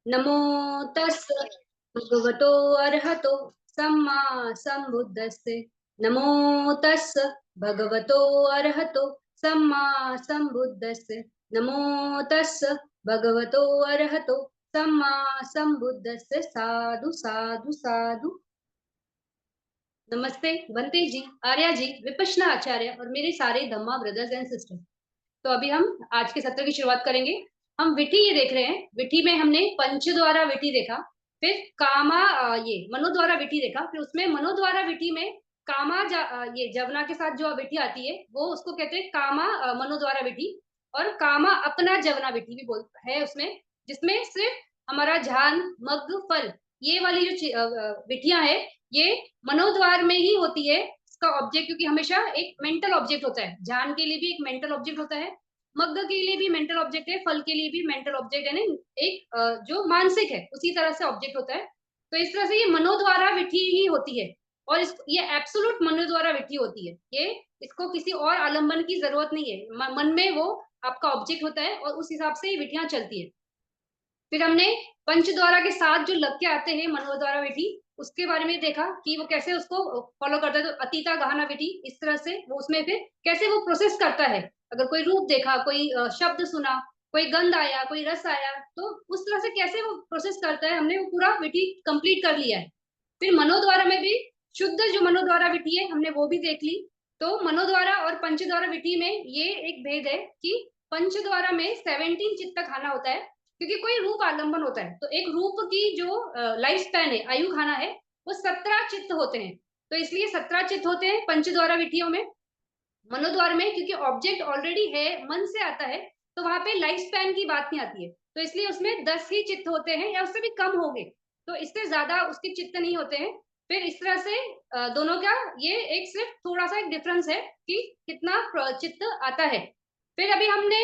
नमो तस् भगवतो अरहतो सम्मा संबुद्धस्से। नमो तस् भगवतो अरहतो सम्मा संबुद्धस्से। नमो तस् भगवतो अरहतो सम्मा संबुद्धस्से। साधु साधु साधु। नमस्ते बंते जी, आर्या जी, विपश्यना आचार्य और मेरे सारे धम्मा ब्रदर्स एंड सिस्टर। तो अभी हम आज के सत्र की शुरुआत करेंगे। हम विठी ये देख रहे हैं। विठी में हमने पंच द्वारा विठी देखा, फिर कामा ये मनो द्वारा विठी देखा, फिर उसमें मनो द्वारा विठी में कामा ये जवना के साथ जो विठी आती है वो उसको कहते हैं कामा मनो द्वारा विठी। और कामा अपना जवना विठी भी बोल है उसमें, जिसमें सिर्फ हमारा झान मग फल ये वाली जो विठियां है ये मनोद्वार में ही होती है। इसका ऑब्जेक्ट क्योंकि हमेशा एक मेंटल ऑब्जेक्ट होता है, जान के लिए भी एक मेंटल ऑब्जेक्ट होता है, मग्ध के लिए भी मेंटल ऑब्जेक्ट है, फल के लिए भी मेंटल ऑब्जेक्ट है, ना एक जो मानसिक है उसी तरह से ऑब्जेक्ट होता है। तो इस तरह से ये मनोद्वारा विधि ही होती है। और ये एब्सोल्यूट मनोद्वारा विधि होती है। ये इसको किसी और आलंबन की जरूरत नहीं है, मन में वो आपका ऑब्जेक्ट होता है और उस हिसाब से ये विधियां चलती है। फिर हमने पंच द्वारा के साथ जो लग के आते हैं मनोद्वारा विधि, उसके बारे में देखा कि वो कैसे उसको फॉलो करता है। तो अतीता गहना विधि इस तरह से वो उसमें फिर कैसे वो प्रोसेस करता है। अगर कोई रूप देखा, कोई शब्द सुना, कोई गंध आया, कोई रस आया, तो उस तरह से कैसे वो प्रोसेस करता है, हमने वो पूरा विधि कंप्लीट कर लिया है। फिर मनोद्वारा में भी शुद्ध जो मनोद्वारा विधि है हमने वो भी देख ली। तो मनोद्वारा और पंचद्वारा विधि में ये एक भेद है कि पंचद्वारा में 17 चित्त तक आना होता है, क्योंकि कोई रूप आलंबन होता है। तो एक रूप की जो लाइफ स्पैन है, आयु खाना है, वो 17 चित्त होते हैं। तो इसलिए 17 चित्त होते हैं पंचद्वारा विधियों में। मनोद्वार में क्योंकि ऑब्जेक्ट ऑलरेडी है, मन से आता है, तो वहां पे लाइफ स्पैन की बात नहीं आती है। तो इसलिए उसमें 10 ही चित्त होते हैं या उससे भी कम हो गए, तो इससे ज्यादा उसके चित्त नहीं होते हैं। फिर इस तरह से दोनों का ये एक सिर्फ थोड़ा सा एक डिफरेंस है कि कितना चित्त आता है। फिर अभी हमने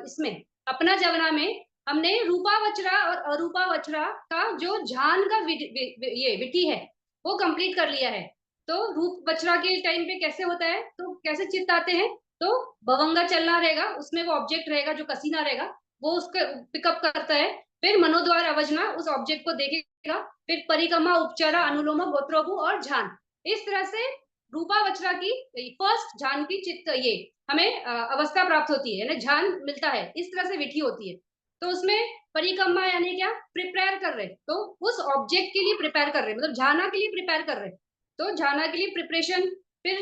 इसमें अपना जवना में हमने रूपा वचरा और अरूपा वचरा का जो झान का ये विधि है वो कंप्लीट कर लिया है। तो रूप बछड़ा के टाइम पे कैसे होता है, तो कैसे चित्त आते हैं, तो भवंगा चलना रहेगा, उसमें वो ऑब्जेक्ट रहेगा जो कसीना रहेगा, वो उसका पिकअप करता है। फिर मनोद्वार अवजना उस ऑब्जेक्ट को देखेगा। फिर परिक्रमा उपचारा अनुलोम गोत्रोभु और झान। इस तरह से रूपा वचरा की फर्स्ट झान की चित्त ये हमें अवस्था प्राप्त होती है, यानी झान मिलता है। इस तरह से विधि होती है। तो उसमें परिक्रमा यानी क्या, प्रिपेयर कर रहे, तो उस ऑब्जेक्ट के लिए प्रिपेयर कर रहे, मतलब झाना के लिए प्रिपेयर कर रहे। तो झाना के लिए प्रिपरेशन। फिर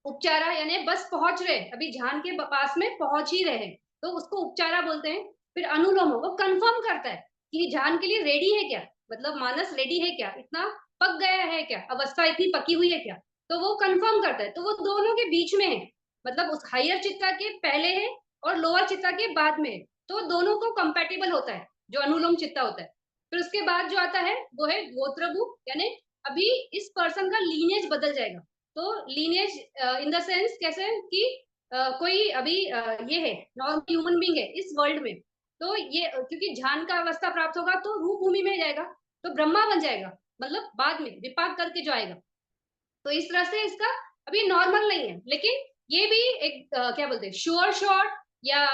उपचारा यानी बस पहुंच रहे, अभी झान के पास में पहुंच ही रहे, तो उसको उपचारा बोलते हैं। फिर अनुलोम वो कंफर्म करता है कि झान के लिए रेडी है क्या, मतलब मानस रेडी है क्या, इतना पक गया है क्या, अवस्था इतनी पकी हुई है क्या। तो वो कंफर्म करता है। तो वो दोनों के बीच में है, मतलब उस हायर चित्ता के पहले है और लोअर चित्ता के बाद में है। तो दोनों को कंपेटिबल होता है जो अनुलोम चित्ता होता है। फिर उसके बाद जो आता है वो है गोत्रभु, यानी अभी इस पर्सन का लीनेज बदल जाएगा। तो लीनेज इन द सेंस कैसे कि कोई अभी ये है, नॉर्मल ह्यूमन बींग है इस वर्ल्ड में, तो ये क्योंकि ज्ञान का अवस्था प्राप्त होगा तो रूप भूमि में जाएगा, तो ब्रह्मा बन जाएगा, मतलब बाद में विपाक करके जो आएगा। तो इस तरह से इसका अभी नॉर्मल नहीं है, लेकिन ये भी एक क्या बोलते हैं श्योर शॉर्ट या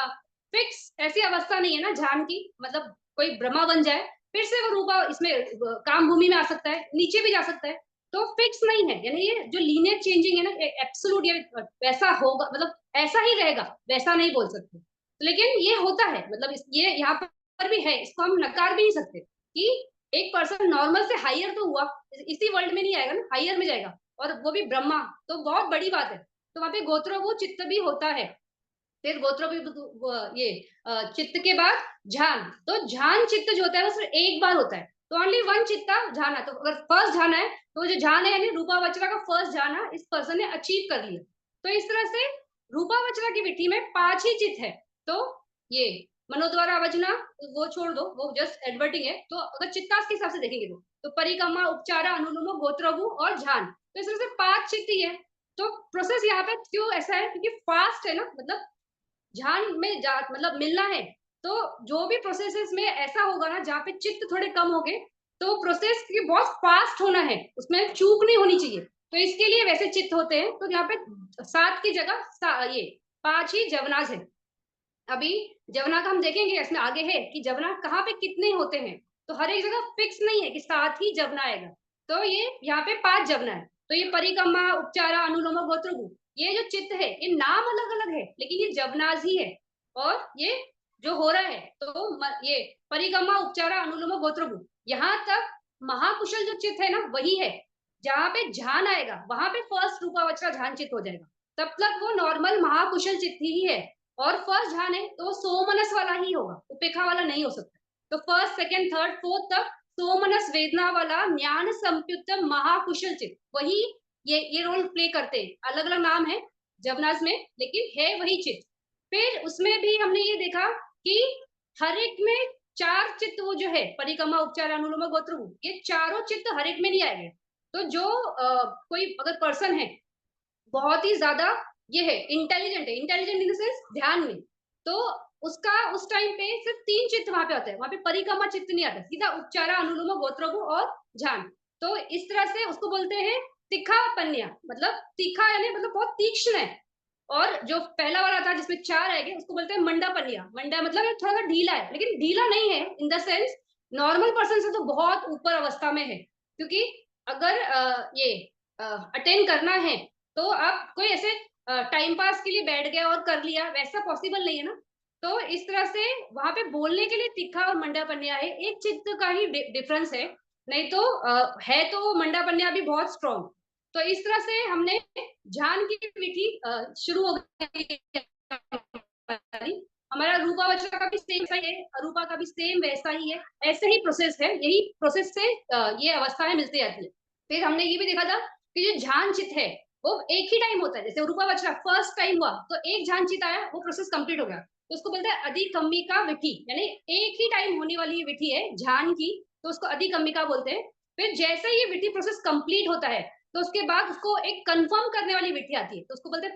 फिक्स ऐसी अवस्था नहीं है ना ध्यान की, मतलब कोई ब्रह्मा बन जाए फिर से वो रूपा इसमें काम भूमि में आ सकता है, नीचे भी जा सकता है। तो फिक्स नहीं है, यानी ये जो लीनियर चेंजिंग है ना एब्सोल्यूट या वैसा होगा, मतलब ऐसा ही रहेगा, वैसा नहीं बोल सकते। तो लेकिन ये होता है, मतलब ये यहाँ पर भी है, इसको हम नकार भी नहीं सकते कि एक पर्सन नॉर्मल से हायर तो हुआ, इसी वर्ल्ड में नहीं आएगा ना, हायर में जाएगा, और वो भी ब्रह्मा, तो बहुत बड़ी बात है। तो वहां पे गोत्रोभू चित्त भी होता है। फिर गोत्रोभू ये चित्त के बाद झान, तो झान चित्त जो होता है वो सिर्फ एक बार होता है। तो ओनली वन चित्ता झाना, तो अगर फर्स्ट झाना है तो जो झान है यानी रूपा वचरा का फर्स्ट झाना इस पर्सन ने अचीव कर लिया। तो इस तरह से रूपा वचरा की विधि में 5 ही चित्त है। तो ये मनोद्वारा अवजना वो छोड़ दो, वो जस्ट एडवर्टिंग है। तो अगर चित्तास के हिसाब से देखेंगे तो परिक्रमा उपचारा अनुलोम गोत्रभु और झान, तो इस तरह से 5 चित्त ही है। तो प्रोसेस यहाँ पे क्यों ऐसा है, क्योंकि फास्ट है ना, मतलब ध्यान में जा मतलब मिलना है। तो जो भी प्रोसेसेस में ऐसा होगा ना जहाँ पे चित्त थोड़े कम हो गए, तो प्रोसेस की बहुत फास्ट होना है, उसमें चूक नहीं होनी चाहिए। तो इसके लिए वैसे चित्त होते हैं। तो यहाँ पे 7 की जगह ये 5 ही जवनाज है। अभी जवना का हम देखेंगे, इसमें आगे है कि जवना कहाँ पे कितने होते हैं, तो हर एक जगह फिक्स नहीं है कि साथ ही जवना आएगा। तो ये यहाँ पे 5 जवना है। तो ये परिकर्मा, उपचारा, अनुलोमा, गोत्रगु, ये जो चित्त है ये नाम अलग अलग है लेकिन ये जवनाज ही है। और ये जो हो रहा है तो ये परिकर्मा, उपचारा, अनुलोमा, गोत्रगु, यहाँ तक महाकुशल जो चित्त है ना वही है। जहाँ पे ध्यान आएगा वहां पे फर्स्ट रूपावचरा ध्यान चित्त हो जाएगा, तब तक वो नॉर्मल महाकुशल चित्त ही है। और फर्स्ट ध्यान है तो सोमनस वाला ही होगा, उपेक्षा वाला नहीं हो सकता। तो फर्स्ट, सेकंड, थर्ड, फोर्थ तक सोमनस वेदना वाला ज्ञान संयुक्त महाकुशल चित्त वही ये रोल प्ले करते हैं। अलग अलग नाम है जबनाज में लेकिन है वही चित्त। फिर उसमें भी हमने ये देखा कि हर एक में 4 चित्त वो जो है परिक्रमा, उपचार, अनुलोम, गोत्र, ये चारों चित्त हर एक में नहीं आएंगे। तो जो कोई अगर पर्सन है बहुत ही ज्यादा ये है इंटेलिजेंट है, इंटेलिजेंट इन द सेंस ध्यान में, तो उसका उस टाइम पे सिर्फ 3 चित्त वहां पे होते हैं, वहां पे परिक्रमा चित्त नहीं आता, सीधा उपचारा, अनुलोम, गोत्रगु और ध्यान। तो इस तरह से उसको बोलते हैं तिखा पन्या, मतलब तीखा यानी मतलब बहुत तीक्ष्ण है। और जो पहला वाला था जिसमें 4 आएंगे उसको बोलते हैं मंडा पन्या। मंडा मतलब थोड़ा सा ढीला है लेकिन ढीला नहीं है in the sense normal person से तो बहुत ऊपर अवस्था में है। क्योंकि अगर ये अटेंड करना है तो आप कोई ऐसे टाइम पास के लिए बैठ गया और कर लिया, वैसा पॉसिबल नहीं है ना। तो इस तरह से वहां पे बोलने के लिए तीखा और मंडा पन्या है, एक चित्त का ही डिफरेंस है। नहीं तो है तो मंडा पन्या भी बहुत स्ट्रॉन्ग। तो इस तरह से हमने ध्यान की विधि शुरू हो गई हमारा। रूपावचर का भी सेम वैसा ही है, अरूपा का भी सेम वैसा ही है। ऐसे ही प्रोसेस है, यही प्रोसेस से ये अवस्थाएं मिलती जाती है। फिर हमने ये भी देखा था कि जो ध्यान चित्त है वो एक ही टाइम होता है। जैसे रूपावचरा फर्स्ट टाइम हुआ तो एक ध्यान चित्त आया, वो प्रोसेस कंप्लीट हो गया, तो उसको बोलते हैं अधिकम्मिका विधि, यानी एक ही टाइम होने वाली विधि है ध्यान की, तो उसको अधिकम्मिका बोलते हैं। फिर जैसे ये विधि प्रोसेस कंप्लीट होता है तो उसके बाद उसको एक कंफर्म करने वाली विधि आती है, तो उसको बोलते हैं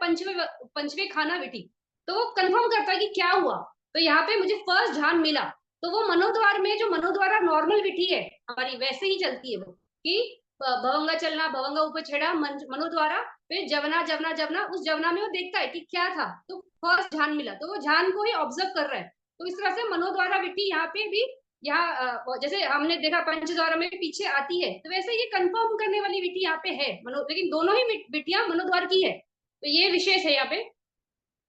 पंचवे खाना विधि। तो वो कंफर्म करता है कि क्या हुआ। तो यहाँ पे मुझे फर्स्ट ध्यान मिला, तो वो मनोद्वार में जो मनोद्वारा नॉर्मल विधि है हमारी वैसे ही चलती है वो, कि भवंगा चलना, भवंगा ऊपर छेड़ा, मनोद्वारा, फिर जवना जवना जवना, उस जवना में वो देखता है कि क्या था, तो फर्स्ट ध्यान मिला तो वो ध्यान को ही ऑब्जर्व कर रहा है। तो इस तरह से मनोद्वारा विधि यहाँ पे भी, यहाँ जैसे हमने देखा पंचद्वारा में पीछे आती है, तो वैसे ये कंफर्म करने वाली विधि यहाँ पे है मनो, लेकिन दोनों ही विधियां मनोद्वार की है, तो ये विशेष है यहाँ पे।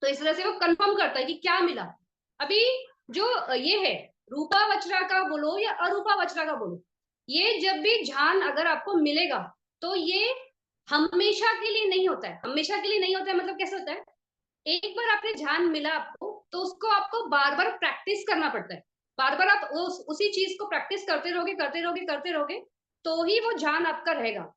तो इस तरह से वो कंफर्म करता है कि क्या मिला। अभी जो ये है रूपावचरा का बोलो या अरूपावचरा का बोलो, ये जब भी ध्यान अगर आपको मिलेगा तो ये हमेशा के लिए नहीं होता है। हमेशा के लिए नहीं होता है मतलब कैसे होता है, एक बार आपने ध्यान मिला आपको तो उसको आपको बार बार प्रैक्टिस करना पड़ता है। बार बार आप उसी चीज को प्रैक्टिस करते रहोगे करते रहोगे करते रहोगे, तो ही वो ध्यान आपका रहेगा।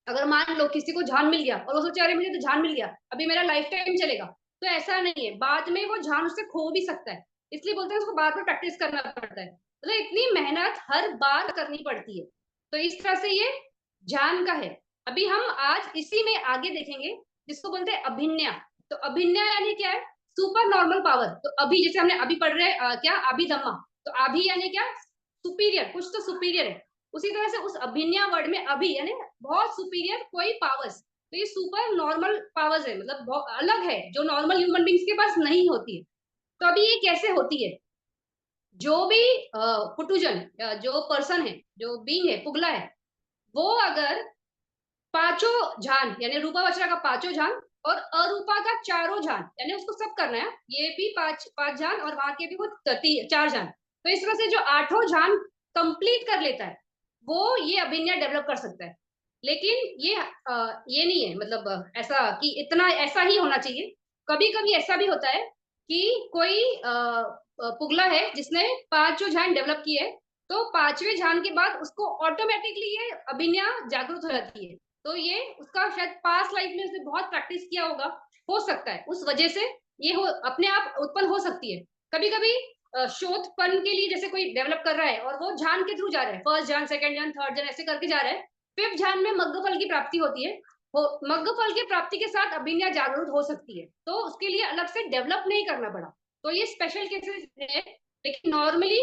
अगर मान लो किसी को ध्यान मिल गया और वो सोचे अरे मुझे तो ध्यान मिल गया अभी मेरा लाइफ टाइम चलेगा, तो ऐसा नहीं है, बाद में वो ध्यान उससे खो भी सकता है। इसलिए बोलते हैं उसको बार बार प्रैक्टिस करना पड़ता है, मतलब इतनी मेहनत हर बार करनी पड़ती है। तो इस तरह से ये ध्यान का है। अभी हम आज इसी में आगे देखेंगे जिसको बोलते हैं अभिन्या। तो अभिन्या यानी क्या है, सुपर नॉर्मल पावर। तो अभी जैसे हमने अभी पढ़ रहे हैं क्या अभिधम्मा, तो अभी यानी क्या, सुपीरियर, कुछ तो सुपीरियर है। उसी तरह से उस अभिन्या वर्ड में अभी यानी बहुत सुपीरियर कोई पावर्स, तो ये सुपर नॉर्मल पावर्स है, मतलब बहुत अलग है जो नॉर्मल ह्यूमन बींग्स के पास नहीं होती है। तो अभी ये कैसे होती है, जो भी पुटुजन जो पर्सन है, जो बींग है, पुगला है, वो अगर पांचों ध्यान यानी रूपा वचरा का पांचों ध्यान और अरूपा का चारों ध्यान, यानी उसको सब करना है, ये भी पांच पांच ध्यान और वहां के भी वो 4 ध्यान, तो इस तरह से जो 8 ध्यान कंप्लीट कर लेता है वो ये अभिनय डेवलप कर सकता है। लेकिन ये नहीं है मतलब ऐसा कि इतना ऐसा ही होना चाहिए। कभी कभी ऐसा भी होता है कि कोई पुगला है जिसने पांचों ध्यान डेवलप किए, तो 5वें ध्यान के बाद उसको ऑटोमेटिकली ये अभिनय जागृत हो जाती है। तो ये उसका शायद पास्ट लाइफ में उसने बहुत प्रैक्टिस किया होगा, हो सकता है उस वजह से ये हो अपने आप उत्पन्न हो सकती है। कभी कभी शोधपन के लिए जैसे कोई डेवलप कर रहा है और वो ध्यान के थ्रू जा रहा है, फर्स्ट ध्यान, सेकंड ध्यान, थर्ड ध्यान ऐसे करके जा रहा है, फिफ्थ ध्यान में मग्गफल की प्राप्ति होती है। मग्गफल की प्राप्ति के साथ अभिनय जागृत हो सकती है, तो उसके लिए अलग से डेवलप नहीं करना पड़ा। तो ये स्पेशल केसेस है, लेकिन नॉर्मली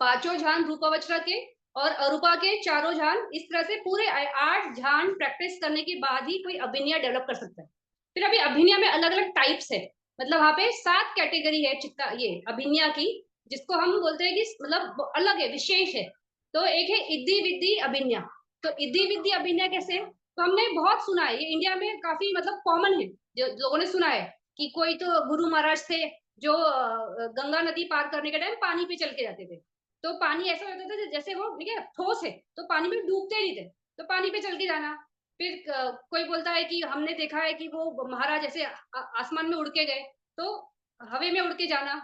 पांचों ध्यान रूपावचरा के और अरूपा के चारों ध्यान, इस तरह से पूरे 8 ध्यान प्रैक्टिस करने के बाद ही कोई अभिनय डेवलप कर सकता है। फिर अभी अभिनय में अलग अलग टाइप्स है, मतलब वहां पे 7 कैटेगरी है चित्ता ये अभिज्ञा की, जिसको हम बोलते हैं कि मतलब अलग है, विशेष है। तो एक है इद्धि विद्धि अभिज्ञा। तो इद्धि विद्धि अभिज्ञा कैसे है? तो हमने बहुत सुना है, ये इंडिया में काफी मतलब कॉमन है, जो लोगों ने सुना है कि कोई तो गुरु महाराज थे जो गंगा नदी पार करने के टाइम पानी पे चल के जाते थे। तो पानी ऐसा होता था जैसे वो ठीक है ठोस है, तो पानी में डूबते नहीं थे, तो पानी पे चल के जाना। फिर कोई बोलता है कि हमने देखा है कि वो महाराज ऐसे आसमान में उड़ के गए, तो हवे में उड़ के जाना।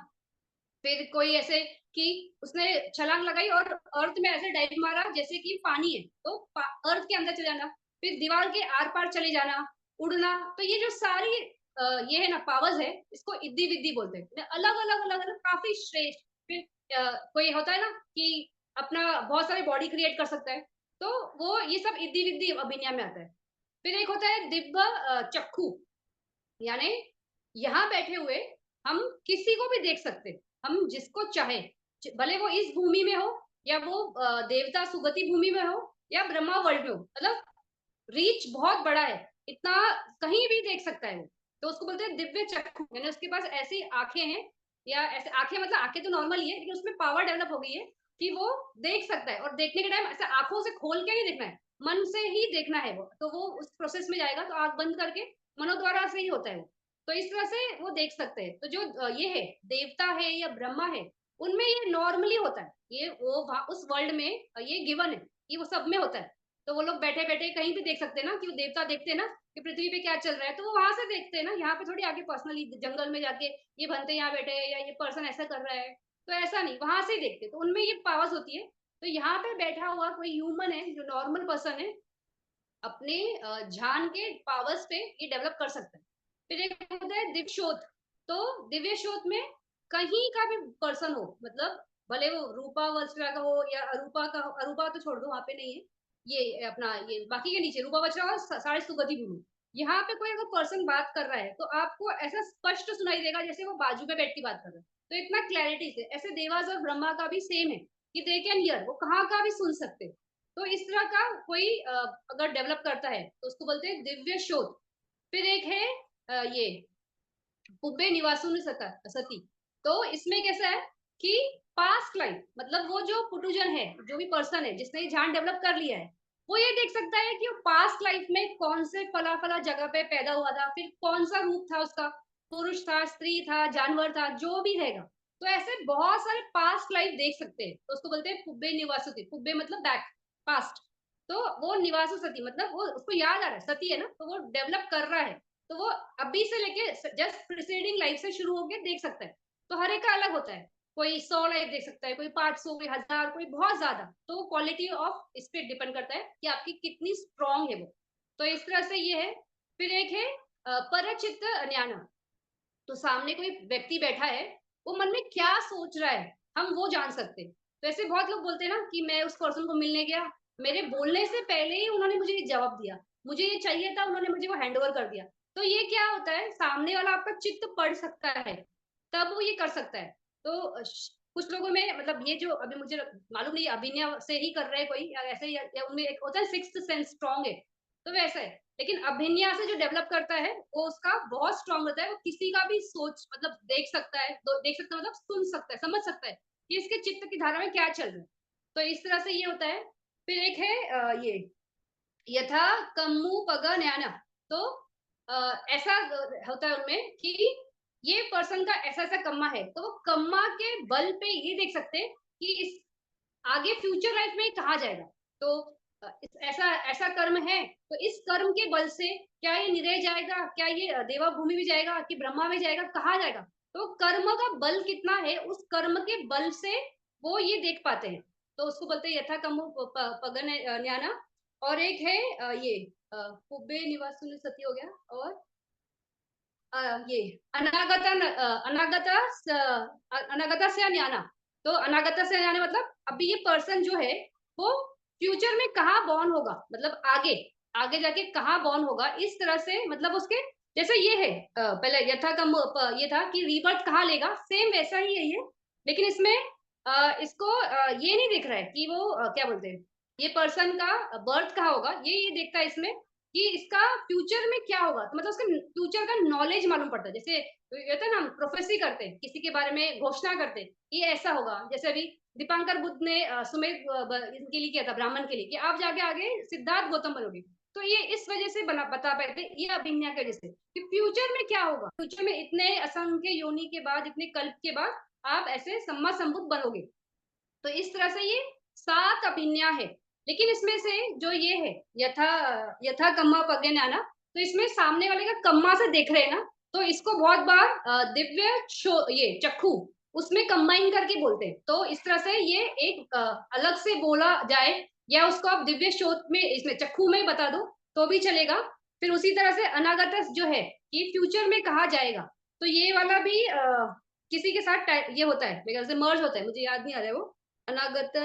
फिर कोई ऐसे कि उसने छलांग लगाई और अर्थ में ऐसे डाइव मारा जैसे कि पानी है, तो अर्थ के अंदर चले जाना। फिर दीवार के आर पार चले जाना, उड़ना। तो ये जो सारी ये है ना पावर्स है, इसको इद्दी विद्दी बोलते हैं, अलग अलग अलग अलग काफी श्रेष्ठ। फिर कोई होता है ना कि अपना बहुत सारे बॉडी क्रिएट कर सकता है, तो वो ये सब इद्दी विद्दी अभिनय में आता है। फिर एक होता है दिव्य चक्षु, यानी यहाँ बैठे हुए हम किसी को भी देख सकते, हम जिसको चाहे, भले वो इस भूमि में हो या वो देवता सुगति भूमि में हो या ब्रह्मा वर्ल्ड में हो, मतलब रीच बहुत बड़ा है, इतना कहीं भी देख सकता है वो। तो उसको बोलते हैं दिव्य चक्षु, यानी उसके पास ऐसी आंखें हैं, या ऐसे आंखें मतलब आंखें तो नॉर्मल ही है, लेकिन उसमें पावर डेवलप हो गई है कि वो देख सकता है। और देखने के टाइम ऐसे आंखों से खोल के नहीं देखना है, मन से ही देखना है वो, तो वो उस प्रोसेस में जाएगा, तो आंख बंद करके मनोद्वारा से ही होता है वो। तो इस तरह से वो देख सकते हैं। तो जो ये है देवता है या ब्रह्मा है, उनमें ये नॉर्मली होता है, ये वो उस वर्ल्ड में ये गिवन है, ये वो सब में होता है। तो वो लोग बैठे बैठे कहीं भी देख सकते हैं ना, कि वो देवता देखते हैं ना कि पृथ्वी पे क्या चल रहा है, तो वो वहां से देखते हैं ना, यहाँ पे थोड़ी आगे पर्सनली जंगल में जाके ये बनते यहाँ बैठे हैं या ये पर्सन ऐसा कर रहा है, तो ऐसा नहीं, वहां से ही देखते, तो उनमें ये पावर्स होती है। तो यहाँ पे बैठा हुआ कोई ह्यूमन है जो नॉर्मल पर्सन है, अपने ध्यान के पावर्स पे ये डेवलप कर सकता है। फिर एक होता है दिव्य शोध। तो दिव्य शोध में कहीं का भी पर्सन हो, मतलब भले वो रूपा वस्त्रा का हो या अरूपा का हो, अरूपा तो छोड़ दो वहां पे नहीं है, ये अपना ये बाकी के नीचे रूपा वस्त्रा और साढ़े सुगति भूमि, यहाँ पे कोई अगर पर्सन बात कर रहा है तो आपको ऐसा स्पष्ट सुनाई देगा जैसे वो बाजू में बैठ के बात कर रहा है। तो इतना क्लैरिटी से, ऐसे देवास और ब्रह्मा का भी सेम है कि दे कैन हियर, वो कहाँ का भी सुन सकते। तो इस तरह का कोई अगर डेवलप करता है तो उसको बोलते हैं दिव्य शोध। फिर एक है ये पुब्बे निवासुन सती। तो इसमें कैसा है कि पास्ट लाइफ, मतलब वो जो पुटुजन है, जो भी पर्सन है जिसने ये ध्यान डेवलप कर लिया है, वो ये देख सकता है कि वो पास्ट लाइफ में कौन से फला फला जगह पे पैदा हुआ था, फिर कौन सा रूप था उसका, पुरुष था, स्त्री था, जानवर था, जो भी रहेगा। तो ऐसे बहुत सारे पास्ट लाइफ देख सकते हैं, तो उसको बोलते हैं पुब्बे निवासुति। पुब्बे मतलब बैक, पास्ट। तो वो निवासु सती मतलब वो उसको याद आ रहा है, सती है ना, तो वो डेवलप कर रहा है। तो वो अभी से लेके जस्ट प्रिसीडिंग लाइफ से शुरू होके देख सकता है। तो हर एक का अलग होता है, कोई 100 लाइफ देख सकता है, कोई 500, कोई 1000, कोई बहुत ज्यादा। तो वो क्वालिटी ऑफ इस पे डिपेंड करता है कि आपकी कितनी स्ट्रांग है वो। तो इस तरह से ये है। फिर एक है परचित्त ज्ञान। तो सामने कोई व्यक्ति बैठा है, वो मन में क्या सोच रहा है, हम वो जान सकते हैं। तो ऐसे बहुत लोग बोलते हैं ना कि मैं उस पर्सन को मिलने गया, मेरे बोलने से पहले ही उन्होंने मुझे ये जवाब दिया, मुझे ये चाहिए था, उन्होंने मुझे वो हैंड ओवर कर दिया। तो ये क्या होता है, सामने वाला आपका चित्त पढ़ सकता है, तब वो ये कर सकता है। तो कुछ लोगों में मतलब ये जो अभी मुझे मालूम नहीं अभिनय से ही कर रहे हैं कोई, या ऐसे या उनमें एक होता है सिक्स्थ सेंस स्ट्रांग है, तो वैसा है। लेकिन अभिनय से जो डेवलप करता है वो उसका बहुत स्ट्रांग होता है, वो किसी का भी सोच मतलब देख सकता है, देख सकता है मतलब सुन सकता है, समझ सकता है कि इसके चित्त की धारा में क्या चल रहा है। तो इस तरह से ये होता है। फिर एक है ये यथा कम्मु पग न्याना। तो ऐसा होता है उनमें कि ये पर्सन का ऐसा ऐसा कम्मा है, तो वो कम्मा के बल पे ये देख सकते हैं कि इस आगे फ्यूचर लाइफ में कहा जाएगा। तो ऐसा ऐसा कर्म है, तो इस कर्म के बल से क्या ये निरय जाएगा, क्या ये देवा भूमि में जाएगा कि ब्रह्मा में जाएगा, कहा जाएगा। तो कर्म का बल कितना है, उस कर्म के बल से वो ये देख पाते हैं। तो उसको बोलते हैं यथा कमु पगन न्याना। और एक है ये पुब्बे निवासुन सती हो गया। और ये अनागता अनागता से ज्ञाना। तो अनागता से ज्ञाना मतलब अभी ये पर्सन जो है वो फ्यूचर में कहाँ बॉर्न होगा, मतलब आगे आगे जाके कहाँ बॉर्न होगा, इस तरह से मतलब उसके जैसे ये है पहले यथा कम ये था कि रीबर्थ कहाँ लेगा, सेम वैसा ही है ये। लेकिन इसमें इसको ये नहीं दिख रहा है कि वो क्या बोलते हैं, ये पर्सन का बर्थ कहाँ होगा, ये देखता है इसमें कि इसका फ्यूचर में क्या होगा, तो मतलब उसका फ्यूचर का नॉलेज मालूम पड़ता है। जैसे होता है ना, हम प्रोफेसी करते हैं, किसी के बारे में घोषणा करते हैं, ये ऐसा होगा। जैसे अभी दीपांकर बुद्ध ने सुमेध इनके लिए किया था, ब्राह्मण के लिए, कि आप जाके आगे सिद्धार्थ गौतम बनोगे। तो ये इस वजह से बता पाए थे, ये अभिज्ञा की वजह से, कि फ्यूचर में क्या होगा, फ्यूचर में इतने असंख्य योनि के बाद, इतने कल्प के बाद आप ऐसे सम्मा संबुद्ध बनोगे। तो इस तरह से ये 7 अभिज्ञा है। लेकिन इसमें से जो ये है यथा यथा कम्मा पज्ञाना, तो इसमें सामने वाले का कम्मा से देख रहे हैं ना, तो इसको बहुत बार दिव्य ये चक्षु उसमें कंबाइन करके बोलते हैं। तो इस तरह से ये एक अलग से बोला जाए, या उसको आप दिव्य स्रोत में इसमें चक्षु में बता दो तो भी चलेगा। फिर उसी तरह से अनागत जो है कि फ्यूचर में कहा जाएगा, तो ये वाला भी किसी के साथ ये होता है, मेरे ख्याल से मर्ज होता है, मुझे याद नहीं आ रहा है वो। अनागत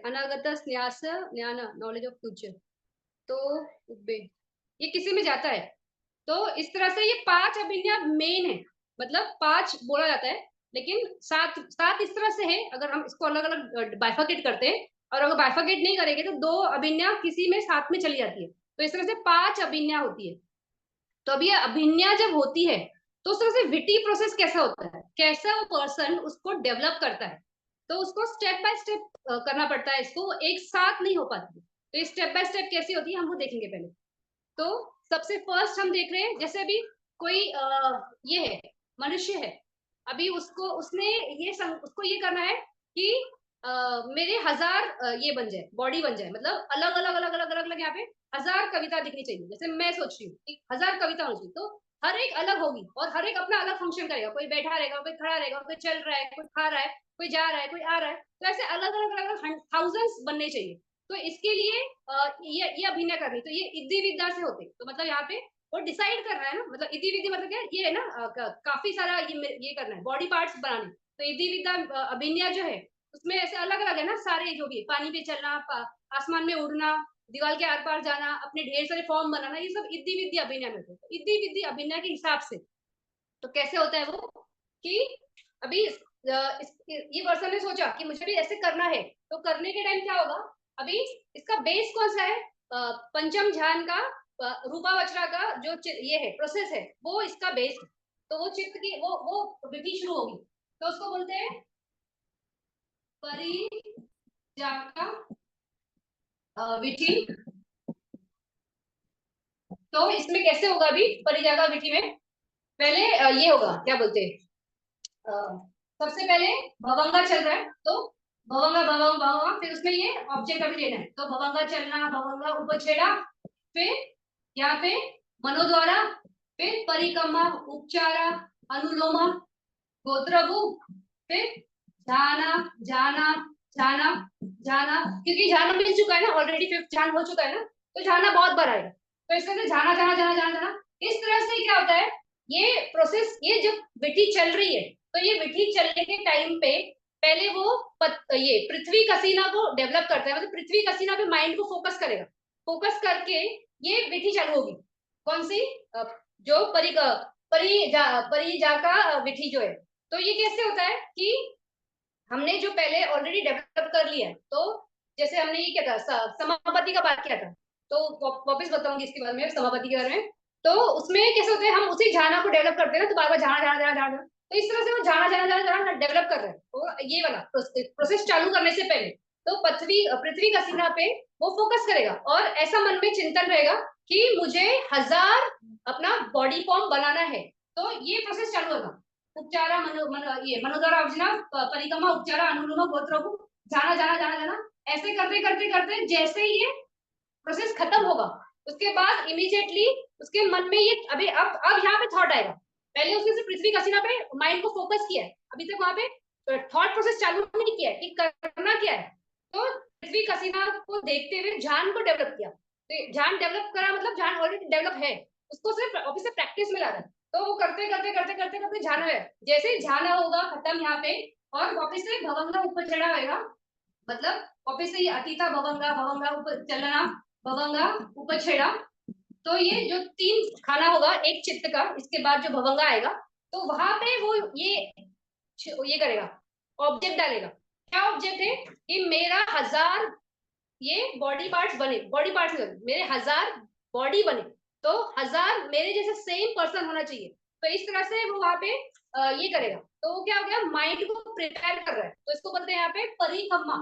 अनागत न्यास ज्ञान नॉलेज ऑफ फ्यूचर, तो उब्बे ये किसी में जाता है। तो इस तरह से ये 5 अभिज्ञा मेन है, मतलब 5 बोला जाता है, लेकिन 7 7 इस तरह से है, अगर हम इसको अलग अलग बाइफरकेट करते हैं, और अगर बाइफरकेट नहीं करेंगे तो 2 अभिज्ञा किसी में साथ में चली जाती है। तो इस तरह से 5 अभिज्ञा होती है। तो अब ये अभिज्ञा जब होती है, तो उस तरह से विटी प्रोसेस कैसा होता है, कैसा वो पर्सन उसको डेवलप करता है, तो उसको स्टेप बाय स्टेप करना पड़ता है, इसको एक साथ नहीं हो पाती। तो ये स्टेप बाय स्टेप कैसी होती है हम वो देखेंगे पहले। तो सबसे फर्स्ट हम देख रहे हैं, जैसे अभी कोई ये है, मनुष्य है, अभी उसको उसने उसको ये करना है कि मेरे 1000 ये बन जाए, बॉडी बन जाए, मतलब अलग अलग अलग अलग अलग अलग यहाँ पे 1000 कविता दिखनी चाहिए। जैसे मैं सोच रही हूँ कि 1000 कविता होनी चाहिए, तो हर एक अलग होगी और हर एक अपना अलग फंक्शन करेगा, कोई बैठा रहेगा, कोई खड़ा रहेगा, कोई चल रहा है, कोई खा रहा है, कोई जा रहा है, कोई आ रहा है। तो ऐसे अलग अलग अलग अलग थाउजेंड्स बनने चाहिए। तो इसके लिए ये अभिनय करनी, तो ये इद्धि विद्या से होते, तो मतलब यहाँ पे वो डिसाइड कर रहा है ना, मतलब इद्धि विधि मतलब क्या ये है ना, काफी सारा ये करना है, बॉडी पार्ट्स बनाने। तो इद्धि विद्या अभिनय जो है उसमें ऐसे अलग अलग है ना, सारे जो भी पानी पे चलना, आसमान में उड़ना, दीवार के आर पार जाना, अपने ढेर सारे फॉर्म बनाना, ये सब इद्धि विद्धि अभिनय में होते हैं। तो इद्धि विद्धि अभिनय के हिसाब से तो कैसे होता है वो, कि अभी ये पर्सन ने सोचा कि मुझे भी ऐसे करना है, तो करने के टाइम क्या होगा, अभी इसका बेस कौन सा है, पंचम ध्यान का, रूपा वचरा का जो ये है प्रोसेस है, वो इसका बेस है। तो वो चित्त की वो विधि शुरू होगी, तो उसको बोलते हैं परिजाका विधि। तो इसमें कैसे होगा, अभी परिजाका विधि में पहले ये होगा, क्या बोलते हैं, सबसे पहले भवंगा चल रहा है, तो भवंगा भवंग भवंगा, फिर उसमें ये ऑब्जेक्ट अभी लेना है, तो भवंगा चलना, भवंगा उपछेड़ा, फिर यहाँ पे मनोद्वारा, फिर परिक्रमा उपचारा अनुलोमा गोत्रभु, फिर जाना जाना जाना जाना, क्योंकि जाना मिल चुका है ना ऑलरेडी, 5th ध्यान हो चुका है ना, तो जाना बहुत बार आएगा। तो इसके अंदर जाना जाना जाना जाना जाना, इस तरह से क्या होता है, ये प्रोसेस, ये जब विधि चल रही है, तो ये विधि चलने के टाइम पे पहले वो ये पृथ्वी कसीना को डेवलप करता है, मतलब पृथ्वी कसीना पे माइंड को फोकस करेगा, फोकस करके ये विधि चालू होगी। कौन सी, जो परिजा का विधि जो है। तो ये कैसे होता है कि हमने जो पहले ऑलरेडी डेवलप कर लिया है, तो जैसे हमने ये क्या था, समापति का बात किया था, तो वापस बताऊंगी इसके बारे में, समापति के बारे में। तो उसमें कैसे होते हैं, हम उसी झाना को डेवलप करते हैं ना, तो बार बार झाना झाना झाना झाना, तो इस तरह से वो झाना झाना झाना झाना डेवलप कर रहे हैं। तो ये वाला प्रोसेस चालू करने से पहले तो पृथ्वी पृथ्वी का सीना पे वो फोकस करेगा, और ऐसा मन में चिंतन रहेगा कि मुझे 1000 अपना बॉडी फॉर्म बनाना है। तो ये प्रोसेस चालू होगा, उपचारा ये मनोदरा अर्जुना परिक्रमा उपचारा अनुलोम गोत्रों को जाना जाना जाना जाना, ऐसे करते करते करते जैसे ये प्रोसेस खत्म होगा, उसके बाद इमीडिएटली उसके मन में ये अभी अब यहाँ पे थॉट आएगा। पहले उसने सिर्फ पृथ्वी कसीना पे माइंड को फोकस किया है, अभी तक वहां पे थॉट प्रोसेस चालू नहीं किया है कि करना क्या है। तो पृथ्वी कसीना को देखते हुए ध्यान को डेवलप किया, तो ध्यान डेवलप करा मतलब ध्यान ऑलरेडी डेवलप है, उसको सिर्फ ऑफिस से प्रैक्टिस में ला रहा है। तो वो करते करते करते करते करते झाना है, जैसे ही झाना होगा खत्म यहाँ पे, और वापिस से भवंगा ऊपर चढ़ा होगा, मतलब वापिस से ये अतीता भवंगा भवंगा ऊपर चलना, भवंगा ऊपर छेड़ा। तो ये जो 3 खाना होगा एक चित्त का, इसके बाद जो भवंगा आएगा, तो वहां पे वो ये करेगा, ऑब्जेक्ट डालेगा। क्या ऑब्जेक्ट है, कि मेरा 1000 ये बॉडी पार्ट्स बने, बॉडी पार्ट्स मेरे 1000 बॉडी बने, तो 1000 मेरे जैसे सेम पर्सन होना चाहिए। तो इस तरह से वो वहां पे ये करेगा। तो वो क्या हो गया, माइंड को प्रिपेयर कर रहा है। तो इसको बोलते हैं यहाँ पे परिकम्मा।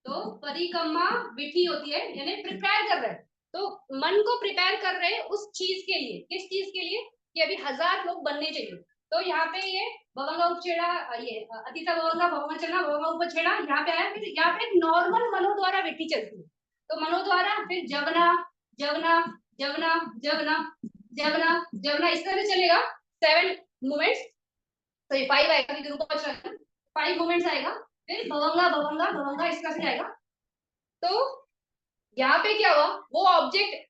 तो परिकम्मा विधि होती है, यानी प्रिपेयर कर रहे हैं। तो मन को प्रिपेयर कर रहे हैं उस चीज के लिए। किस चीज के लिए? कि अभी 1000 लोग बनने चाहिए। तो यहाँ पे ये भवंगा उपछेड़ा, ये अतिथा भवंगा भवंगा चलना भवंगा उपछेड़ा यहाँ पे आया। फिर यहाँ पे नॉर्मल मनो द्वारा विधि चलती है। तो मनो द्वारा फिर जवना जवना जवना जवना जवना जवना इस तरह से चलेगा। 7 मूवमेंट्स, तो ये 5 आएगा, विरूपाक्षर 5 मूवमेंट्स आएगा। फिर भवंगा भवंगा भवंगा इस तरह से जाएगा। तो यहाँ पे क्या हुआ, वो ऑब्जेक्ट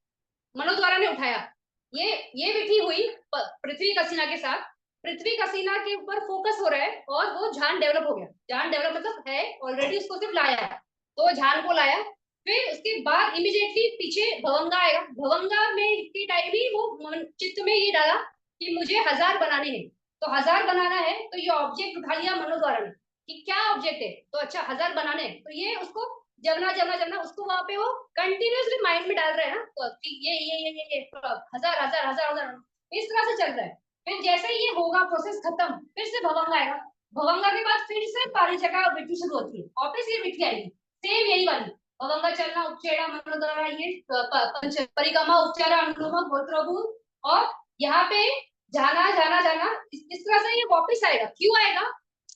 मनो द्वारा ने उठाया। ये विधि हुई पृथ्वी कसीना के साथ। पृथ्वी कसीना के ऊपर फोकस हो रहा है और वो ध्यान डेवलप हो गया। ध्यान डेवलप मतलब है ऑलरेडी, उसको सिर्फ लाया है। तो ध्यान को लाया। फिर उसके बाद इमीडिएटली पीछे भवंगा आएगा। भवंगा में के टाइम ही वो चित्त में ये डाला कि मुझे 1000 बनाने हैं। तो 1000 बनाना है, तो ये ऑब्जेक्ट उठा लिया मनो द्वारा ने कि क्या ऑब्जेक्ट है। तो अच्छा 1000 बनाने हैं, तो ये उसको जमना जमना जमना उसको वहां पे वो कंटिन्यूअसली माइंड में डाल रहे हैं ना। तो ये 1000 1000 1000 1000 इस तरह से चल रहा है। फिर जैसे ही ये होगा प्रोसेस खत्म, फिर से भवंगा आएगा। भवंगा के बाद फिर से पारिजाका विधि शुरू होती है, वापस ये विधि आएगी सेम यही वाली। भवंगा चलना उपचेड़ा मनोद्वारा, ये पंच परिक्रमा उपचारा अनुलोमा गोत्रभूत। और यहाँ पे जाना जाना जाना इस तरह से ये वापस आएगा। क्यों आएगा?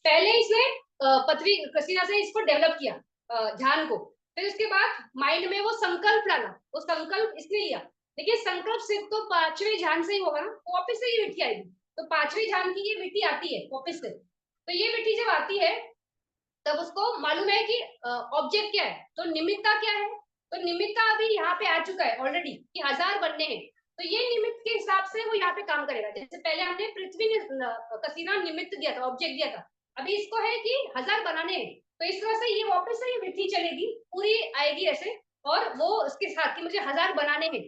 पहले इसने पृथ्वी कसीना से इसको डेवलप किया ध्यान को। फिर उसके बाद माइंड में वो संकल्प डाला। वो संकल्प इसने लिया। देखिए संकल्प सिर्फ तो 5वें ध्यान से ही होगा ना, तो वापस से ये विधि आएगी। तो 5वें ध्यान की ये विधि आती है वापस से। तो ये विधि जब आती है तब उसको मालूम है कि ऑब्जेक्ट क्या है। तो निमित्ता क्या है? तो निमित्ता अभी यहाँ पे आ चुका है ऑलरेडी कि 1000 बनने हैं। तो ये निमित्त के हिसाब से वो यहाँ पे काम करेगा। जैसे पहले हमने पृथ्वी ने कसीना निमित्त दिया था, ऑब्जेक्ट दिया था। अभी इसको है कि 1000 बनाने हैं। तो इस तरह से ये वापस से ये विधि चलेगी, पूरी आएगी ऐसे। और वो उसके साथ कि मुझे 1000 बनाने हैं।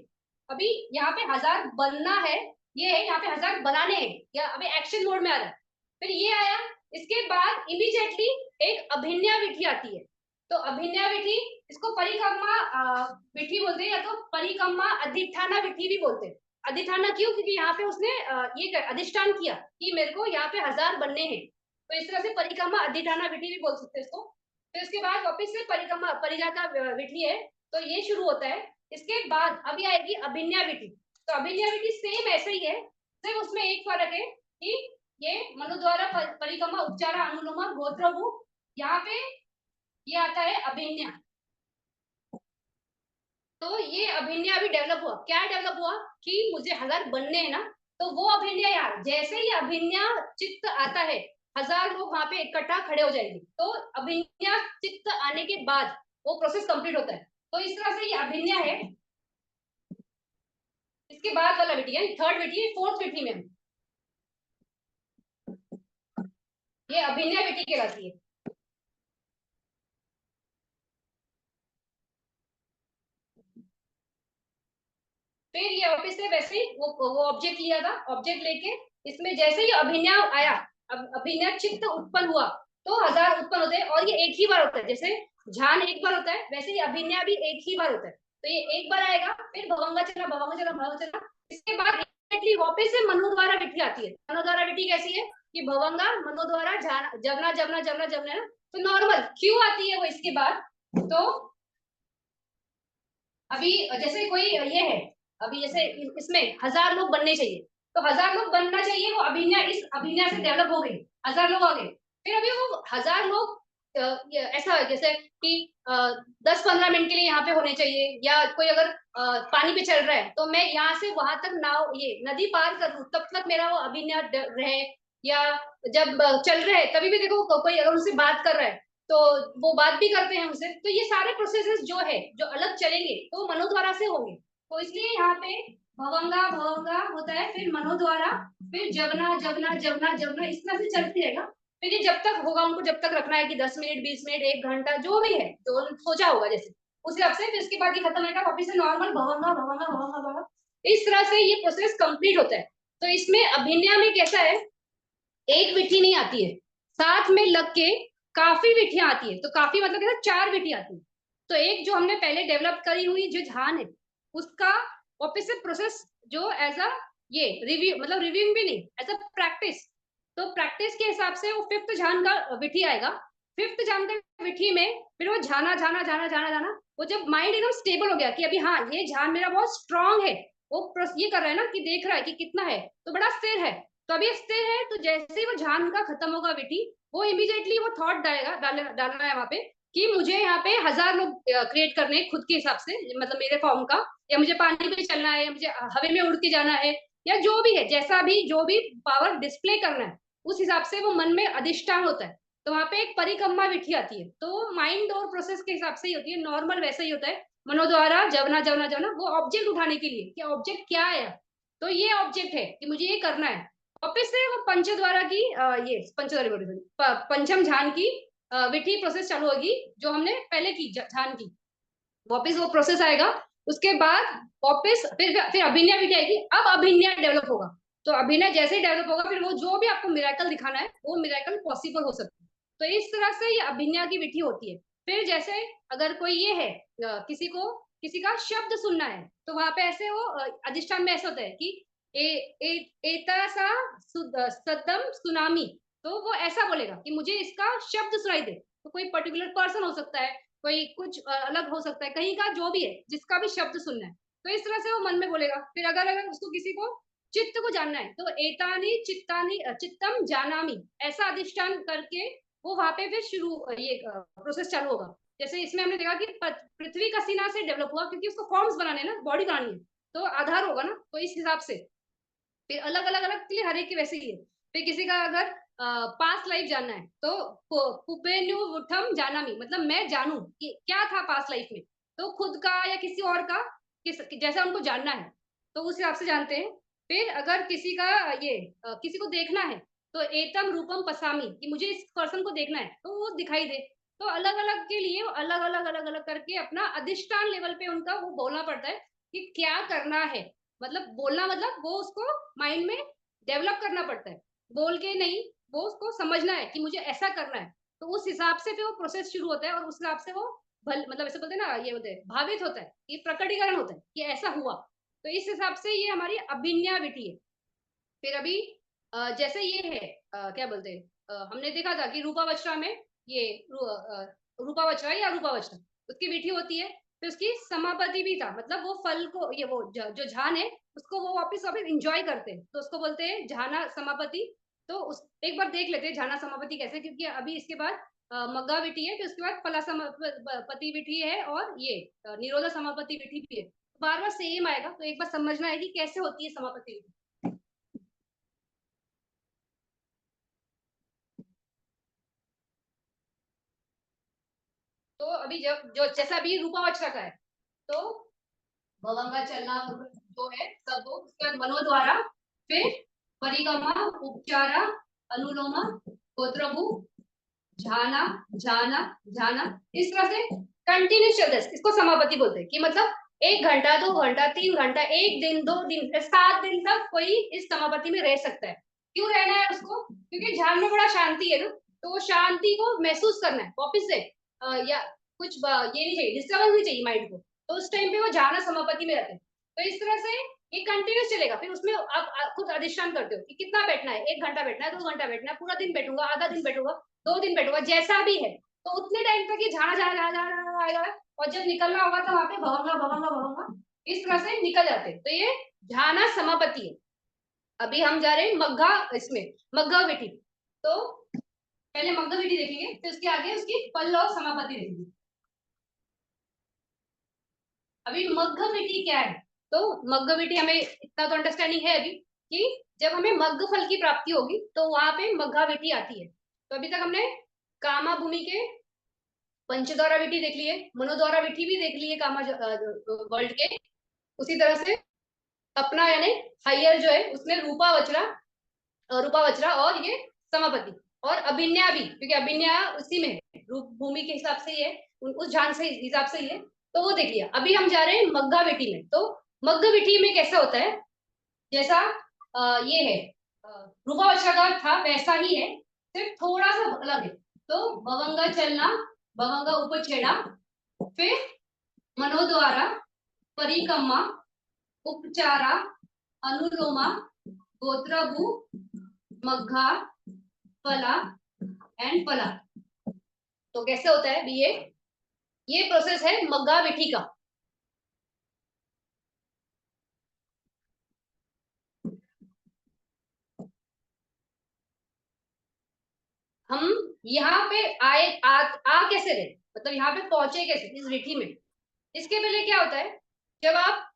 अभी यहाँ पे 1000 बनना है, ये है यहाँ पे 1000 बनाने हैं, या अभी एक्शन मोड में आ रहा है। फिर ये आया। इसके बाद इमीडिएटली एक अभिन्या विधि आती है। तो अभिन्या विधि, इसको परिकर्मा विधि बोलते हैं, या तो परिकर्मा अधिष्ठाना विधि भी बोलते हैं। अधिष्ठाना क्यों? क्योंकि यहाँ पे उसने ये अधिष्ठान किया कि मेरे को यहाँ पे 1000 बनने हैं। तो इस तरह से परिक्रमा अधिष्ठाना विधि भी बोल सकते हैं इसको। फिर इसके बाद वापिस से परिक्रमा परिजाता विधि है। तो ये शुरू होता है। इसके बाद अभी आएगी अभिन्या विधि। तो अभिन्या विधि सेम ऐसे ही है, सिर्फ उसमें एक फर्क है कि ये मनु द्वारा परिक्रमा उपचारा अनुलोमा गोत्रभू, यहाँ पे ये आता है अभिन्या। तो ये अभिन्या अभी डेवलप हुआ। क्या डेवलप हुआ? कि मुझे 1000 बनने हैं ना। तो वो अभिन्या यार, जैसे ही अभिन्या चित्त आता है 1000 लोग वहां पे इकट्ठा खड़े हो जाएंगे। तो अभिन्या चित्त आने के बाद वो प्रोसेस कंप्लीट होता है। तो इस तरह से ये अभिन्या है। इसके बाद वाला विधि है थर्ड विधि, फोर्थ विधि में ये अभिन्या विधि कहलाती है। फिर ये वापिस से वैसे ही वो ऑब्जेक्ट लिया था। ऑब्जेक्ट लेके इसमें जैसे ही अभिनय आया, अब अभिनय चित्त उत्पन्न हुआ, तो 1000 उत्पन्न होते हैं। और ये एक ही बार होता है। जैसे ध्यान एक बार होता है, वैसे ही अभिनय भी एक ही बार होता है। तो ये एक बार आएगा, फिर भवंगा चला भवंगा चला भवंगा चला। इसके बाद वापिस से मनो द्वारा विधि आती है। मनो द्वारा विधि कैसी है कि भवंगा मनो द्वारा जमना जमना जमना जमना ना। तो नॉर्मल क्यों आती है वो इसके बाद। तो अभी जैसे कोई ये है, अभी जैसे इसमें 1000 लोग बनने चाहिए। तो 1000 लोग बनना चाहिए, वो अभिनय इस अभिनय से डेवलप हो गई, 1000 लोग आ गए। फिर अभी वो 1000 लोग ऐसा जैसे कि 10-15 मिनट के लिए यहाँ पे होने चाहिए। या कोई अगर पानी पे चल रहा है, तो मैं यहाँ से वहां तक नाव ये नदी पार कर लूं, तब तक मेरा वो अभिनय रहे। या जब चल रहे तभी भी देखो कोई अगर उनसे बात कर रहा है, तो वो बात भी करते हैं उनसे। तो ये सारे प्रोसेसेस जो है जो अलग चलेंगे, तो वो मनो द्वारा से होंगे। तो इसलिए यहाँ पे भवंगा भवंगा होता है, फिर मनो द्वारा, फिर जवना जवना जवना जवना इस तरह से चलती रहेगा। फिर ये जब तक होगा, उनको जब तक रखना है कि 10 मिनट 20 मिनट 1 घंटा जो भी है, जो सोचा होगा जैसे उस हिसाब से। फिर इसके बाद ये खत्म होगा, वापिस से नॉर्मल भवंगा भवंगा भवंगा भवंगा। इस तरह से ये प्रोसेस कंप्लीट होता है। तो इसमें अभिनय में कैसा है, एक विधि नहीं आती है, साथ में लग के काफी विधियां आती है। तो काफी मतलब 4 विधि आती है। तो एक जो हमने पहले डेवलप करी हुई जो ध्यान है, उसका वापस से प्रोसेस जो एज अ ये रिव्यू, मतलब रिव्यूइंग भी नहीं, एज अ प्रैक्टिस। तो प्रैक्टिस के हिसाब से वो फिफ्थ ध्यान का विधि आएगा। फिफ्थ ध्यान का विधि में फिर वो झाना झाना झाना झाना झाना, वो जब माइंड एकदम स्टेबल हो गया कि अभी हाँ ये ध्यान मेरा बहुत स्ट्रांग है, वो ये कर रहा है ना कि देख रहा है कि कितना है, तो बड़ा स्थिर है, तो अभी स्थिर है, तो जैसे ही वो ध्यान का खत्म होगा विधि, वो इमीडिएटली वो थॉट डालेगा, डालना है वहां पे कि मुझे यहाँ पे 1000 लोग क्रिएट करने हैं खुद के हिसाब से, मतलब मेरे फॉर्म का, या मुझे पानी पे चलना है, या मुझे हवा में उड़ के जाना है, या जो भी है, जैसा भी जो भी पावर डिस्प्ले करना है, उस हिसाब से वो मन में अधिष्ठान होता है। तो वहां पे एक परिक्रमा विधि आती है, तो माइंड और प्रोसेस के हिसाब से ही होती है, नॉर्मल वैसे ही होता है, मनो द्वारा जवना जवना जवना, वो ऑब्जेक्ट उठाने के लिए कि ऑब्जेक्ट क्या है, तो ये ऑब्जेक्ट है कि मुझे ये करना है। वापिस से वो पंच द्वारा की ये पंचद्वारा पंचम ध्यान की विधि प्रोसेस चालू होगी, जो हमने पहले की ध्यान की, वापिस वो प्रोसेस आएगा। उसके बाद वापिस फिर अभिनय भी आएगी, अब अभिनय डेवलप होगा। तो अभिनय जैसे ही डेवलप होगा, फिर वो जो भी आपको मिराकल दिखाना है, वो मिराकल पॉसिबल हो सकता है। तो इस तरह से ये अभिनय की विधि होती है। फिर जैसे अगर कोई ये है, किसी का शब्द सुनना है, तो वहां पे ऐसे वो अधिष्ठान में ऐसा होता है कि एता सा सदम सुनामी, तो वो ऐसा बोलेगा कि मुझे इसका शब्द सुनाई दे। तो कोई पर्टिकुलर पर्सन हो सकता है, कोई कुछ अलग हो सकता है, कहीं का जो भी है, जिसका भी शब्द सुनना है, तो इस तरह से वो मन में बोलेगा। फिर अगर अगर उसको किसी को चित्त को जानना है, तो एतानी चित्तानी चित्तम जानामी, ऐसा अधिष्ठान करके वो वहां पे फिर शुरू ये प्रोसेस चालू होगा। जैसे इसमें हमने देखा कि पृथ्वी का सीना से डेवलप हुआ, क्योंकि उसको फॉर्म्स बनाने ना, बॉडी बनानी है, तो आधार होगा ना, तो इस हिसाब से फिर अलग अलग अलग के लिए हर एक की वैसे ही है। फिर किसी का अगर पास्ट लाइफ जानना है, तो कुबेनुवुठम जानामी, मतलब मैं जानू कि क्या था पास्ट लाइफ में, तो खुद का या किसी और का, जैसा उनको जानना है, तो उस हिसाब से जानते हैं। फिर अगर किसी का ये किसी को देखना है, तो एतम रूपम पसामी, कि मुझे इस पर्सन को देखना है, तो वो दिखाई दे। तो अलग अलग के लिए अलग अलग करके अपना अधिष्ठान लेवल पे उनका वो बोलना पड़ता है कि क्या करना है। मतलब बोलना, मतलब वो उसको माइंड में डेवलप करना पड़ता है, बोल के नहीं, वो उसको समझना है कि मुझे ऐसा करना है। तो उस हिसाब से फिर वो प्रोसेस शुरू होता है, और उस हिसाब से वो मतलब ऐसे बोलते हैं ना, ये बोलते हैं भावित होता है, ये प्रकटीकरण होता है कि ऐसा हुआ। तो इस हिसाब से ये हमारी अभिन्या विधि है। फिर अभी जैसे ये है क्या बोलते हैं, हमने देखा था कि रूपावचरा में ये रूपावचरा या रूपावचरा, उसकी विधि होती है। फिर उसकी समापति भी था, मतलब वो फल को, ये वो जो झान है, उसको वो वापस वापस इंजॉय करते हैं, तो उसको बोलते हैं झाना समापति। तो उस एक बार देख लेते हैं झाना समापति कैसे, क्योंकि अभी इसके बाद मग्गा विधि है, फिर उसके बाद फला समापति विधि है, और ये निरोधा समापति विधि भी है। बार बार सेम आएगा, तो एक बार समझना है कि कैसे होती है समापति विधि। तो अभी जब जो जैसा अभी रूपावचरा का है, तो भवंगा चलना जो है सब वो, उसके बाद मनो द्वारा, फिर परिगमा, उपचारा, अनुलोमा, गोत्रभु, झाना झाना झाना, इस तरह से कंटिन्यूस चलते हैं। इसको समापति बोलते हैं, कि मतलब 1 घंटा 2 घंटा 3 घंटा 1 दिन 2 दिन 7 दिन तक कोई इस समापति में रह सकता है। क्यों रहना है उसको, क्योंकि ध्यान में बड़ा शांति है ना, तो वो शांति को महसूस करना है वापिस से, या कुछ ये नहीं चाहिए, डिस्टर्बेंस नहीं चाहिए माइंड को, तो उस टाइम पे वो ध्यान समापति में रहते हैं। तो इस तरह से ये कंटिन्यूस चलेगा। फिर उसमें आप खुद अधिष्ठान करते हो कि कितना बैठना है, 1 घंटा बैठना है, 2 घंटा बैठना है, पूरा दिन बैठूंगा, आधा दिन बैठूंगा, 2 दिन बैठूंगा, जैसा भी है, तो उतने टाइम तक ये झाड़ा झाड़ा झाड़ा झाड़ा आएगा, और जब निकलना होगा तो वहां पे भवंगा भवंगा भवंगा, इस तरह से निकल जाते हैं। तो ये ध्याना समापति है। अभी हम जा रहे हैं मग्गा, इसमें मग्गा विधि। तो पहले मग्गा विधि देखेंगे, फिर उसके आगे उसकी पल्लव और समापति देखेंगे। अभी मग्घ विधि क्या है, तो मग्घ विधि हमें इतना तो अंडरस्टैंडिंग है अभी, कि जब हमें मग्घ फल की प्राप्ति होगी, तो वहां पे मग्घा विधि आती है। तो अभी तक हमने कामा भूमि के पंचद्वारा विधि देख लिए, मनोद्वारा विधि भी देख लिए कामा वर्ल्ड के। उसी तरह से अपना यानी हायर जो है, उसमें रूपावचरा और ये समापति, और अभिन्या भी, क्योंकि अभिन्या उसी में है, रूप भूमि के हिसाब से ही है, उस ध्यान से हिसाब से ही है। तो वो देख लिया। अभी हम जा रहे हैं मग्गा विधि में। तो मग्ग विधि में कैसा होता है, जैसा ये है रूपावचरा का था, वैसा ही है, सिर्फ थोड़ा सा अलग है। तो भवंगा चलना, भवंगा ऊपर छेड़ा, फिर मनोद्वारा, परिक्रमा, उपचारा, अनुलोमा, गोत्रभू, मग्गा, फला एंड फला। तो कैसे होता है भी ये प्रोसेस है मग्गा विधि का। हम यहाँ पे आए आ कैसे रहे, मतलब यहाँ पे पहुंचे कैसे इस विधि में। इसके पहले क्या होता है, जब आप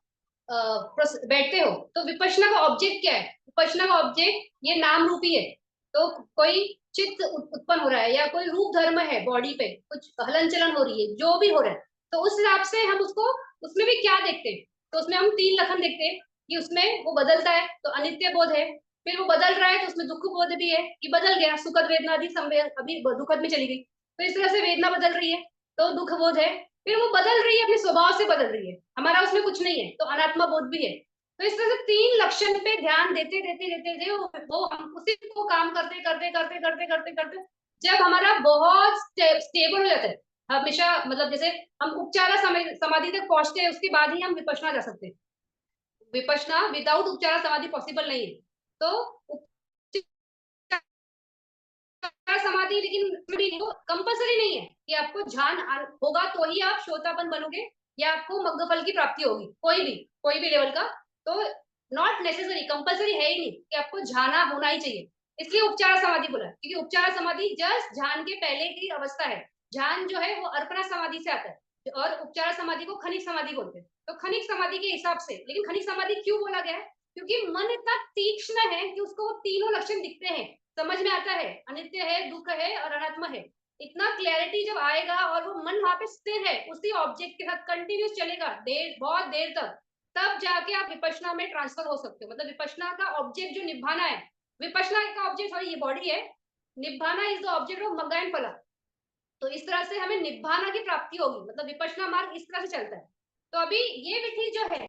बैठते हो तो विपश्यना का ऑब्जेक्ट क्या है। विपश्यना का ऑब्जेक्ट ये नाम रूपी है। तो कोई चित्त उत्पन्न हो रहा है या कोई रूप धर्म है, बॉडी पे कुछ हलन चलन हो रही है, जो भी हो रहा है, तो उस हिसाब से हम उसको उसमें भी क्या देखते हैं। तो उसमें हम तीन लक्षण देखते हैं कि उसमें वो बदलता है तो अनित्य बोध है। फिर वो बदल रहा है तो उसमें दुख बोध भी है कि बदल गया, सुखद वेदना आदि अभी दुखद में चली गई, तो इस तरह से वेदना बदल रही है तो दुख बोध है। फिर वो बदल रही है, अपने स्वभाव से बदल रही है, हमारा उसमें कुछ नहीं है, तो अनात्मा बोध भी है। तो इस तरह से तीन लक्षण पे ध्यान देते देते देते देते वो हम उसी को काम करते करते करते करते करते करते जब हमारा बहुत स्टेबल हो जाता है, हमेशा मतलब जैसे हम उपचारा समाधि तक पहुंचते हैं, उसके बाद ही हम विपश्यना जा सकते हैं। विपश्यना विदाउट उपचारा समाधि पॉसिबल नहीं है। तो समाधि लेकिन कंपल्सरी नहीं है कि आपको ध्यान होगा तो ही आप श्रोतापन बनोगे या आपको मग्गफल की प्राप्ति होगी, कोई भी लेवल का। तो नॉट नेसेसरी, कंपल्सरी है ही नहीं कि आपको ध्यान होना ही चाहिए। इसलिए उपचार समाधि बोला, क्योंकि उपचार समाधि जस्ट ध्यान के पहले की अवस्था है। ध्यान जो है वो अर्पणा समाधि से आता है और उपचार समाधि को खनिक समाधि बोलते हैं। तो खनिक समाधि के हिसाब से, लेकिन खनिक समाधि क्यों बोला गया है, क्योंकि मन इतना तीक्ष्ण है कि उसको वो तीनों लक्षण दिखते हैं, समझ में आता है, अनित्य है, दुख है और अनात्मा है। इतना क्लैरिटी जब आएगा और वो मन वहां पे स्थिर है, उसी ऑब्जेक्ट के साथ कंटिन्यूस चलेगा देर बहुत देर तक, तब जाके आप विपश्यना में ट्रांसफर हो सकते हो। मतलब विपश्यना का ऑब्जेक्ट जो निभाना है, विपश्यना का ऑब्जेक्ट सॉरी ये बॉडी है, निभाना इज द ऑब्जेक्ट ऑफ मग्गा एंड फला। तो इस तरह से हमें निभाना की प्राप्ति होगी, मतलब विपश्यना मार्ग इस तरह से चलता है। तो अभी ये विधि जो है,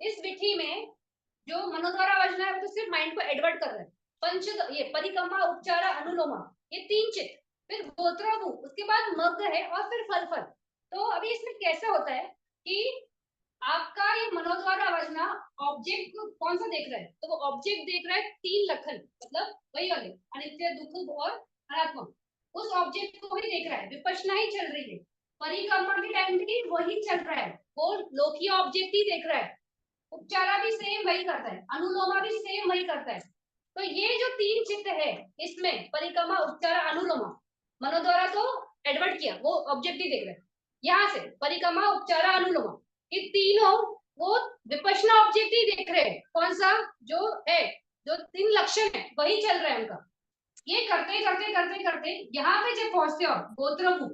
इस विधि में जो मनोद्वारा वजना है वो तो सिर्फ माइंड को एडवर्ट कर रहा है। पंच ये परिक्रमा, उपचारा, अनुलोमा, ये तीन चित्त, फिर गोत्रभू, उसके बाद मग्ग है और फिर फल फल। तो अभी इसमें कैसा होता है कि आपका ये मनोद्वारा वजना ऑब्जेक्ट को कौन सा देख रहा है, तो वो ऑब्जेक्ट देख रहा है तीन लक्षण, मतलब वही वाले अनित्य, दुख और अनात्मा, उस ऑब्जेक्ट को ही देख रहा है। विपश्यना ही चल रही है, परिक्रमा के टाइम भी वही चल रहा है, वो लोकीय ऑब्जेक्ट ही देख रहा है। उपचारा भी सेम वही करता है, अनुलोमा भी सेम वही करता है। तो ये जो तीन चित्त है, इसमें परिक्रमा, उपचारा, अनुलोमा, मनोद्वारा तो एडवर्ट किया, वो ऑब्जेक्ट ही देख रहे हैं। यहाँ से परिक्रमा, उपचारा, अनुलोमा, ये तीनों वो विपश्यना ऑब्जेक्ट ही देख रहे हैं। कौन सा जो है, जो तीन लक्षण है वही चल रहा है उनका। ये करते करते करते करते यहाँ पे जब पहुंचते हो गोत्रभू,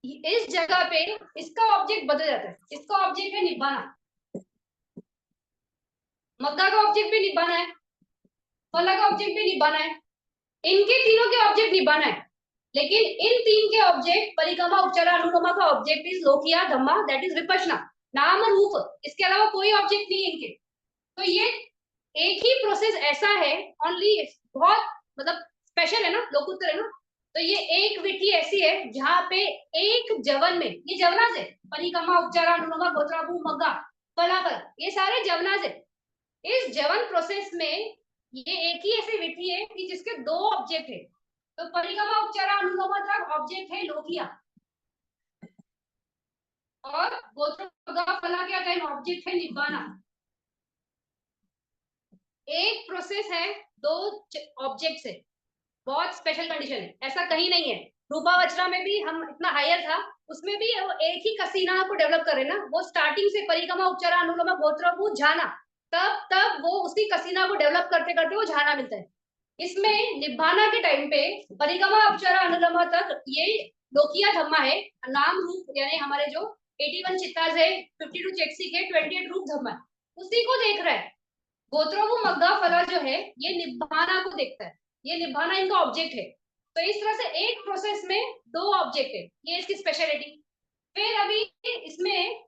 इस जगह पे इसका ऑब्जेक्ट बदल जाता है। इसका ऑब्जेक्ट है निभाना, मग्गा का ऑब्जेक्ट भी निभाना है, फला का ऑब्जेक्ट भी निभाना है, इनके तीनों के ऑब्जेक्ट निभाना है। लेकिन इन तीन के ऑब्जेक्ट परिक्रमा, उपचारा, अनुलोमा का object is lochia Dhamma, that is Vipassana, नाम रूप, इसके अलावा कोई ऑब्जेक्ट नहीं है इनके। तो ये एक ही प्रोसेस ऐसा है, ओनली बहुत मतलब स्पेशल है ना, लोकुत्तर है ना। तो ये एक विधि ऐसी है जहां पे एक जवन में, ये जवनाज है, परिक्रमा, उपचारा, अनुलोमा, गोत्राभू, मग्गा, फलाफल, ये सारे जवनाज है। इस जवन प्रोसेस में ये एक ही ऐसी विधि है कि जिसके दो ऑब्जेक्ट है। तो परिक्रमा, उपचारा, अनुलोमा तक ऑब्जेक्ट है लोकिया, और गोत्र फला क्या टाइम ऑब्जेक्ट है निब्बाना। एक प्रोसेस है, दो ऑब्जेक्ट है, बहुत स्पेशल कंडीशन है, ऐसा कहीं नहीं है। रूपा वचरा में भी हम इतना हायर था, उसमें भी वो एक ही कसीना को डेवलप कर रहे ना, वो स्टार्टिंग से परिक्रमा, उपचारा, अनुलोमा, गोत्रभू, झाना, तब तब वो उसी कसीना को डेवलप करते करते वो झाना मिलता है। इसमें निभाना के टाइम पे परिक्रमा, उपचारा, अनुलोमा तक ये लोकिया धम्मा है, नाम रूप यानी हमारे जो 81 चित्ताज है, 52 चेक्सिक है, 28 रूप धम्मा है, उसी को देख रहा है। गोत्रोभू, मग्गा, फला जो है ये निभाना को देखता है, ये निभाना इनका ऑब्जेक्ट है। तो इस तरह से एक प्रोसेस में दो ऑब्जेक्ट है, ये इसकी स्पेशलिटी। फिर अभी इसमें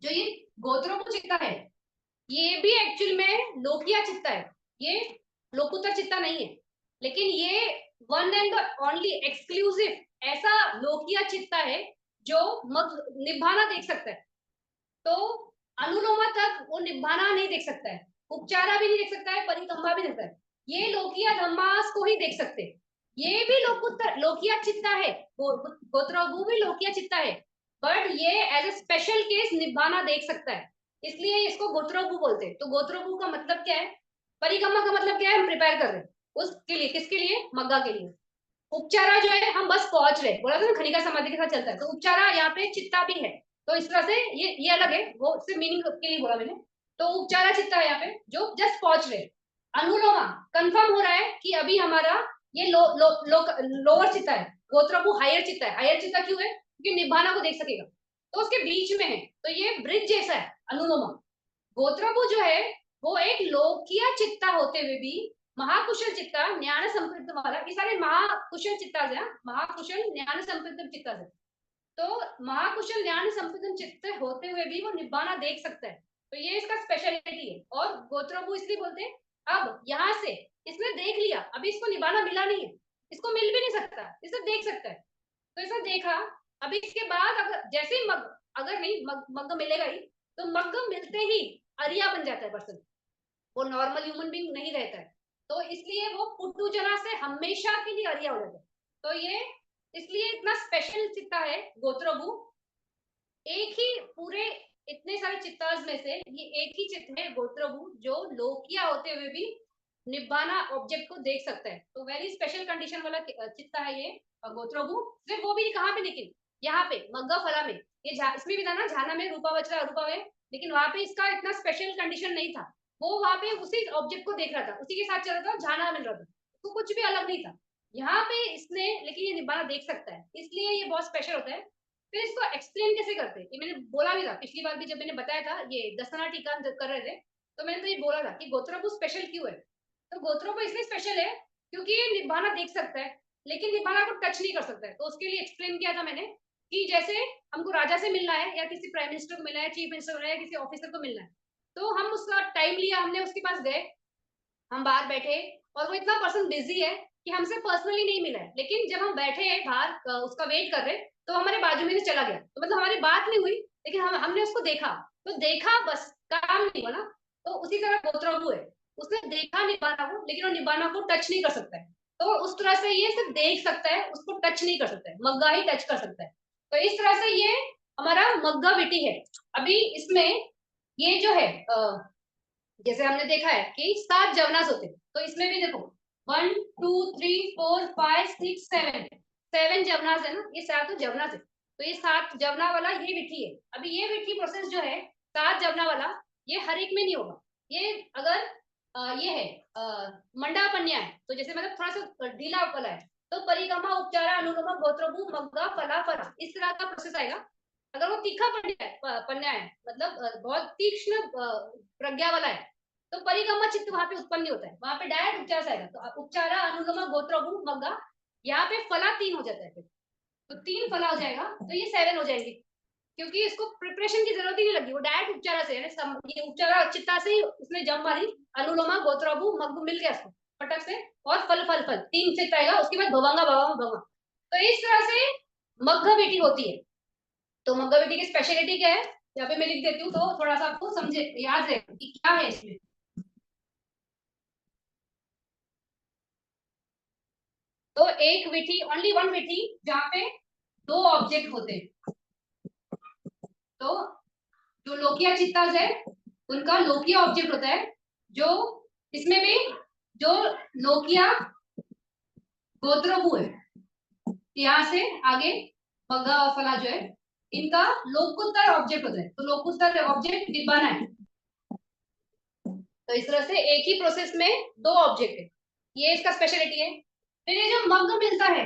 जो ये गोत्रोभू चित्ता है, ये भी एक्चुअल में लोकिया चित्ता है, ये लोकुतर चित्ता नहीं है, लेकिन ये वन एंड ओनली एक्सक्लूसिव ऐसा लोकिया चित्ता है जो निभाना देख सकता है। तो अनुलोमा तक वो निब्बाना नहीं देख सकता है, उपचारा भी नहीं देख सकता है, परिकंबा भी नहीं देख सकता है। ये लोकिया धम्मास को ही देख सकते हैं। ये भी लोकुत्तर लोकिया चित्ता है, गोत्रभु भी लोकिया चित्ता है, बट ये एज ए स्पेशल केस निब्बाना देख सकता है, इसलिए इसको गोत्रभु बोलते हैं। तो गोत्रभु का मतलब क्या है, परिकंबा का मतलब क्या है, हम प्रिपेयर कर रहे हैं उसके लिए, किसके लिए, मग्गा के लिए। उपचारा जो है हम बस पहुंच रहे, बोला था ना खनिका समाधि के साथ चलता है, तो उपचारा यहाँ पे चित्ता भी है। तो इस तरह से ये अलग है, वो सिर्फ मीनिंग के लिए बोला मैंने। तो उपचारा चित्ता है यहाँ पे जो जस्ट पहुंच रहे। अनुलोमा कंफर्म हो रहा है कि अभी हमारा ये लोअर चित्ता है, गोत्रभु हायर चित्ता है। हायर चित्ता क्यों है, क्योंकि निब्बाना को देख सकेगा, तो उसके बीच में है, तो ये ब्रिज जैसा है अनुलोमा। गोत्रभु जो है वो एक लोकिया चित्ता होते हुए भी महाकुशल चित्ता ज्ञान संपृक्त वाला, ये सारे महाकुशल चित्ता है, महाकुशल ज्ञान संपृक्त चित्ता है। तो महाकुशल ज्ञान संपृक्त चित्त होते हुए भी वो निब्बाना देख सकता है, तो ये इसका स्पेशलिटी है। और गोत्रभु इसलिए बोलते हैं, अब यहाँ से इसने देख लिया, अभी इसको निब्बाना मिला नहीं है, इसको मिल भी नहीं सकता, इसे देख सकता है। तो इसने देखा, अभी इसके बाद अगर जैसे ही अगर नहीं मग्ग मिलेगा ही, तो मग्ग मिलते ही अरिया बन जाता है पर्सन, वो नॉर्मल ह्यूमन बीइंग नहीं रहता है। तो इसलिए वो पुट्टुजना से हमेशा के लिए अरिया हो जाता है। तो ये इसलिए इतना स्पेशल चित्ता है गोत्रभु। एक ही पूरे इतने सारे चित्ताज में से ये एक ही चित्त है गोत्रभु जो लोकिया होते हुए भी निब्बाना ऑब्जेक्ट को देख सकता है। तो वेरी स्पेशल कंडीशन वाला चित्ता है ये गोत्रभु। सिर्फ वो भी कहाँ पे, लेकिन यहाँ पे मग्गा फला में, ये इसमें भी था ना झाना में रूपा बचरा अरूपा में, लेकिन वहां पे इसका इतना स्पेशल कंडीशन नहीं था। वो वहां पे उसी ऑब्जेक्ट को देख रहा था, उसी के साथ चल रहा था, झाना मिल रहा था, तो कुछ भी अलग नहीं था। यहाँ पे इसने लेकिन ये निब्बाना देख सकता है, इसलिए ये बहुत स्पेशल होता है। फिर इसको एक्सप्लेन कैसे करते हैं, ये मैंने बोला भी था पिछली बार भी, जब मैंने बताया था ये दसना टीका कर रहे थे, तो मैंने तो ये बोला था कि गोत्रभु स्पेशल क्यों है। तो गोत्रों को इसलिए स्पेशल है क्योंकि ये निब्बाना देख सकता है, लेकिन निब्बाना को टच नहीं कर सकता है। तो उसके लिए एक्सप्लेन किया था मैंने कि जैसे हमको राजा से मिलना है, या किसी प्राइम मिनिस्टर को मिलना है, चीफ मिनिस्टर को मिलना है, या किसी ऑफिसर को मिलना है, तो हम उसका टाइम लिया, हमने उसके पास गए, हम बाहर बैठे, और वो इतना पर्सन बिजी है कि हमसे पर्सनली नहीं मिला है, लेकिन जब हम बैठे हैं बाहर उसका वेट कर रहे, तो हमारे बाजू में से चला गया, तो मतलब हमारी बात नहीं हुई, लेकिन हमने उसको देखा, तो देखा बस, काम नहीं हुआ ना। तो उसी तरह गोत्रभु है, उसने देखा निब्बाना को, लेकिन वो निब्बाना को टच नहीं कर सकता है। तो उस तरह से ये सिर्फ देख सकता है, उसको टच नहीं कर सकता है, मग्गा ही टच कर सकता है। तो इस तरह से ये हमारा मग्गा विटी है। अभी इसमें ये जो है जैसे हमने देखा है कि 7 जवनास होते हैं, तो इसमें भी देखो 1 2 3 4 5 6 7, 7 जवनास है ना, ये 7 जवनास है। तो ये 7 जवना वाला ये विठी है। अभी ये विठी प्रोसेस जो है 7 जवना वाला, ये हर एक में नहीं होगा। ये अगर ये है मंडापन्या है, तो जैसे मतलब थोड़ा सा ढीला वाला है, तो परिगमा उपचारा अनुलोमा गोत्रभु मग्गा फला फला, इस तरह का प्रोसेस आएगा। अगर वो तीखा पन्या है, मतलब बहुत तीक्ष्ण प्रज्ञा वाला है, तो परिगमा चित्त वहां पे उत्पन्न नहीं होता है, वहां पे डायरेक्ट उपचार से आएगा। तो उपचारा अनुलोमा गोत्रभु मग्गा, यहाँ पे फला 3 हो जाता है, फिर तो 3 फला हो जाएगा, तो ये 7 हो जाएंगे, क्योंकि इसको प्रिपरेशन की जरूरत ही नहीं लगी, वो डायरेक्ट उपचारा से, ये उपचारा चित्ता से ही उसने जम मारी, अनुलोमा गोत्रभु मग्गु मिल गया उसको फटक से, और फल फल फल 3 चित्त आएगा, उसके बाद भवंगा भवंगा भवंगा। तो इस तरह से मग्घ बेटी होती है। तो मग्घ बेटी की स्पेशलिटी क्या है, यहाँ पे मैं लिख देती हूँ, तो थोड़ा सा आपको समझे याद रहे कि क्या है इसमें। तो एक विठी, ओनली वन विठी, जहाँ पे 2 ऑब्जेक्ट होते हैं। तो जो लोकिया चित्ताज है उनका लोकिया ऑब्जेक्ट होता है, जो इसमें भी जो लोकिया गोत्रभु है, यहाँ से आगे मग्गा और फला जो है, इनका लोकोत्तर ऑब्जेक्ट होता है। तो लोकोत्तर ऑब्जेक्ट निब्बाना है। तो इस तरह से एक ही प्रोसेस में 2 ऑब्जेक्ट है, ये इसका स्पेशलिटी है। फिर ये जो मग्ग मिलता है,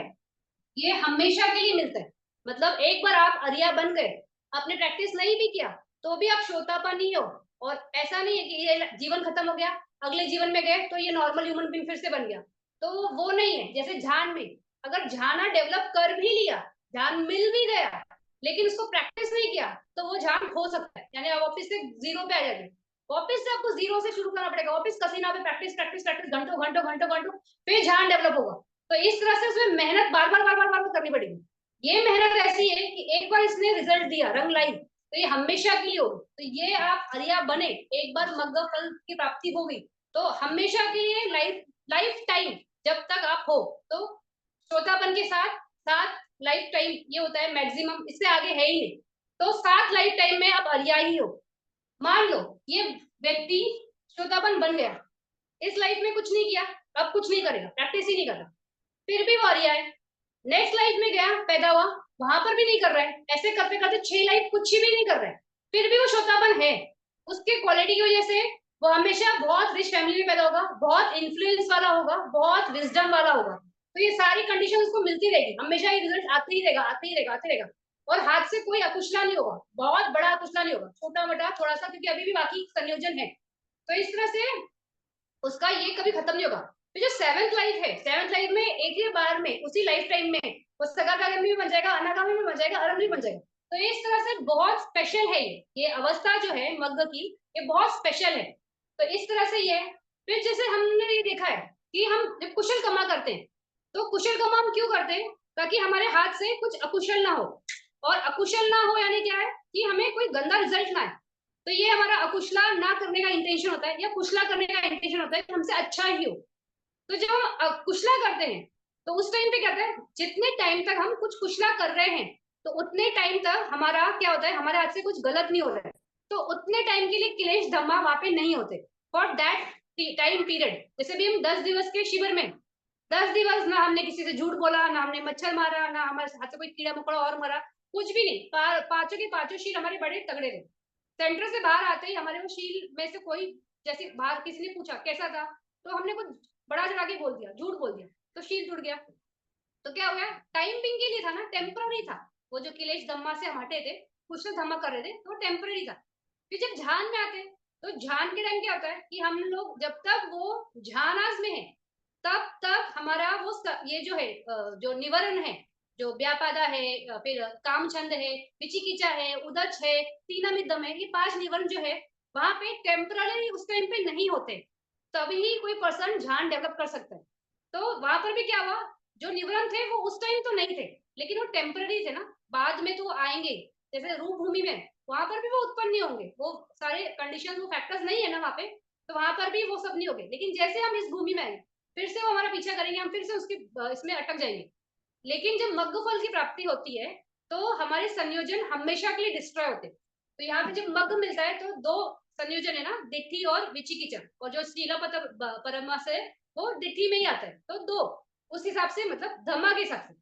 ये हमेशा के लिए मिलता है। मतलब एक बार आप अरिया बन गए, आपने प्रैक्टिस नहीं भी किया, तो भी आप श्रोतापन ही हो, और ऐसा नहीं है कि ये जीवन खत्म हो गया, अगले जीवन में गए तो ये नॉर्मल ह्यूमन बीइंग फिर से बन गया, तो वो नहीं है। जैसे ध्यान में अगर ध्यान डेवलप कर भी लिया, ध्यान मिल भी गया, लेकिन उसको प्रैक्टिस नहीं किया, तो वो ध्यान हो सकता है, यानी आप वापिस से जीरो पे आ जाएंगे, वापिस से आपको जीरो से शुरू करना पड़ेगा, वापिस कसीना पे प्रैक्टिस प्रैक्टिस प्रैक्टिस घंटों घंटों घंटों घंटों, फिर ध्यान डेवलप होगा। तो इस तरह से उसमें मेहनत बार बार बार बार बार करनी पड़ेगी। ये मेहनत ऐसी है कि एक बार इसने रिजल्ट दिया, रंग लाई, तो ये हमेशा के लिए होगी। तो ये आप आर्या बने, एक बार मग्ग फल की प्राप्ति हो गई तो हमेशा के लिए लाइफ टाइम जब तक आप हो, तो श्रोतापन के साथ साथ लाइफ टाइम ये होता है मैक्सिमम, इससे आगे है ही नहीं। तो 7 लाइफ टाइम में आप आर्या ही हो। मान लो ये व्यक्ति श्रोतापन बन गया, इस लाइफ में कुछ नहीं किया, अब कुछ नहीं करेगा, प्रैक्टिस ही नहीं कर रहा, फिर भी वो आर्या है। नेक्स्ट लाइफ में गया, पैदा हुआ, वहां पर भी नहीं कर रहा है, ऐसे करते करते 6 लाइफ कुछ भी नहीं कर रहा है, फिर भी वो श्रोतापन है। उसके क्वालिटी की वजह से वो हमेशा बहुत रिच फैमिली में पैदा होगा, बहुत इन्फ्लुएंस वाला होगा, बहुत विजडम वाला होगा। तो ये सारी कंडीशन उसको मिलती रहेगी, हमेशा ये रिजल्ट आते ही रहेगा, आते ही रहेगा, आते रहेगा। और हाथ से कोई अकुशला नहीं होगा, बहुत बड़ा अकुशला नहीं होगा, छोटा मोटा थोड़ा सा, क्योंकि अभी भी बाकी संयोजन है। तो इस तरह से उसका ये कभी खत्म नहीं होगा। तो जो 7th लाइफ है, 7th लाइफ में एक ही बार में उसी लाइफ टाइम में वो सगागामी भी बन जाएगा, अनागामी भी बन जाएगा, अरम भी बन जाएगा। तो इस तरह से बहुत स्पेशल है ये अवस्था जो है मग्ग की, ये बहुत स्पेशल है। तो इस तरह से ये फिर जैसे हमने ये देखा है कि हम जब कुशल कमा करते हैं, तो कुशल कमा हम क्यों करते हैं? ताकि हमारे हाथ से कुछ अकुशल ना हो। और अकुशल ना हो यानी क्या है कि हमें कोई गंदा रिजल्ट ना आए। तो ये हमारा अकुशला ना करने का इंटेंशन होता है, या कुशला करने का इंटेंशन होता है कि हमसे अच्छा ही हो। तो जब हम कुशला करते हैं तो उस टाइम पे क्या होता है, जितने टाइम तक हम कुछ कुशला कर रहे हैं तो उतने टाइम तक हमारा क्या होता है, हमारे हाथ से कुछ गलत नहीं हो रहा है, तो उतने टाइम के लिए क्लेश धम्मा वहां पे नहीं होते फॉर दैट टाइम पीरियड। जैसे भी हम 10 दिवस के शिविर में, 10 दिवस ना हमने किसी से झूठ बोला, ना हमने मच्छर मारा, ना हमारे हाथ से कोई कीड़ा मकोड़ा और मरा, कुछ भी नहीं। पांचों के पांचों शील हमारे बड़े तगड़े थे। सेंटर से बाहर आते ही हमारे वो शील में से कोई, जैसे बाहर किसी ने पूछा कैसा था, तो हमने कुछ बड़ा चढ़ा के बोल दिया, झूठ बोल दिया, तो शील टूट गया। तो क्या हो गया, टाइम बिंग के लिए था ना, टेम्पररी था। वो जो किलेश धम्मा से हम हटे थे, कुशल धम्मा कर रहे थे, तो टेम्पररी था। फिर जब ध्यान में आते तो ध्यान के टाइम क्या होता है कि हम लोग जब तक वो ध्यानास में है तब तक हमारा वो ये जो है जो निवरण है, जो व्यापादा है, फिर काम छंद है, विचिकिचा है, उदच है, तीनमिदम है, ये 5 निवरण जो है वहां पे टेम्पररी उस टाइम पे नहीं होते, तभी कोई पर्सन ध्यान डेवलप कर सकता है। तो वहां पर भी क्या हुआ, जो निवरण थे वो उस टाइम तो नहीं थे, लेकिन वो टेम्पररी थे ना, बाद में तो आएंगे। जैसे रूप भूमि में वहां पर भी वो उत्पन्न नहीं होंगे, वो सारे कंडीशन, वो फैक्टर्स नहीं है ना वहां पे, तो वहां पर भी वो सब नहीं होंगे। लेकिन जैसे हम इस भूमि में आएंगे फिर से वो हमारा पीछा करेंगे, हम फिर से उसके इसमें अटक जाएंगे। लेकिन जब मग्ग फल की प्राप्ति होती है तो हमारे संयोजन हमेशा के लिए डिस्ट्रॉय होते हैं। तो यहाँ पे जब मग्ग मिलता है तो 2 संयोजन है ना, दिट्ठी और विचिकिचन, और जो शीलापत परमास है वो दिट्ठी में ही आता है, तो 2 उस हिसाब से, मतलब धम्मा के हिसाब से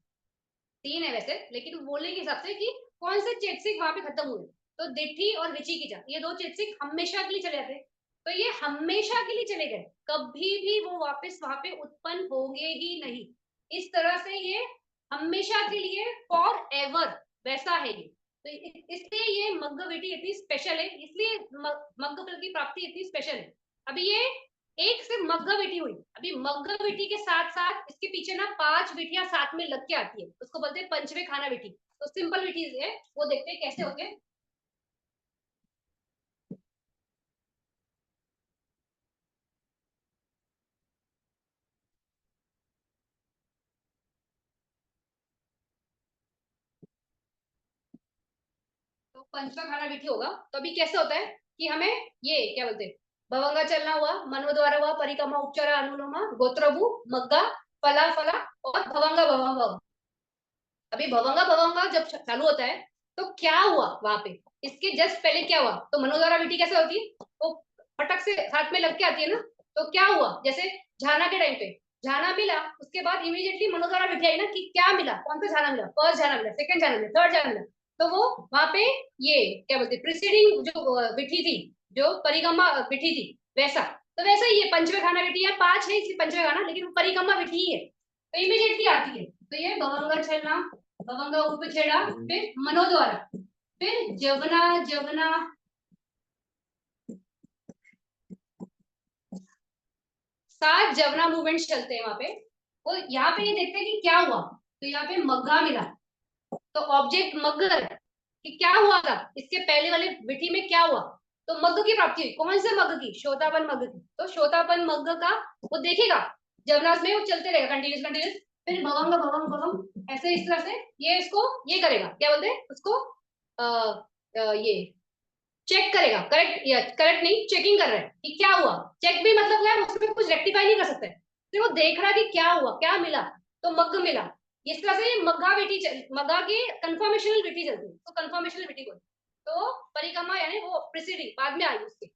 3 है वैसे, लेकिन बोलने के हिसाब से कि कौन से चेतसिक वहां पे खत्म हुए, तो दिट्ठी और विचिकिचा ये 2 चेतसिक हमेशा के लिए चले जाते हैं। तो ये हमेशा के लिए चले गए, कभी भी वो वापस वहां पे उत्पन्न होंगे ही नहीं। इस तरह से ये हमेशा के लिए फॉर एवर वैसा है ये। तो इसलिए ये मग्गविटी इतनी स्पेशल है, इसलिए मग्ग फल की प्राप्ति इतनी स्पेशल है। अभी ये एक सिर्फ मग्ग विटी हुई, अभी मग्ग विटी के साथ साथ इसके पीछे ना 5 विटियां साथ में लग के आती है, उसको बोलते हैं पंचवे खाना विटी। तो सिंपल विटी है वो, देखते हैं कैसे होते हैं। तो पंचवा खाना विटी होगा, तो अभी कैसे होता है कि हमें ये क्या बोलते हैं, भवंगा चलना हुआ, मनोद्वारा हुआ, परिक्रमा, उपचारा, अनुलोमा, गोत्रभु, मग्गा, फला फला और भवंगा भवंगा। अभी भवंगा भवंगा जब चालू होता है तो क्या हुआ वहां पे, इसके जस्ट पहले क्या हुआ, तो मनोधारा विधि कैसे होती है, वो फटक से हाथ में लग के आती है ना। तो क्या हुआ, जैसे झाना के टाइम पे झाना मिला, उसके बाद इमीडिएटली मनोधारा विधि आई ना कि क्या मिला, कौन सा झाना मिला, फर्स्ट झाना मिला, सेकंड झाना मिला, थर्ड झाना मिला। तो वो वहां पे ये क्या बोलते प्रिसीडिंग जो विधि थी, जो परिगमा विधि थी, वैसा। तो वैसा ही है पंचवे खाना विधि है, 5 है इसलिए पंचवे खाना, लेकिन वो परिगमा विधि ही है, तो इमीडिएटली आती है। तो ये भवंगा छलना, भवंगा उपछेड़ा, फिर मनोद्वारा, फिर जवना जवना, 7 जवना मूवमेंट्स चलते हैं वहां पे। वो यहाँ पे ये देखते हैं कि क्या हुआ, तो यहाँ पे मग्गा मिला, तो ऑब्जेक्ट मग्गर कि क्या हुआ था, इसके पहले वाले विधि में क्या हुआ, तो मग्ग की प्राप्ति हुई। कौन से मग्ग की, श्रोतापन मग्ग की। तो श्रोतापन मग्ग का वो देखेगा, जवनास में वो चलते रहेगा कंटिन्यूस कंटिन्यूस, फिर भवंग भवंग भवंग ऐसे इस तरह से ये इसको ये करेगा, क्या बोलते हैं उसको, ये चेक करेगा, करेक्ट या करेक्ट नहीं, चेकिंग कर रहा है कि क्या हुआ। चेक भी मतलब क्या है, उसमें कुछ रेक्टिफाई नहीं कर सकते, तो वो देख रहा है कि क्या हुआ, क्या मिला, तो मग मिला। इस तरह से मग्गा विधि मग्गा की कंफर्मेशनल विधि चलती है, तो कंफर्मेशनल विधि को, तो परिक्रमा यानी वो प्रिसीडिंग बाद में आई उसके,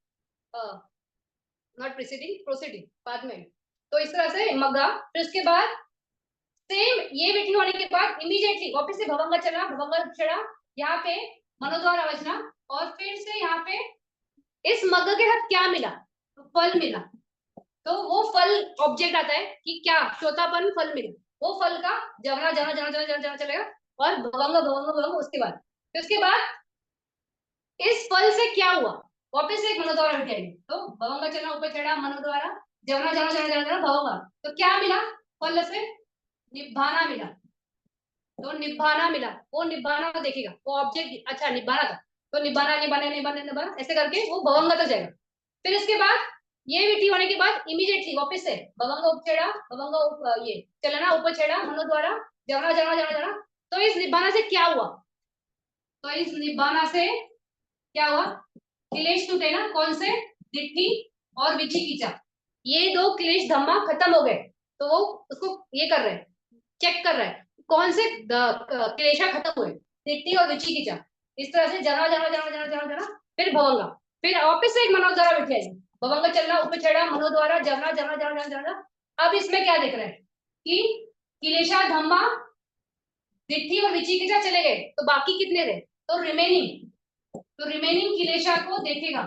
नॉट प्रिसीडिंग, प्रोसीडिंग बाद में। तो इस तरह से मग्गा, फिर उसके बाद सेम ये विधि होने के बाद इमीडिएटली वापस से भवंगा चला, भवंगा चढ़ा, यहाँ पे मनोद्वार आवाजना, और फिर से यहाँ पे इस मग के साथ क्या मिला, तो फल मिला। तो वो फल ऑब्जेक्ट आता है कि क्या, श्रोतापन फल मिला, वो फल का जवना जवना जवना जवना जवना चलेगा, और भवंग भवंग भवंग उसके बाद, फिर उसके बाद इस फल से क्या हुआ, वापस से एक मनोद्वारा उठ जाएगी, तो भवंग चलना, ऊपर चढ़ा, मनोद्वारा, जवना जवना जवना जवना जवना भवंग, तो क्या मिला, फल से निब्बाना मिला, तो निब्बाना मिला, वो निब्बाना को देखेगा, वो ऑब्जेक्ट अच्छा निब्बाना था, तो निब्बाना निब्बाना निब्बाना निब्बाना ऐसे करके वो भवंग तक जाएगा। फिर इसके बाद ये विधि होने के बाद इमीडिएटली वापस से भवंग उपछेड़ा, भवंग ये चलना, ऊपर छेड़ा, मनोद्वारा, जवना जवना जवना जवना, तो इस निब्बाना से क्या हुआ, तो इस निब्बाना से क्या हुआ, क्लेश टूटे ना, कौन से, दिट्ठी और विचिकिचा, ये दो क्लेश धम्मा खत्म हो गए, तो वो उसको ये कर रहे हैं, चेक कर रहा है कौन से क्लेशा खत्म हुए, दिट्ठी और विचिकिचा। इस तरह से जना जना जना जना जना जना, फिर भवंगा, फिर वापिस से एक मनोद्वारा बिठाई, भवंगा चलना, ऊपर चढ़ा, मनोद्वारा, जना जना जना जना जना। अब इसमें क्या देख रहे हैं कि क्लेशा धम्मा दिट्ठी और विचिकिचा चले गए, तो बाकी कितने रहे, तो रिमेनिंग, तो रिमेनिंग क्लेशा को देखेगा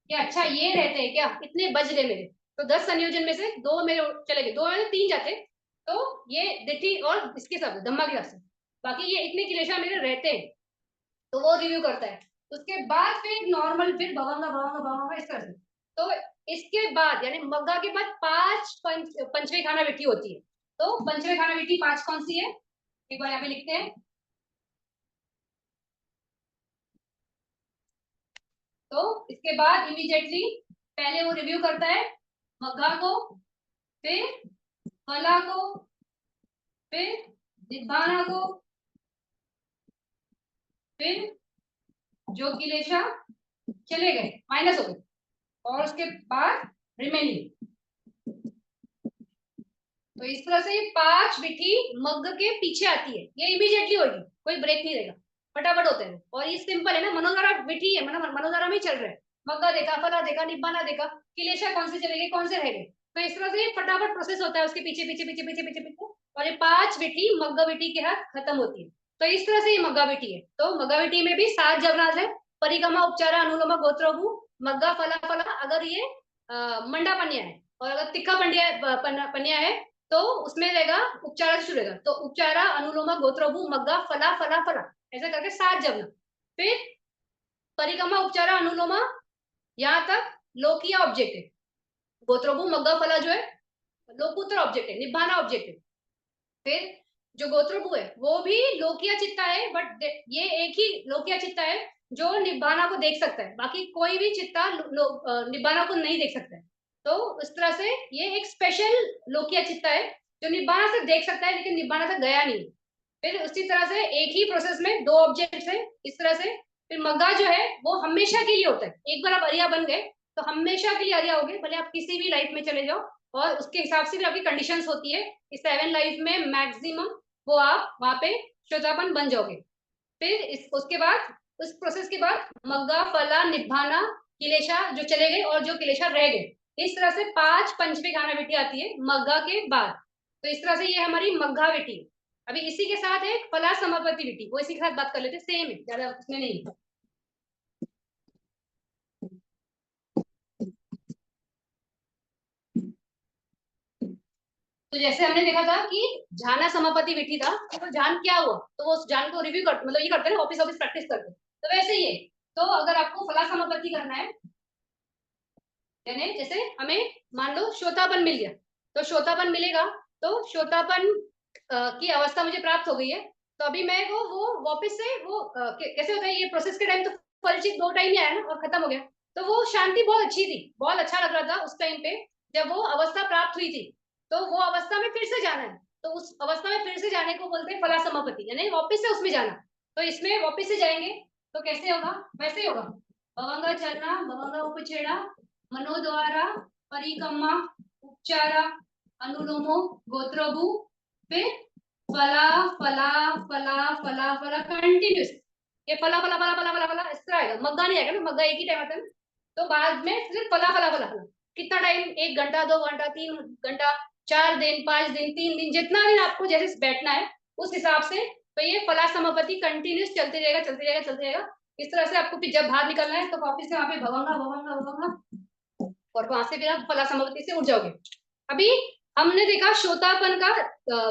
कि अच्छा ये रहते हैं क्या, इतने बच गए मेरे, तो 10 संयोजन में से 2 मेरे चले गए, 2 में से 3 जाते, तो ये दिट्ठी और इसके साथ धम्मा के साथ, बाकी ये इतने क्लेशा मेरे रहते हैं, तो वो रिव्यू करता है। उसके बाद फिर नॉर्मल, फिर भवंगा भवंगा भवंगा इस तरह से। तो इसके बाद यानी मग्गा के बाद 5 पंचवे खाना विधि होती है, तो पंचवे खाना विधि 5 कौन सी है, एक बार यहाँ पे लिखते हैं। तो इसके बाद इमीडिएटली पहले वो रिव्यू करता है मग्गा को, फिर फला को, फिर निब्बाना को, फिर जो किलेशा चले गए माइनस हो गए, और उसके बाद रिमेनिंग। तो इस तरह से ये 5 विधि मग्ग के पीछे आती है, ये इमीडिएटली होगी, कोई ब्रेक नहीं रहेगा, फटाफट होते हैं, और ये सिंपल है ना, मनोधारा विधि है, मनोधारा में ही चल रहा है, मग्गा देखा, फला देखा, निब्बाना देखा, किलेशा कौन से चले गए, कौन से रह गए, तो इस तरह से ये फटाफट प्रोसेस होता है उसके पीछे पीछे पीछे पीछे पीछे पीछे, और ये 5 विधि मग्गा विधि के हाथ खत्म होती है। तो इस तरह से ये मग्गा विधि है, तो मग्गा विधि में भी 7 जवनाज है, परिगमा, उपचारा, अनुलोमा, गोत्रोभू, मग्गा, फला फला, अगर ये मंडा पन्या है, और अगर तिक्का पंड्या पन्या है, तो उसमें रहेगा उपचारा से शुरू रहेगा, तो उपचारा, अनुलोमा, गोत्रोभू, मग्गा, फला फला फला, ऐसा करके 7 जमना। फिर परिक्रमा, उपचारा, अनुलोमा, यहाँ तक लोकिया ऑब्जेक्ट है, गोत्रोभू, मग्गा, फला जो है लोकुत्तर ऑब्जेक्ट है, निब्बाना ऑब्जेक्ट है। फिर जो गोत्रोभू है वो भी लोकिया चित्ता है, बट ये एक ही लोकिया चित्ता है जो निब्बाना को देख सकता है, बाकी कोई भी चित्ता निब्बाना को नहीं देख सकता है, तो इस तरह से ये एक स्पेशल लोकिया चित्ता है जो निब्बाना से देख सकता है लेकिन निब्बाना तक गया नहीं। फिर उसी तरह से एक ही प्रोसेस में 2 ऑब्जेक्ट्स है, इस तरह से। फिर मग्गा जो है वो हमेशा के लिए होता है, एक बार आप अरिया बन गए तो हमेशा के लिए अरिया हो गए, भले आप किसी भी लाइफ में चले जाओ, और उसके हिसाब से भी आपकी कंडीशंस होती है, इस 7 लाइफ में मैक्सिमम वो आप वहां पे श्रोतापन बन जाओगे। फिर उसके बाद उस प्रोसेस के बाद मग्गा, फला, निब्बाना, किलेशा जो चले गए और जो किलेशा रह गए, इस तरह से 5 पंचमी गाना विधि आती है मग्गा के बाद। तो इस तरह से ये हमारी मग्गा विधि। अभी इसी के साथ एक फला समापति विधि, वो इसी के साथ बात कर लेते, सेम है, ज्यादा उसमें नहीं है। तो जैसे हमने देखा था कि झाना समापति विधि था, तो वो जान क्या हुआ, तो वो उस जान को रिव्यू कर, मतलब ये करते हैं ना, ऑफिस ऑफिस प्रैक्टिस करते हैं, तो वैसे ही है। तो अगर आपको फला समापति करना है, यानी जैसे हमें मान लो श्रोतापन मिल गया, तो श्रोतापन मिलेगा, तो श्रोतापन की अवस्था मुझे प्राप्त हो गई है, तो अभी मैं वो वापस से वो कैसे होता है ये प्रोसेस के टाइम, तो फलचित 2 टाइम ही आया ना और खत्म हो गया, तो वो शांति बहुत अच्छी थी, बहुत अच्छा लग रहा था उस टाइम पे जब वो अवस्था प्राप्त हुई थी, तो वो अवस्था में फिर से जाना है, तो उस अवस्था में फिर से जाने को बोलते हैं फला समापति, यानी वापस से उसमें जाना। तो इसमें वापस से जाएंगे, तो कैसे होगा, वैसे ही होगा। भवंगा चलना, भवंगा उपछेड़ा, मनोद्वारा, परिकम्मा, उपचारा, अनुलोमो, गोत्रभू, फिर फला फला फला फला फला कंटिन्यूस। ये फला फला फला फला फला फला इस तरह आएगा, मग्गा नहीं आएगा ना, मग्गा एक ही टाइम आता है ना। तो बाद में सिर्फ फला फला फला फला। कितना टाइम, 1 घंटा, 2 घंटा, 3 घंटा, 4 दिन, 5 दिन, 3 दिन, जितना दिन आपको जैसे बैठना है उस हिसाब से। तो ये फला समापति कंटिन्यूस चलते रहेगा, चलते रहेगा, चलते रहेगा। इस तरह से आपको फिर जब बाहर निकलना है तो वापिस से वहां पे भवंगा भवंगा भवंगा, और वहां से फिर आप फला समापति से उठ जाओगे। अभी हमने देखा श्रोतापन का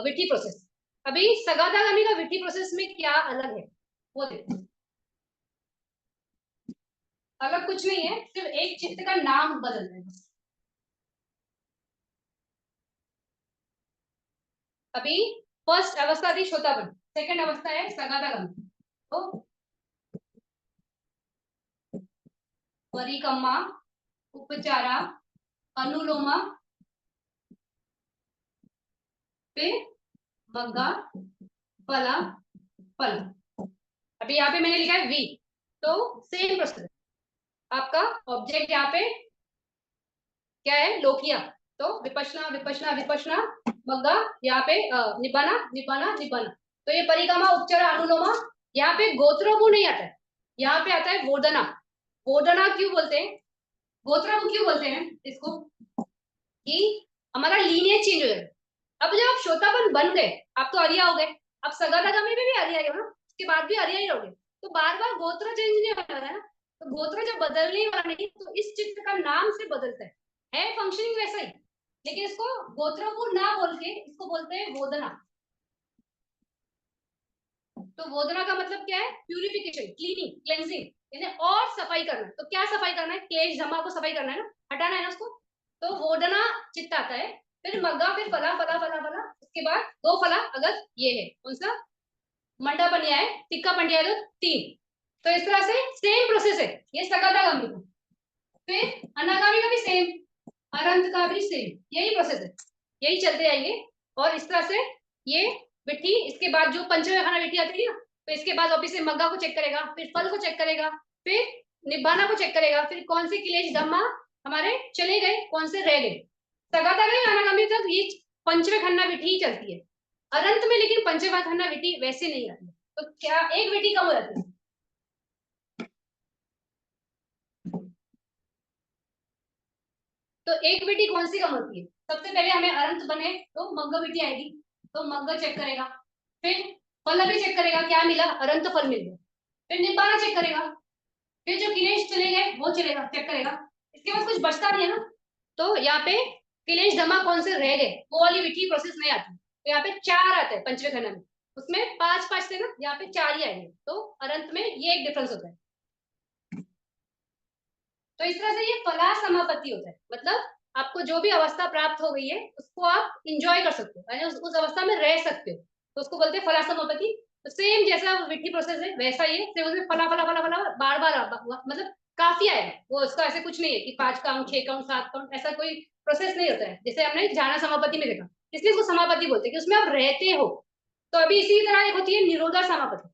विटी प्रोसेस। अभी सगादागामी का विटी प्रोसेस में क्या अलग है वो देखो। अलग कुछ नहीं है, सिर्फ एक चित्त का नाम बदल रहा है। अभी फर्स्ट अवस्था थी श्रोतापन, सेकंड अवस्था है सगादागामी। तो परिकम्मा, उपचारा, अनुलोमा, फिर मग्गा, फला, फल। अभी यहाँ पे मैंने लिखा है वी, तो सेम प्रोसेस। आपका ऑब्जेक्ट यहाँ पे क्या है, लोकिया। तो विपश्यना विपश्यना विपश्यना, मग्गा यहाँ पे निबाना निबाना निबाना। तो ये परिक्रमा, उपचार, अनुलोमा। यहाँ पे गोत्रभू नहीं आता है, यहाँ पे आता है वोदना। वोदना क्यों बोलते हैं, गोत्रभू क्यों बोलते हैं इसको, कि हमारा लीनियज चेंज हो जाएगा। अब जब आप श्रोतापन बन गए, आप तो आर्या हो गए, अब सगादागामी में भी आर्या हो ना, उसके बाद भी आर्या ही रहोगे। तो बार बार गोत्र चेंज नहीं होना है ना। तो गोत्र जब बदलने वाला नहीं, तो इस चित्र का नाम से बदलता है फंक्शनिंग वैसा ही। लेकिन इसको गोत्र को ना बोल के इसको बोलते हैं वोदना। तो वोदना का मतलब क्या है, प्यूरिफिकेशन, क्लीनिंग, क्लेंजिंग, यानी और सफाई करना। तो क्या सफाई करना है, क्लेश धमा को सफाई करना है ना, हटाना है ना उसको। तो वोदना चित्त आता है, फिर मग्गा, फिर फला फला फला फला, उसके बाद दो फला, अगर ये है कौन सा, मंडा पनिया है, टिक्का पंडिया है, तो 3। तो इस तरह से सेम प्रोसेस है, ये सगादागामी का। फिर अनागामी का भी सेम, अरंत का भी सेम, यही प्रोसेस है, यही चलते जाएंगे। और इस तरह से ये विट्ठी, इसके बाद जो पंचमे खाना विट्ठी आती है ना, तो इसके बाद ऑफिस से मग्गा को चेक करेगा, फिर फल को चेक करेगा, फिर निब्बाना को चेक करेगा, फिर कौन से क्लेश धम्मा हमारे चले गए, कौन से रह गए। सगादागामी अनागामी तक ये पंचमे खन्ना विट्ठी ही चलती है। अरंत में लेकिन पंचमे खन्ना विट्ठी वैसे नहीं आती। तो क्या एक विट्ठी कम हो जाती है। तो एक विट्ठी कौन सी कम होती है, सबसे पहले हमें अरंत बने तो मग्गा विट्ठी आएगी, तो मग्गा चेक करेगा, फिर फल भी चेक करेगा, क्या मिला, अरंत फल मिल गया, फिर निब्बाना चेक करेगा, फिर जो क्लेश चले गए वो चलेगा, चेक करेगा। इसके बाद कुछ बचता नहीं है ना, तो यहाँ पे क्लेश धमा कौन से रह गए वो वाली विधि प्रोसेस नहीं आती। तो यहाँ पे 4 आते हैं पंचवे खंड में, उसमें 5-5 थे ना, यहाँ पे 4 ही आएंगे। तो अरंत में ये एक डिफरेंस होता है। तो इस तरह से ये फला समापत्ति होता है, मतलब आपको जो भी अवस्था प्राप्त हो गई है उसको आप इंजॉय कर सकते हो, यानी उस अवस्था में रह सकते हो, तो उसको बोलते हैं फला समापत्ति। तो सेम जैसा विट्ठी प्रोसेस है वैसा ही है, सेम उसमें फला फला फला फला बार बार मतलब काफी आएगा वो, उसका ऐसे कुछ नहीं है कि 5 काउंट, 6 काउंट, 7 काउंट, ऐसा कोई प्रोसेस नहीं होता है जैसे हमने झाना समापत्ति में देखा। इसलिए उसको समापत्ति बोलते हैं कि उसमें आप रहते हो। तो अभी इसी तरह एक होती है निरोधा समापत्ति।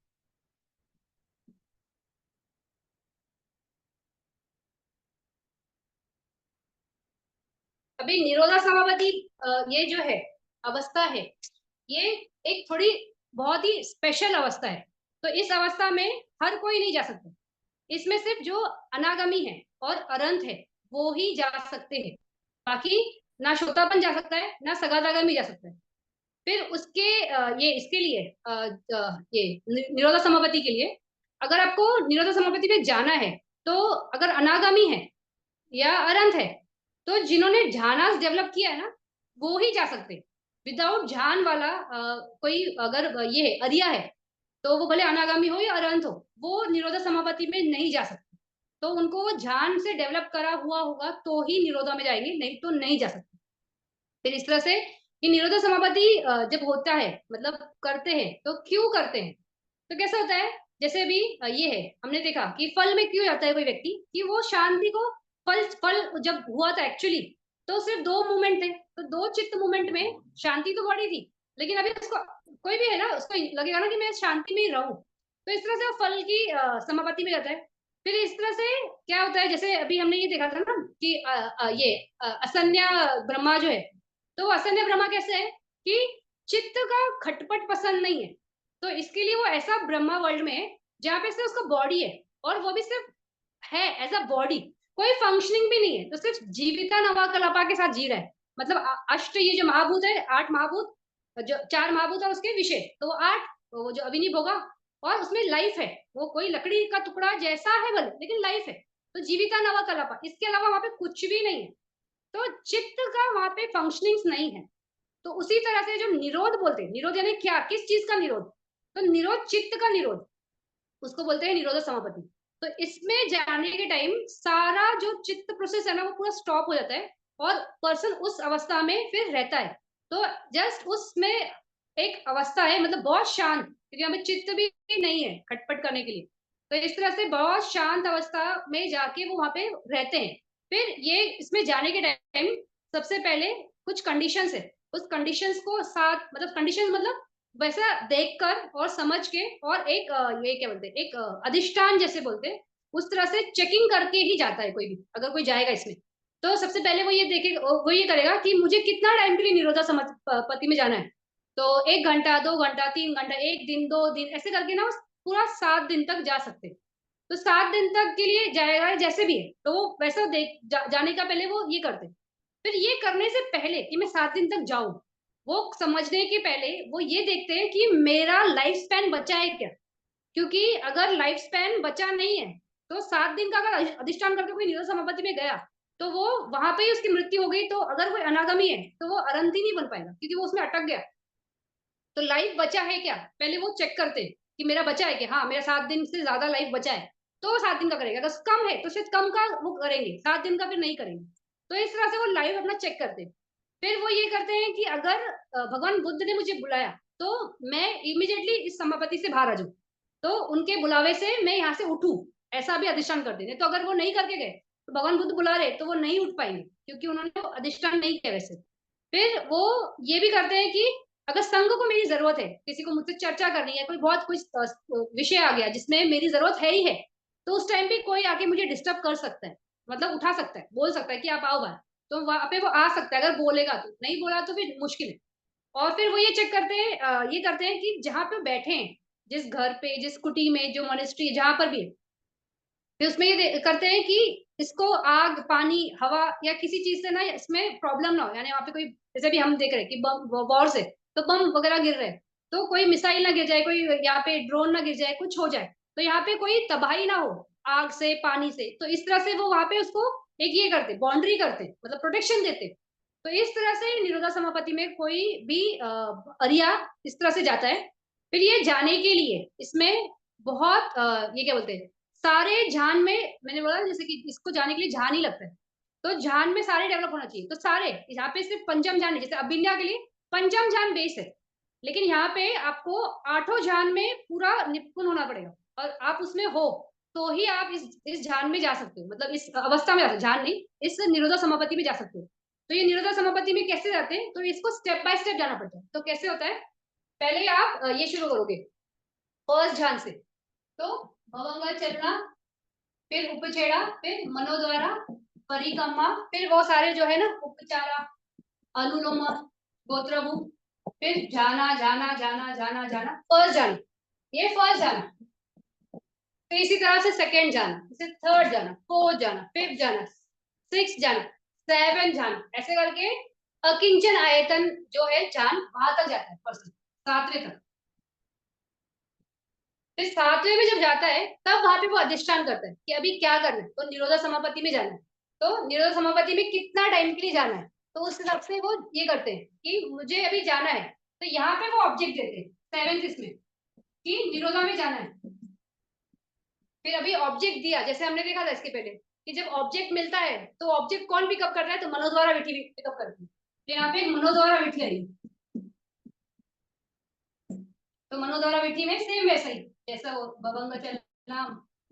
अभी निरोधा समापत्ति ये जो है अवस्था है, ये एक थोड़ी बहुत ही स्पेशल अवस्था है। तो इस अवस्था में हर कोई नहीं जा सकता, इसमें सिर्फ जो अनागामी है और अरंत है वो ही जा सकते हैं। बाकी ना श्रोतापन जा सकता है, ना सगादागामी जा सकता है। फिर उसके ये इसके लिए ये निरोधा समापत्ति के लिए, अगर आपको निरोधा समापत्ति में जाना है, तो अगर अनागामी है या अरंत है, तो जिन्होंने झानास डेवलप किया है ना वो ही जा सकते। विदाउट झान वाला कोई अगर ये है अरिया है, तो वो भले अनागामी हो या अरंत हो, वो निरोधा समापत्ति में नहीं जा सकते। तो उनको वो झान से डेवलप करा हुआ होगा तो ही निरोधा में जाएंगे, नहीं तो नहीं जा सकते। फिर इस तरह से ये निरोधा समापत्ति जब होता है, मतलब करते हैं, तो क्यों करते हैं, तो कैसा होता है, जैसे अभी ये है, हमने देखा कि फल में क्यों जाता है कोई व्यक्ति, कि वो शांति को, फल फल जब हुआ था एक्चुअली, तो सिर्फ 2 मूवमेंट थे, तो 2 चित्त मूवमेंट में शांति तो बड़ी थी। लेकिन अभी उसको कोई भी है ना, उसको लगेगा ना कि मैं शांति में ही रहूं, तो इस तरह से वो फल की समापत्ति में जाता है। फिर इस तरह से क्या होता है, जैसे अभी हमने ये देखा था ना कि ये असन्या ब्रह्मा जो है, तो असन्या ब्रह्मा कैसे है कि चित्त का खटपट पसंद नहीं है, तो इसके लिए वो ऐसा ब्रह्मा वर्ल्ड में है जहाँ पे सिर्फ उसका बॉडी है, और वो भी सिर्फ है एज अ बॉडी, कोई फंक्शनिंग भी नहीं है, तो सिर्फ जीविता नवाकल्पा के साथ जी रहा है। मतलब अष्ट ये जो महाभूत है, 8 महाभूत, जो 4 महाभूत है उसके विषय, तो वो 8, तो वो जो अविनी भोगा, और उसमें लाइफ है, वो कोई लकड़ी का टुकड़ा जैसा है भले, लेकिन लाइफ है, तो जीविता नवाकल्पा, इसके अलावा वहां पे कुछ भी नहीं है। तो चित्त का वहां पे फंक्शनिंग नहीं है। तो उसी तरह से जो निरोध बोलते हैं, निरोध यानी क्या, किस चीज का निरोध, तो निरोध चित्त का निरोध, उसको बोलते हैं निरोध समापत्ति। तो इसमें जाने के टाइम सारा जो चित्त प्रोसेस है ना, वो पूरा स्टॉप हो जाता है, और पर्सन उस अवस्था में फिर रहता है। तो जस्ट उसमें एक अवस्था है, मतलब बहुत शांत, क्योंकि हमें चित्त भी नहीं है खटपट करने के लिए, तो इस तरह से बहुत शांत अवस्था में जाके वो वहां पे रहते हैं। फिर ये इसमें जाने के टाइम सबसे पहले कुछ कंडीशंस है, उस कंडीशंस को साथ, मतलब कंडीशंस मतलब वैसा देखकर और समझ के, और एक ये क्या बोलते हैं, एक अधिष्ठान जैसे बोलते हैं, उस तरह से चेकिंग करके ही जाता है कोई भी, अगर कोई जाएगा इसमें। तो सबसे पहले वो ये देखेगा, वो ये करेगा कि मुझे कितना टाइम के लिए निरोधा समापत्ति में जाना है। तो 1 घंटा, 2 घंटा, 3 घंटा, 1 दिन, 2 दिन, ऐसे करके ना पूरा 7 दिन तक जा सकते हैं। तो 7 दिन तक के लिए जाएगा जैसे भी है, तो वो वैसा जाने का पहले वो ये करते हैं। फिर ये करने से पहले कि मैं 7 दिन तक जाऊं, वो समझने के पहले वो ये देखते हैं कि मेरा लाइफ स्पैन बचा है क्या। क्योंकि अगर लाइफ स्पैन बचा नहीं है, तो 7 दिन का अगर अधिष्ठान करके कोई निरोध समापत्ति में गया, तो वो वहां पे ही उसकी मृत्यु हो गई, तो अगर कोई अनागमी है तो वो अरंती नहीं बन पाएगा, क्योंकि वो उसमें अटक गया। तो लाइफ बचा है क्या, पहले वो चेक करते हैं कि मेरा बचा है कि हाँ, मेरा 7 दिन से ज्यादा लाइफ बचा है, तो वो 7 दिन का करेगा। अगर कम है तो सिर्फ कम का वो करेंगे, 7 दिन का फिर नहीं करेंगे। तो इस तरह से वो लाइफ अपना चेक करते हैं। फिर वो ये करते हैं कि अगर भगवान बुद्ध ने मुझे बुलाया, तो मैं इमिडिएटली इस समापत्ति से बाहर आ जाऊं, तो उनके बुलावे से मैं यहाँ से उठूं, ऐसा भी अधिष्ठान करते हैं। तो अगर वो नहीं करके गए, तो भगवान बुद्ध बुला रहे तो वो नहीं उठ पाएंगे, क्योंकि उन्होंने वो अधिष्ठान नहीं किया वैसे। फिर वो ये भी करते हैं कि अगर संघ को मेरी जरूरत है, किसी को मुझसे चर्चा करनी है, कोई बहुत कुछ विषय आ गया जिसमें मेरी जरूरत है ही है, तो उस टाइम पे कोई आके मुझे डिस्टर्ब कर सकता है, मतलब उठा सकता है, बोल सकता है कि आप आओ बाहर, तो वहां पे वो आ सकता है, अगर बोलेगा तो। नहीं बोला तो फिर मुश्किल है। और फिर वो ये चेक करते हैं, ये करते हैं कि जहाँ पे बैठे हैं, जिस घर पे, जिस कुटी में, जो मोनेस्ट्री जहां पर भी है, फिर उसमें ये करते हैं कि इसको आग, पानी, हवा या किसी चीज से ना इसमें प्रॉब्लम ना हो, यानी वहां पे कोई, जैसे भी हम देख रहे हैं कि बम वॉर से, तो बम वगैरह गिर रहे हैं, तो कोई मिसाइल ना गिर जाए, कोई यहाँ पे ड्रोन ना गिर जाए, कुछ हो जाए, तो यहाँ पे कोई तबाही ना हो आग से, पानी से। तो इस तरह से वो वहां पे उसको एक ये करते, बाउंड्री करते, मतलब प्रोटेक्शन देते। तो इस तरह से निरोधा समापत्ति में कोई भी अरिया इस तरह से जाता है। फिर ये जाने के लिए इसमें बहुत ये क्या बोलते हैं, सारे ध्यान में, मैंने बोला ना जैसे कि इसको जाने के लिए ध्यान ही लगता है, तो ध्यान में सारे डेवलप होना चाहिए। तो सारे यहाँ पे सिर्फ पंचम ध्यान नहीं, जैसे अभिज्ञा के लिए पंचम ध्यान बेस है, लेकिन यहाँ पे आपको आठों ध्यान में पूरा निपुण होना पड़ेगा, और आप उसमें हो तो ही आप इस ध्यान में जा सकते हो, मतलब इस अवस्था में जा सकते हो, ध्यान नहीं, इस निरोधा समापत्ति में जा सकते हो। तो ये निरोधा समापत्ति में कैसे जाते हैं, तो इसको स्टेप बाय स्टेप जाना पड़ता है। तो कैसे होता है, पहले आप ये शुरू करोगे फर्स्ट ध्यान से, तो भवंगा चलना, फिर उपचेड़ा, फिर मनोद्वारा, परिक्रमा, फिर वो सारे जो है ना, उपचारा, अनुलोम, गोत्रभु, फिर जाना जाना जाना जाना जाना, फर्स्ट जाना, ये फर्स्ट जाना। फिर इसी तरह से सेकेंड जाना, इसे थर्ड जाना, फोर्थ जाना, फिफ्थ जाना, सिक्स जाना, सेवन जाना, ऐसे करके अकिंचन आयतन जो है जान वहां तक जाता है पर्सन, सातवें तक। फिर सातवें में जब जाता है, तब वहां पे वो अधिष्ठान करता है कि अभी क्या करना है, तो निरोधा समापत्ति में जाना है। तो निरोधा समापत्ति में कितना टाइम के लिए जाना है, तो उस हिसाब से वो ये करते हैं कि मुझे अभी जाना है, तो यहाँ पे वो ऑब्जेक्ट देते हैं सेवेंथ इसमें, कि निरोधा में जाना है। फिर अभी ऑब्जेक्ट दिया, जैसे हमने देखा था इसके पहले, कि जब ऑब्जेक्ट मिलता है तो ऑब्जेक्ट कौन पिकअप कर रहा है, तो मनोद्वारा विधि पिकअप करती है। तो यहाँ पे मनोद्वारा विधि आई, तो मनोद्वारा विधि में सेम वैसा ही, जैसा वो भवंग चलना,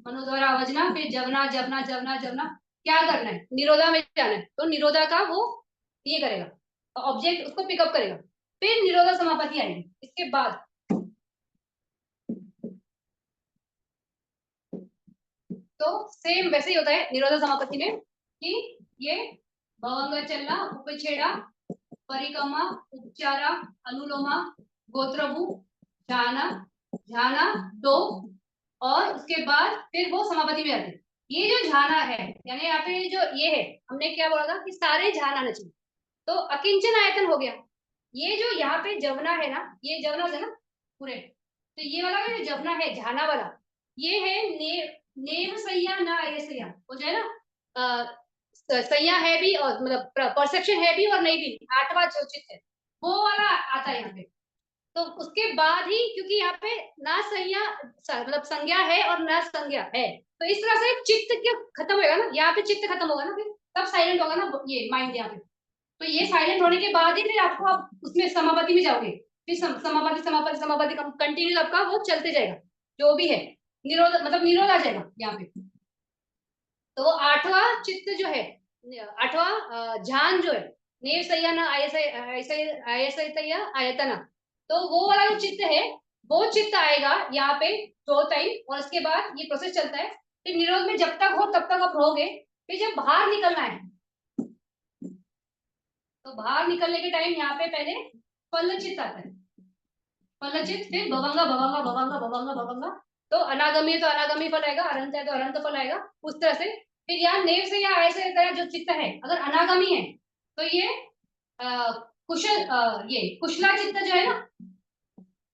मनोद्वारा अवजना, फिर जवना जवना जवना जवना, क्या करना है, निरोधा में जाना है, तो निरोधा का वो ये करेगा, ऑब्जेक्ट उसको पिकअप करेगा। फिर निरोधा समापत्ति आएगी इसके बाद। तो सेम वैसे ही होता है निरोध समापत्ति में कि ये भवंग चलना, उपछेड़ा, परिक्रमा, उपचारा, अनुलोमा, गोत्रभु, झाना, झाना दो, और उसके बाद फिर वो समापति में आते हैं। ये जो झाना है, यानी यहाँ पे जो ये है, हमने क्या बोला था कि सारे झान आना चाहिए, तो अकिंचन आयतन हो गया। ये जो यहाँ पे जवना है ना, ये जवना है ना पूरे, तो ये वाला जो जवना है झाना वाला, ये है नेव सैया ना आयसैया हो जाए ना, सैया है भी और मतलब परसेप्शन है भी और नहीं भी, आठवां जो चित्त है वो वाला आता है यहाँ पे। तो उसके बाद ही, क्योंकि यहाँ पे ना संज्ञा मतलब संज्ञा है और ना संज्ञा है, तो इस तरह से चित्त क्या खत्म होगा ना, यहाँ पे चित्त खत्म होगा ना, फिर तब साइलेंट होगा ना ये माइंड यहाँ पे। तो ये साइलेंट होने के बाद ही फिर आपको आप उसमें समापति में जाओगे, फिर समापति समापति समापति कंटिन्यू आपका वो चलते जाएगा, जो भी है निरोध, मतलब निरोध आ जाएगा यहाँ पे। तो वो आठवां चित्त जो है, आठवां ध्यान जो है, नेव संयन आयतना, तो वो वाला जो चित्त है वो चित्त आएगा यहाँ पे दो टाइम, और उसके बाद ये प्रोसेस चलता है। फिर निरोध में जब तक हो तब तक आप रहोगे, फिर जब बाहर निकलना है, तो बाहर निकलने के टाइम यहाँ पे पहले फलचित्त आता है, फलचित्त, फिर भवंगा भवंगा भवंगा भवंगा भवंगा, तो अनागमी है तो अनागमी फल आएगा, अनंत है तो अनंत फल आएगा, उस तरह से। फिर यहाँ नेव से या ऐसे तरह जो चित्त है, अगर अनागमी है तो ये कुशल ये कुशला चित्त जो है ना,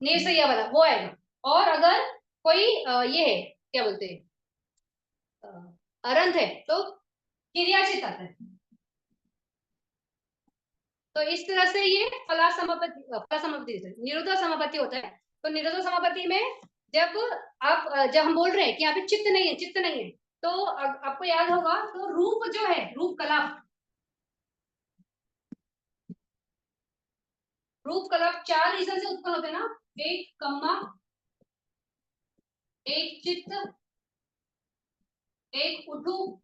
नेव से या वाला वो आएगा। और अगर कोई ये है क्या बोलते हैं अरंत है, तो क्रिया चित्त आता है। तो इस तरह से ये फला समापति निरोधा समापति होता है। तो निरोधा समापति में जब आप जब हम बोल रहे हैं कि यहाँ पे चित्त नहीं है, चित्त नहीं है, तो आपको याद होगा, तो रूप जो है, रूप कलाप, रूप कलाप चार रीजन से उत्पन्न होते हैं ना, एक कम्मा, एक चित्त, एक उठू,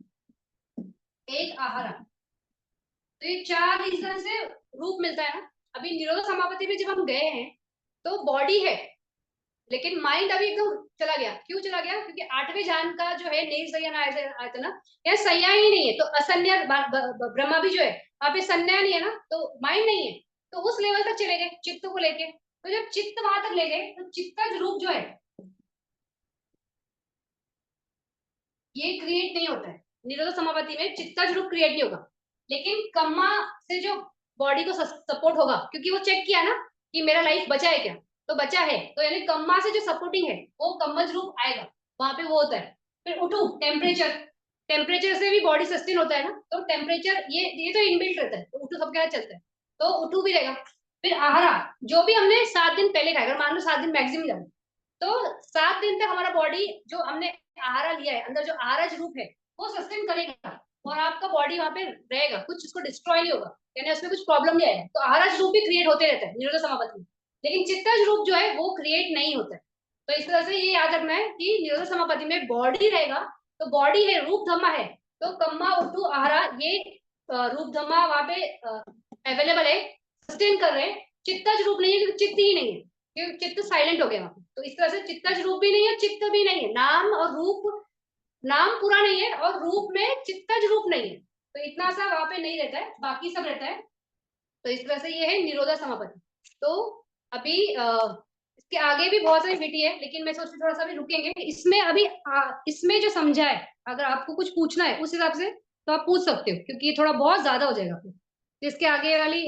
एक आहारा, तो ये चार रीजन से रूप मिलता है ना। अभी निरोध समापति में जब हम गए हैं, तो बॉडी है, लेकिन माइंड अभी एकदम चला गया। क्यों चला गया? क्योंकि आठवें जान का जो है नहीं संज्ञा आया था ना, यहाँ संज्ञा ही नहीं है, तो असंज्ञा ब्रह्मा भी जो है वहां पे संज्ञा नहीं है ना, तो माइंड नहीं है, तो उस लेवल तक चले गए चित्त को लेके। तो जब चित्त वहां तक ले गए, तो चित्तज रूप जो है ये क्रिएट नहीं होता है निरोध समापति में, चित्तज रूप क्रिएट नहीं होगा। लेकिन कम्मा से जो बॉडी को सपोर्ट होगा, क्योंकि वो चेक किया ना कि मेरा लाइफ बचा है क्या, तो बचा है, तो यानी कम्मा से जो सपोर्टिंग है वो कम्मज रूप आएगा, वहां पे वो होता है। फिर उठू टेम्परेचर, टेम्परेचर से भी बॉडी सस्टेन होता है ना, तो टेम्परेचर ये तो इनबिल्ट रहता है, तो उठू सबके साथ चलता है, तो उठू भी रहेगा। फिर आहारा, जो भी हमने 7 दिन पहले खाया, अगर मान लो 7 दिन मैक्सिमम जाए, तो 7 दिन तक हमारा बॉडी जो हमने आहारा लिया है, अंदर जो आहारज रूप है वो सस्टेन करेगा, और आपका बॉडी वहां पे रहेगा, कुछ उसको डिस्ट्रॉय नहीं होगा, यानी उसमें कुछ प्रॉब्लम नहीं आएगा। तो आहारज रूप भी क्रिएट होते रहता है निरोध समापति में, लेकिन चित्तज रूप जो है वो क्रिएट नहीं होता है। तो इस तरह से ये याद रखना है कि निरोध समापति में बॉडी रहेगा, तो बॉडी है, रूप धम्मा है, तो कम्मा उठू आहारा ये रूप धम्मा वहां पे अवेलेबल है, सस्टेन कर रहे हैं। चित्तज रूप नहीं है, क्योंकि चित्त ही नहीं है, क्योंकि चित्त साइलेंट हो गया वहां पे। तो इस तरह से चित्तज रूप भी नहीं है, चित्त भी नहीं है, नाम और रूप, नाम पूरा नहीं है और रूप में चित्तज रूप नहीं है, तो इतना सा वहां पे नहीं रहता है, बाकी सब रहता है। तो इस तरह से ये है निरोधा समापति। तो अभी इसके आगे भी बहुत सारी विधि है, लेकिन मैं सोचती थोड़ा सा भी रुकेंगे इसमें अभी। इसमें जो समझा है, अगर आपको कुछ पूछना है उस हिसाब से तो आप पूछ सकते हो, क्योंकि ये थोड़ा बहुत ज्यादा हो जाएगा फिर। तो इसके आगे वाली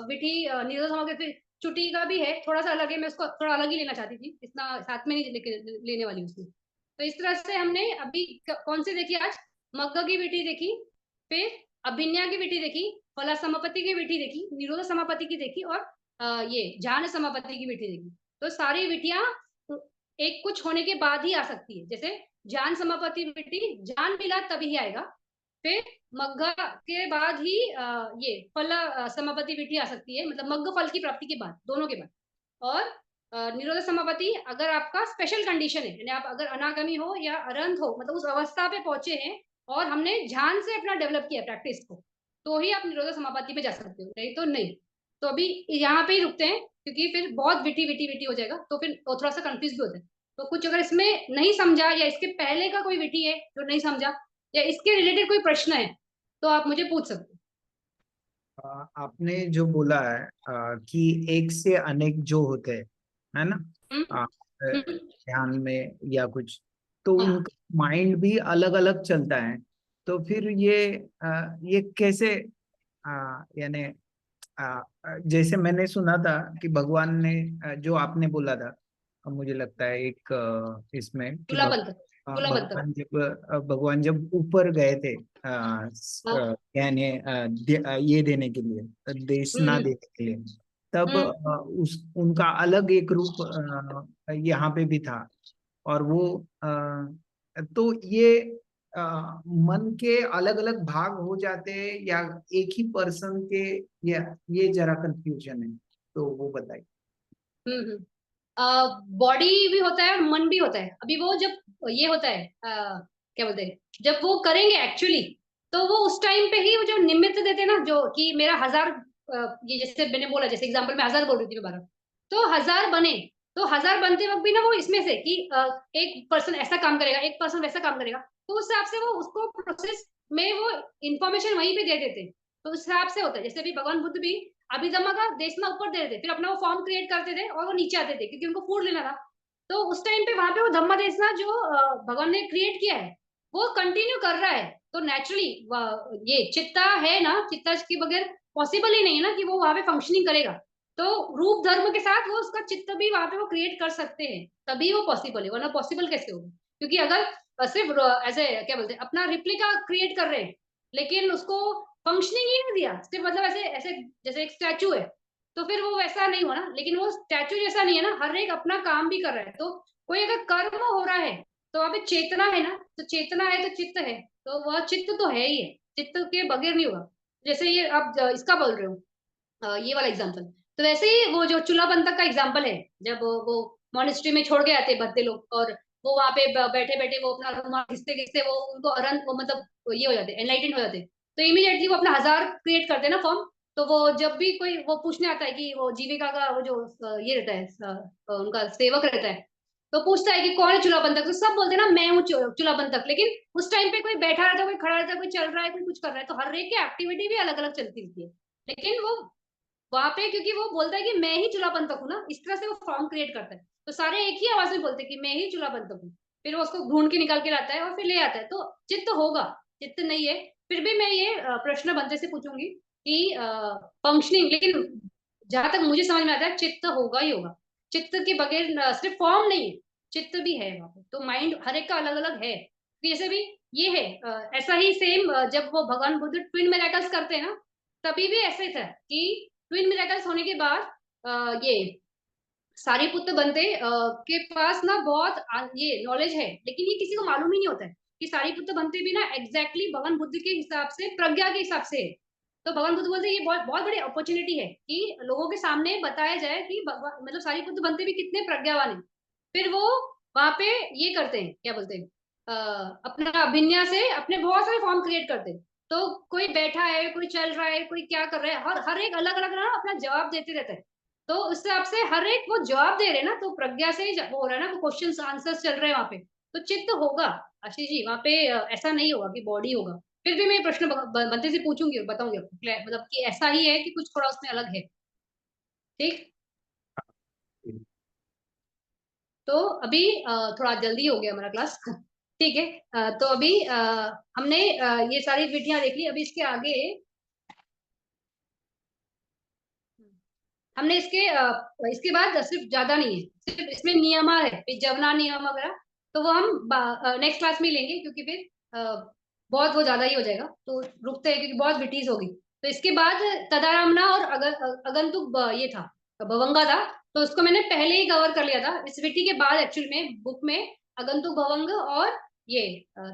विधि निरोधा समापति, फिर चुटी का भी है, थोड़ा सा अलग है, मैं उसको थोड़ा अलग ही लेना चाहती थी, इतना साथ में नहीं लेने वाली उसमें। तो इस तरह से हमने अभी कौन से देखी आज, मग्ग की विधि देखी, फिर अभिन्या की विधि देखी, फला समापति की विधि देखी, निरोध समापति की देखी, और ये ज्ञान समापति की विधि देखी। तो सारी विधियां एक कुछ होने के बाद ही आ सकती है, जैसे ज्ञान समापति विधि ज्ञान मिला तभी आएगा, फिर मग्घ के बाद ही ये फल समापति विधि आ सकती है, मतलब मग्घ फल की प्राप्ति के बाद, दोनों के बाद। और निरोध समापति अगर आपका स्पेशल कंडीशन है, यानी आप अगर अनागमी हो या अरंत हो, मतलब उस अवस्था पे पहुंचे हैं और हमने ध्यान से अपना डेवलप किया प्रैक्टिस को, तो ही आप निरोध समापति में जा सकते हो, नहीं तो नहीं। तो अभी यहाँ पे ही रुकते हैं, क्योंकि फिर बहुत विटी विटी विटी हो जाएगा, तो फिर थोड़ा सा कंफ्यूज भी होता है। तो कुछ अगर इसमें नहीं समझा, या इसके पहले का कोई विटी है जो नहीं समझा, या इसके रिलेटेड कोई प्रश्न है, तो आप मुझे पूछ सकते आपने जो बोला है कि एक से अनेक जो होते हैं, है ना, हो। हम्म। ध्यान में या कुछ, तो हाँ। उनका माइंड भी अलग अलग चलता है। तो फिर ये कैसे, यानी जैसे मैंने सुना था कि भगवान ने जो आपने बोला था, मुझे लगता है एक इसमें कि चूल्हा बंद कर, चूल्हा बंद कर। भगवान जब ऊपर गए थे हाँ। यानी ये देने के लिए, देशना हम्म। देने के लिए, तब हम्म। उस उनका अलग एक रूप यहाँ पे भी था। और वो तो ये मन के अलग अलग भाग हो जाते हैं या एक ही पर्सन के, या ये जरा कंफ्यूजन है, तो वो बताइए। हम्म। बॉडी भी होता है और मन भी होता है। अभी वो जब ये होता है, क्या बोलते हैं, जब वो करेंगे एक्चुअली, तो वो उस टाइम पे ही वो जो निमित्त देते हैं ना, जो कि मेरा हजार, ये जैसे मैंने बोला, जैसे एग्जांपल में हजार बोल रही थी मैं बारह, तो हजार बने, तो हजार बनते वक्त भी ना वो इसमें से कि एक पर्सन ऐसा काम करेगा, एक पर्सन वैसा काम करेगा, तो उस हिसाब से वो उसको प्रोसेस में वो इंफॉर्मेशन वहीं पे दे देते हैं। तो उस हिसाब से होता है। जैसे अभी भगवान बुद्ध भी अभिधम्मा का देशना ऊपर दे देते, फिर अपना वो फॉर्म क्रिएट करते थे और वो नीचे आते थे, क्योंकि उनको फूड लेना था। तो उस टाइम पे वहां पे वो धम्मा देशना जो भगवान ने क्रिएट किया है, वो कंटिन्यू कर रहा है। तो नेचुरली ये चित्ता है ना, चित्ता के बगैर पॉसिबल ही नहीं है ना कि वो वहां पे फंक्शनिंग करेगा। तो रूप धर्म के साथ वो उसका चित्त भी वहां पे वो क्रिएट कर सकते हैं, तभी वो पॉसिबल है, वरना पॉसिबल कैसे होगा? क्योंकि अगर सिर्फ ऐसे क्या बोलते हैं, अपना रिप्लिका क्रिएट कर रहे हैं, लेकिन उसको फंक्शनिंग ही नहीं दिया, सिर्फ मतलब ऐसे ऐसे जैसे एक स्टैचू है, तो फिर वो वैसा नहीं हुआ ना। लेकिन वो स्टैचू जैसा नहीं है ना, हर एक अपना काम भी कर रहा है। तो कोई अगर कर्म हो रहा है, तो वहां पे चेतना है ना, तो चेतना है तो चित्त है, तो वह चित्त तो है ही है, चित्त के बगैर नहीं होगा। जैसे ये आप इसका बोल रहे हो, ये वाला एग्जाम्पल, तो वैसे ही वो जो चूल्हा बंधक का एग्जाम्पल है, जब वो मॉनेस्ट्री में छोड़ के आते हैं बद्दे लोग, और वो वहां पे बैठे बैठे वो अपना रुमाल घिसते घिसते वो उनको अरन वो मतलब ये हो जाते, एनलाइटेंड हो जाते, तो इमीडिएटली वो अपना हजार क्रिएट करते हैं ना फॉर्म। तो वो जब भी कोई वो पूछने आता है कि वो जीविका का वो जो ये रहता है, उनका सेवक रहता है, तो पूछता है कि कौन है चूल्हा बंधक, तो सब बोलते हैं ना मैं हूँ चूल्हा बंधक। लेकिन उस टाइम पे कोई बैठा रहता है, कोई खड़ा रहता है, कोई चल रहा है, कोई कुछ कर रहा है, तो हर एक की एक्टिविटी भी अलग अलग चलती रहती है। लेकिन वो वहां पे क्योंकि वो बोलता है कि मैं ही चूल्हा बंधक हूँ ना, इस तरह से वो फॉर्म क्रिएट करता है, तो सारे एक ही आवाज में बोलते हैं कि मैं ही चूल्हा बंधक हूँ। फिर वो उसको ढूंढ के निकाल के लाता है और फिर ले आता है। तो चित्त होगा, चित्त नहीं है। फिर भी मैं ये प्रश्न बनते से पूछूंगी कि फंक्शनिंग, लेकिन जहां तक मुझे समझ में आता है चित्त होगा ही होगा। चित्त के बगैर सिर्फ फॉर्म नहीं है, चित्त भी है वहां पे। तो माइंड हर एक का अलग अलग है। तो जैसे भी ये है, ऐसा ही सेम जब वो भगवान बुद्ध ट्विन मिरेकल्स करते हैं ना, तभी भी ऐसे था कि ट्विन मिरेकल्स होने के बाद ये सारिपुत्र बनते के पास ना बहुत ये नॉलेज है, लेकिन ये किसी को मालूम ही नहीं होता है कि सारिपुत्र बनते भी ना एग्जैक्टली भगवान बुद्ध के हिसाब से, प्रज्ञा के हिसाब से है। तो भगवान बुद्ध बोलते हैं ये बहुत बहुत बड़ी अपॉर्चुनिटी है कि लोगों के सामने बताया जाए कि मतलब सारिपुत्र बनते भी कितने प्रज्ञावान है। फिर वो वहां पे ये करते हैं, क्या बोलते हैं, अपना अभिन्यास से अपने बहुत सारे फॉर्म क्रिएट करते हैं। तो कोई बैठा है, कोई चल रहा है, कोई क्या कर रहा है, हर हर एक अलग अलग ना अपना जवाब देते रहता है। तो उस हिसाब से हर एक वो जवाब दे रहे हैं ना, तो प्रज्ञा से ही वो हो रहा है ना, वो क्वेश्चंस आंसर्स चल रहे हैं वहां पे। तो चित्त होगा आशीष जी वहां पे, ऐसा नहीं होगा कि बॉडी होगा। फिर भी मैं ये प्रश्न बनते से पूछूंगी और बताऊंगी आपको, मतलब कि ऐसा ही है कि कुछ थोड़ा उसमें अलग है। ठीक। तो अभी थोड़ा जल्दी हो गया हमारा क्लास ठीक है। तो अभी हमने ये सारी विधियां देख ली। अभी इसके आगे हमने इसके बाद सिर्फ ज्यादा नहीं है, सिर्फ इसमें नियम है, फिर जवना नियम वगैरह, तो वो हम नेक्स्ट क्लास में ही लेंगे, क्योंकि फिर बहुत वो ज्यादा ही हो जाएगा, तो रुकते हैं क्योंकि बहुत विटीज होगी। तो इसके बाद तदारमना और अगंतुक ये था, भवंगा था, तो उसको मैंने पहले ही कवर कर लिया था। इस विटी के बाद एक्चुअली में बुक में अगंतुक भवंग और ये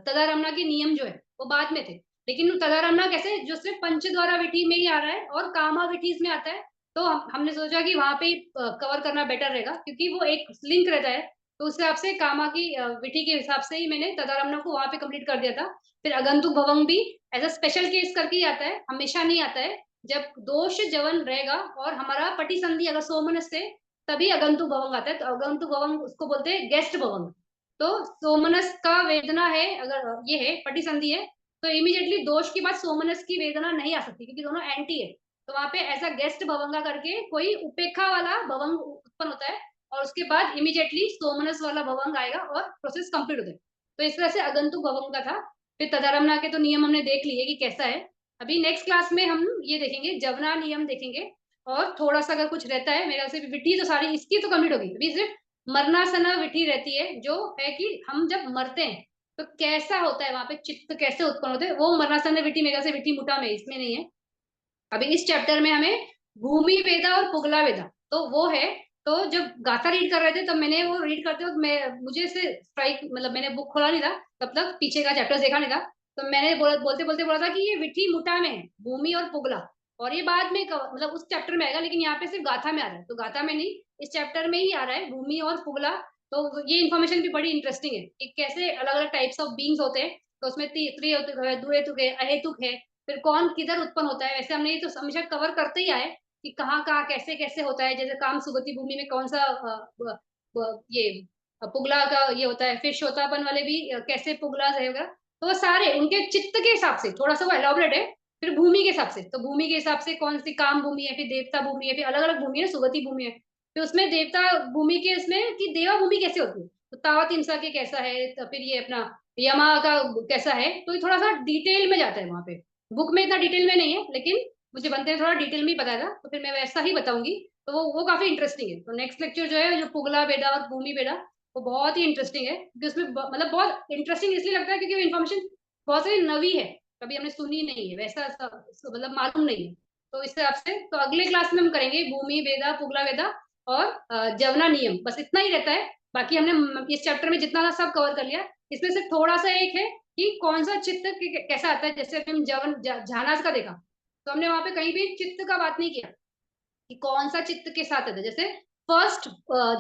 तदारमना के नियम जो है वो बाद में थे। लेकिन तदारमना कैसे, जो सिर्फ पंच द्वारा विटी में ही आ रहा है और कामा विटीज में आता है, तो हमने सोचा कि वहां पे कवर करना बेटर रहेगा, क्योंकि वो एक लिंक रहता है। तो उस हिसाब से कामा की विधि के हिसाब से ही मैंने तदारम्न को वहां पे कंप्लीट कर दिया था। फिर अगंतुक भवंग भी एज अ स्पेशल केस करके ही आता है, हमेशा नहीं आता है। जब दोष जवन रहेगा और हमारा पटी संधि अगर सोमनस से तभी अगंतुक भवंग आता है। तो अगंतुक भवंग उसको बोलते हैं गेस्ट भवंग। तो सोमनस का वेदना है, अगर ये है पटी संधि है, तो इमीडिएटली दोष के बाद सोमनस की वेदना नहीं आ सकती, क्योंकि दोनों एंटी है। तो वहां पे ऐसा गेस्ट भवंगा करके कोई उपेक्षा वाला भवंग उत्पन्न होता है, और उसके बाद इमीडिएटली सोमनस वाला भवंग आएगा और प्रोसेस कंप्लीट होता है। तो इस तरह से अगंतुक भवंग का था। फिर तदारम्ना के तो नियम हमने देख लिए कि कैसा है। अभी नेक्स्ट क्लास में हम ये देखेंगे, जवना नियम देखेंगे, और थोड़ा सा अगर कुछ रहता है मेरा से विधि तो सारी इसकी तो कंप्लीट होगी। अभी सिर्फ मरनासना विधि रहती है, जो है कि हम जब मरते हैं तो कैसा होता है, वहां पे चित्त कैसे उत्पन्न होते हैं, वो मरनासना विधि मेरा से विधि मुठा में, इसमें नहीं है। अभी इस चैप्टर में हमें भूमि वेदा और पुगला वेदा तो वो है। तो जब गाथा रीड कर रहे थे तब मैंने वो रीड करते वक्त मैं मुझे से स्ट्राइक, मतलब मैंने बुक खोला नहीं था तब तक, पीछे का चैप्टर देखा नहीं था। तो मैंने बोलते बोलते बोला था कि ये विठी मुठा में है, भूमि और पुगला, और ये बाद में मतलब उस चैप्टर में आएगा, लेकिन यहाँ पे सिर्फ गाथा में आ रहा है। तो गाथा में नहीं, इस चैप्टर में ही आ रहा है भूमि और पुगला। तो ये इन्फॉर्मेशन भी बड़ी इंटरेस्टिंग है कि कैसे अलग अलग टाइप्स ऑफ बींग्स होते हैं। तो उसमें त्रिहेतुक है, दुहेतुक है, अहेतुक है, फिर कौन किधर उत्पन्न होता है। वैसे हमने ये तो हमेशा कवर करते ही आए कि कहाँ कहाँ कैसे कैसे होता है। जैसे काम सुगति भूमि में कौन सा ये पुगला का ये होता है, फिर श्रोतापन वाले भी कैसे पुगला रहेगा। तो वो सारे उनके चित्त के हिसाब से, थोड़ा सा वो एलॉबरेट है। फिर भूमि के हिसाब से, तो भूमि के हिसाब से कौन सी काम भूमि है, फिर देवता भूमि है, फिर अलग अलग भूमि है, सुगति भूमि है। फिर उसमें देवता भूमि के उसमें कि देवा भूमि कैसे होती है, तो तावत इंसा के कैसा है, तो फिर ये अपना यमा का कैसा है। तो ये थोड़ा सा डिटेल में जाता है वहां पे। बुक में इतना डिटेल में नहीं है, लेकिन मुझे बनते हैं थोड़ा डिटेल में ही पता था, तो फिर मैं वैसा ही बताऊंगी। तो वो काफी इंटरेस्टिंग है। तो नेक्स्ट लेक्चर जो है, जो पुगला बेड़ा और भूमि बेड़ा, वो बहुत ही इंटरेस्टिंग है, क्योंकि उसमें मतलब बहुत इंटरेस्टिंग इसलिए लगता है क्योंकि वो इन्फॉर्मेशन बहुत सारी नवी है, कभी हमने सुनी नहीं है, वैसा मतलब मालूम नहीं है। तो इस हिसाब से तो अगले क्लास में हम करेंगे भूमि वेदा, पुगला वेदा और जवना नियम, बस इतना ही रहता है। बाकी हमने इस चैप्टर में जितना था सब कवर कर लिया। इसमें से थोड़ा सा एक है कि कौन सा चित्त कैसा आता है। जैसे हम जवन झानास का देखा, तो हमने वहां पे कहीं भी चित्त का बात नहीं किया कि कौन सा चित्त के साथ आता है। जैसे फर्स्ट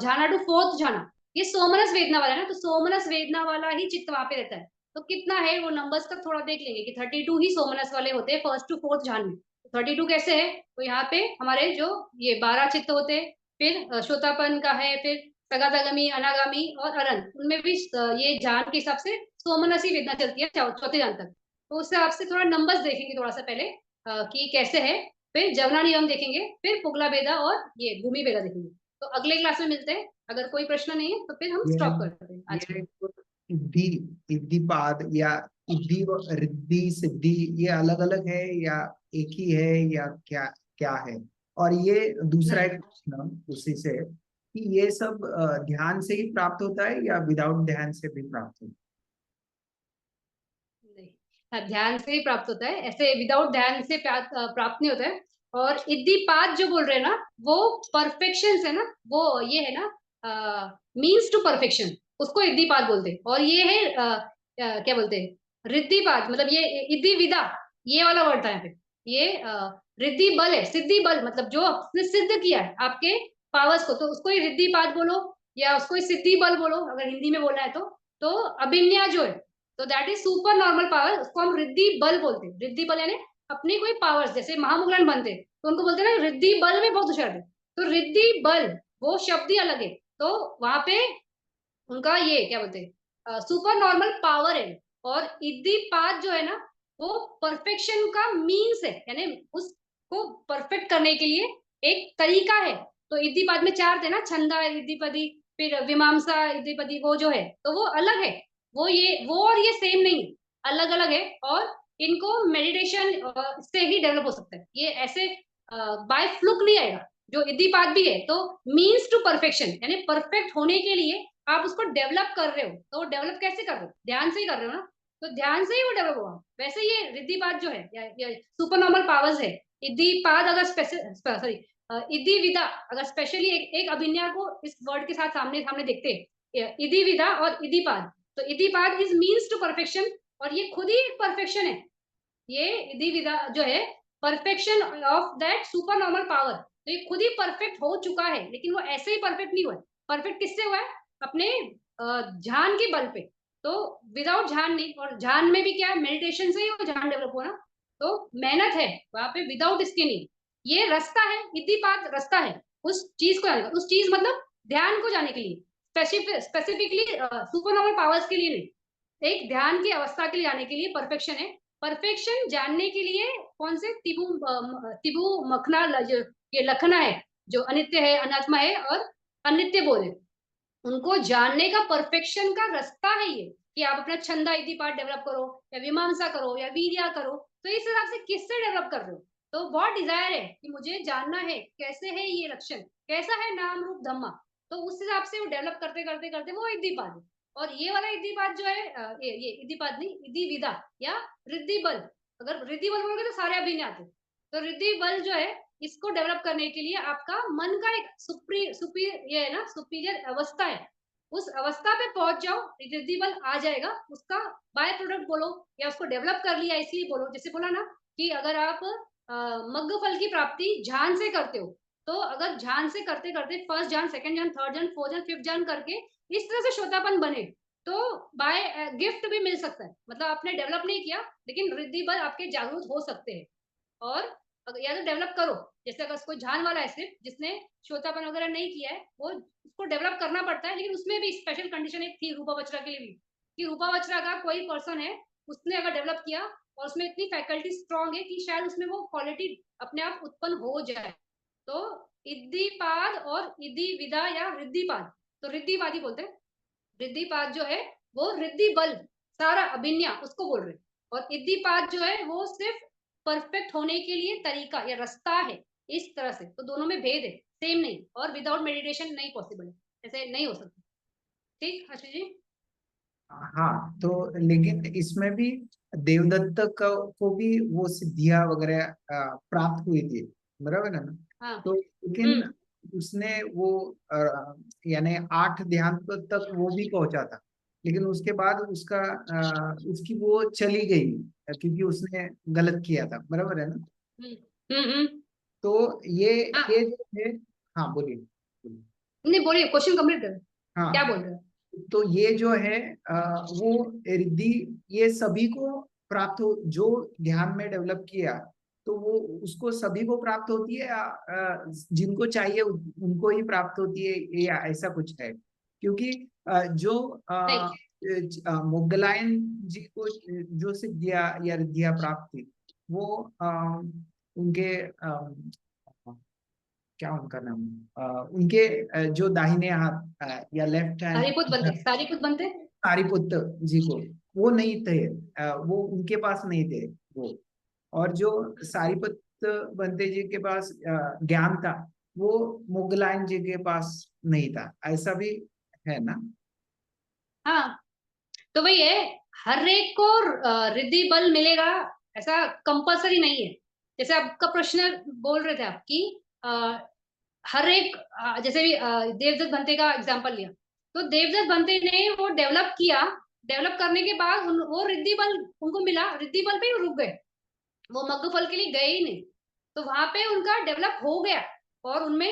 झाना टू फोर्थ झाना, ये सोमनस वेदना वाला है ना, तो सोमनस वेदना वाला ही चित्त वहां पे रहता है। तो कितना है वो नंबर्स का थोड़ा देख लेंगे कि 32 ही सोमनस वाले होते हैं फर्स्ट टू फोर्थ झान में। 32 कैसे है, तो यहाँ पे हमारे जो ये 12 चित्त होते हैं। फिर श्रोतापन का है, फिर सगातागमी, अनागामी और अरन, उनमें भी ये जान के हिसाब से सोमनस ही वेदना चलती है चौथे जान तक। तो उस हिसाब से थोड़ा नंबर्स देखेंगे थोड़ा सा पहले कि कैसे है। फिर जवना नियम देखेंगे, फिर पुगला बेदा और ये भूमि बेदा देखेंगे। तो अगले क्लास में मिलते हैं। अगर कोई प्रश्न नहीं है तो फिर हम ये स्टॉप करते हैं आज के ये लिए। इद्धि इद्धिपाद या इद्धि और रिद्धि सिद्धि, ये अलग अलग है या एक ही है, या क्या क्या है? और ये दूसरा नहीं एक प्रश्न उसी से, कि ये सब ध्यान से ही प्राप्त होता है या विदाउट ध्यान से भी प्राप्त होता नहीं, हाँ, ध्यान से ही प्राप्त होता है, ऐसे विदाउट ध्यान से प्राप्त नहीं होता है। और इद्दीपाद जो बोल रहे हैं ना, वो परफेक्शन है ना, वो ये है ना, मीन्स टू परफेक्शन, उसको इद्दीपाद बोलते हैं। और ये है क्या बोलते हैं, रिद्धिपाद, मतलब ये इद्धि विदा, ये वाला वर्ड था यहाँ पे। ये रिद्धि बल है, सिद्धि बल, मतलब जो आपने सिद्ध किया है आपके पावर्स को, तो उसको ही रिद्धिपाद बोलो, या उसको ही सिद्धि बल बोलो अगर हिंदी में बोलना है तो। तो अभिन्या जो है, तो that is super normal power, उसको हम रिद्धि बल बोलते हैं। रिद्धि बल यानी अपनी कोई पावर्स, जैसे महामुगलन बनते तो उनको बोलते हैं ना रिद्धि बल में बहुत होशियार थे। तो रिद्धि बल वो शब्द ही अलग है। तो वहां पे उनका ये क्या बोलते हैं, सुपर नॉर्मल पावर है। और इद्दीपाद जो है ना, वो परफेक्शन का मीन्स है, यानी उसको परफेक्ट करने के लिए एक तरीका है। तो इद्दीपाद में चार थे ना, छंदा इद्दीपदी, फिर विमांसा इद्दीपदी, वो जो है तो वो अलग है। वो और ये सेम नहीं, अलग अलग है। और इनको मेडिटेशन से ही डेवलप हो सकता है, ये ऐसे बाय फ्लुक नहीं आएगा। जो इद्दीपाद भी है तो मीन्स टू परफेक्शन, यानी परफेक्ट होने के लिए आप उसको डेवलप कर रहे हो। तो डेवलप कैसे कर रहे हो, ध्यान से ही कर रहे हो ना, तो ध्यान से ही वो डेवलप होगा। वैसे ये रिद्धिपाद जो है या सुपर नॉर्मल पावर्स है, इद्धिपाद अगर सॉरी इद्धि विदा, अगर स्पेशली एक अभिनय को इस वर्ड के साथ सामने सामने देखते हैं, इद्धि विदा और इद्धिपाद, तो इद्धिपाद इज मीन्स टू परफेक्शन, और ये खुद ही एक परफेक्शन है। ये इद्धि विदा जो है perfection of that super normal power, तो ये खुद ही परफेक्ट हो चुका है, लेकिन वो ऐसे ही परफेक्ट नहीं हुआ है। परफेक्ट किससे हुआ है, अपने ध्यान के बल पे। तो विदाउट ध्यान नहीं, और ध्यान में भी क्या है, मेडिटेशन से ही वो ध्यान डेवलप हुआ ना। तो मेहनत है वहां पे, विदाउट इसके नहीं। ये रास्ता है, इद्दीपाद रास्ता है, उस चीज को जाने का, उस चीज मतलब ध्यान को जाने के लिए, स्पेसिफिकली सुपर नॉर्मल पावर्स के लिए नहीं, एक ध्यान की अवस्था के लिए जाने के लिए परफेक्शन है। परफेक्शन जानने के लिए कौन से तिबू मखना ये लखना है, जो अनित्य है, अनात्मा है और अनित्य बोल है, उनको जानने का परफेक्शन का रास्ता है ये, कि आप अपना छंदा इति पाठ डेवलप करो या मीमांसा करो या वीर्या करो। तो इस हिसाब से किससे डेवलप कर रहे हो? तो बहुत डिजायर है कि मुझे जानना है कैसे है ये लक्षण, कैसा है नाम रूप धम्मा, तो उस हिसाब से वो डेवलप करते करते करते वो इद्दीपाद है। और ये वाला इद्दीपाद जो है ये इद्दीपाद नहीं, इद्दी विदा या रिद्धि बल। अगर रिद्धि बल बोलोगे तो सारे अभी नहीं आते। तो रिद्धि बल जो है, इसको डेवलप करने के लिए आपका मन का एक ये है ना, सुपीरियर अवस्था है, उस अवस्था पे पहुंच जाओ, रिद्धि बल आ जाएगा। उसका बाय प्रोडक्ट बोलो या उसको डेवलप कर लिया इसलिए बोलो, जैसे बोला ना कि अगर आप मग्ग फल की प्राप्ति ध्यान से करते हो, तो अगर ध्यान से करते करते फर्स्ट ध्यान, सेकंड ध्यान, थर्ड ध्यान, फोर्थ ध्यान, फिफ्थ ध्यान करके इस तरह से श्रोतापन बने, तो बाय गिफ्ट भी मिल सकता है। मतलब आपने डेवलप नहीं किया लेकिन रिद्धि बल आपके जागरूक हो सकते हैं। और या तो डेवलप करो, जैसे अगर कोई ध्यान वाला है सिर्फ, जिसने श्रोतापन वगैरह नहीं किया है, वो उसको डेवलप करना पड़ता है। लेकिन उसमें भी स्पेशल कंडीशन एक थी रूपा बचरा के लिए भी, कि रूपा बचरा का कोई पर्सन है, उसने अगर डेवलप किया और उसमें इतनी फैकल्टी स्ट्रांग है कि शायद उसमें वो क्वालिटी अपने आप उत्पन्न हो जाए। तो इद्दीपाद और इद्धि विदा या रिद्धिपाद, तो रिद्धिवादी बोलते हैं। रिद्धिपाद जो है वो रिद्धि बल, सारा अभिन्या उसको बोल रहे हैं। और इद्दीपाद जो है वो सिर्फ परफेक्ट होने के लिए तरीका या रास्ता है, इस तरह से। तो दोनों में भेद है, सेम नहीं, और विदाउट मेडिटेशन नहीं पॉसिबल है, ऐसे नहीं हो सकता। ठीक आशीष जी? हाँ, तो लेकिन इसमें भी देवदत्त को भी वो सिद्धियां वगैरह प्राप्त हुई थी, बराबर है ना? हाँ। तो लेकिन हम्म। उसने वो यानी 8 ध्यान तक वो भी पहुंचा था, लेकिन उसके बाद उसकी वो चली गई क्योंकि उसने गलत किया था, बराबर है ना? हम्म। हम्म। तो ये हाँ, जो है, हाँ बोलिए बोलिए। नहीं बोलिए, क्वेश्चन कंप्लीट करो, क्या हाँ, बोल रहे हो? तो ये जो है वो रिद्धि ये सभी को प्राप्त हो, जो ध्यान में डेवलप किया तो वो उसको सभी को प्राप्त होती है, या जिनको चाहिए उनको ही प्राप्त होती है, या ऐसा कुछ है? क्योंकि जो नहीं। मुगलायन जी को जो सिद्धियां या रिद्धियां प्राप्त थी, वो उनके क्या उनका नाम, उनके जो दाहिने हाथ या लेफ्ट हैंड, सारीपुत बनते, सारीपुत बनते। सारिपुत्र जी को वो नहीं थे, वो उनके पास नहीं थे वो। और जो सारिपुत्र बनते जी के पास ज्ञान था, वो मुगलायन जी के पास नहीं था, ऐसा भी है ना? हाँ, तो वही है, हर एक को रिद्धि बल मिलेगा ऐसा कंपलसरी नहीं है। जैसे आपका प्रश्न बोल रहे थे आप कि अ, हर एक जैसे भी देवदत्त बनते का एग्जांपल लिया, तो देवदत्त बनते ने वो डेवलप किया, डेवलप करने के बाद वो रिद्धि बल उनको मिला, रिद्धि बल पे ही रुक गए, वो मग्ग फल के लिए गए ही नहीं। तो वहां पे उनका डेवलप हो गया, और उनमें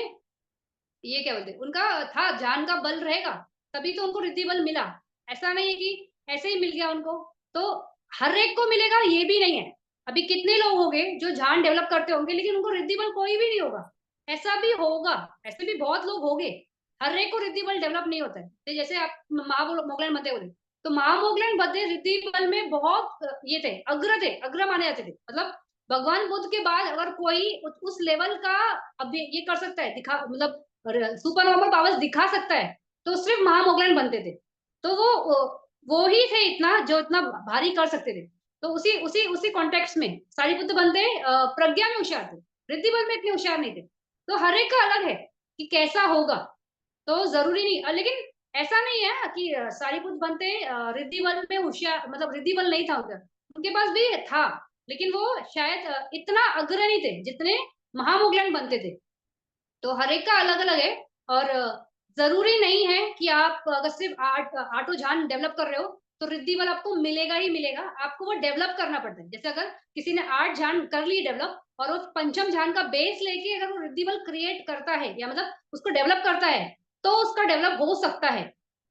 ये क्या बोलते हैं, उनका था जान का बल रहेगा, तभी तो उनको रिद्धि बल मिला। ऐसा नहीं है कि ऐसे ही मिल गया उनको। तो हर एक को मिलेगा ये भी नहीं है। अभी कितने लोग होंगे जो जान डेवलप करते होंगे लेकिन उनको रिद्धि बल कोई भी नहीं होगा, ऐसा भी होगा, ऐसे भी बहुत लोग होंगे। हर एक को रिद्धि बल डेवलप नहीं होता है। तो जैसे आप मोगलैंड बंदे बोले, तो महामोगलैंड बंदे रिद्धि बल में बहुत ये थे, अग्र थे, अग्र माने जाते थे। मतलब भगवान बुद्ध के बाद अगर कोई उस लेवल का अभी ये कर सकता है, दिखा मतलब सुपर नॉर्मल पावर्स दिखा सकता है, तो सिर्फ महामोगलैंड बनते थे। तो वो ही थे इतना, जो इतना भारी कर सकते थे। तो उसी उसी उसी कॉन्टेक्स्ट में सारिपुत्र बनते प्रज्ञा में होशियार थे, रिद्धि बल में इतने होशियार नहीं थे। तो हर एक का अलग है कि कैसा होगा। तो जरूरी नहीं लेकिन ऐसा नहीं है कि सारिपुत्र बनते रिद्धि बल में होशियार, मतलब रिद्धि बल नहीं था उनका, उनके पास भी था, लेकिन वो शायद इतना अग्रणी थे जितने महामोगलैंड बनते थे। तो हर एक का अलग अलग है। और जरूरी नहीं है कि आप अगर सिर्फ आटो झान डेवलप कर रहे हो तो रिद्धि बल आपको मिलेगा ही मिलेगा, आपको वो डेवलप करना पड़ता है। जैसे अगर किसी ने 8 झान कर ली डेवलप, और उस पंचम झान का बेस लेके अगर वो रिद्धि बल क्रिएट करता है या मतलब उसको डेवलप करता है, तो उसका डेवलप हो सकता है।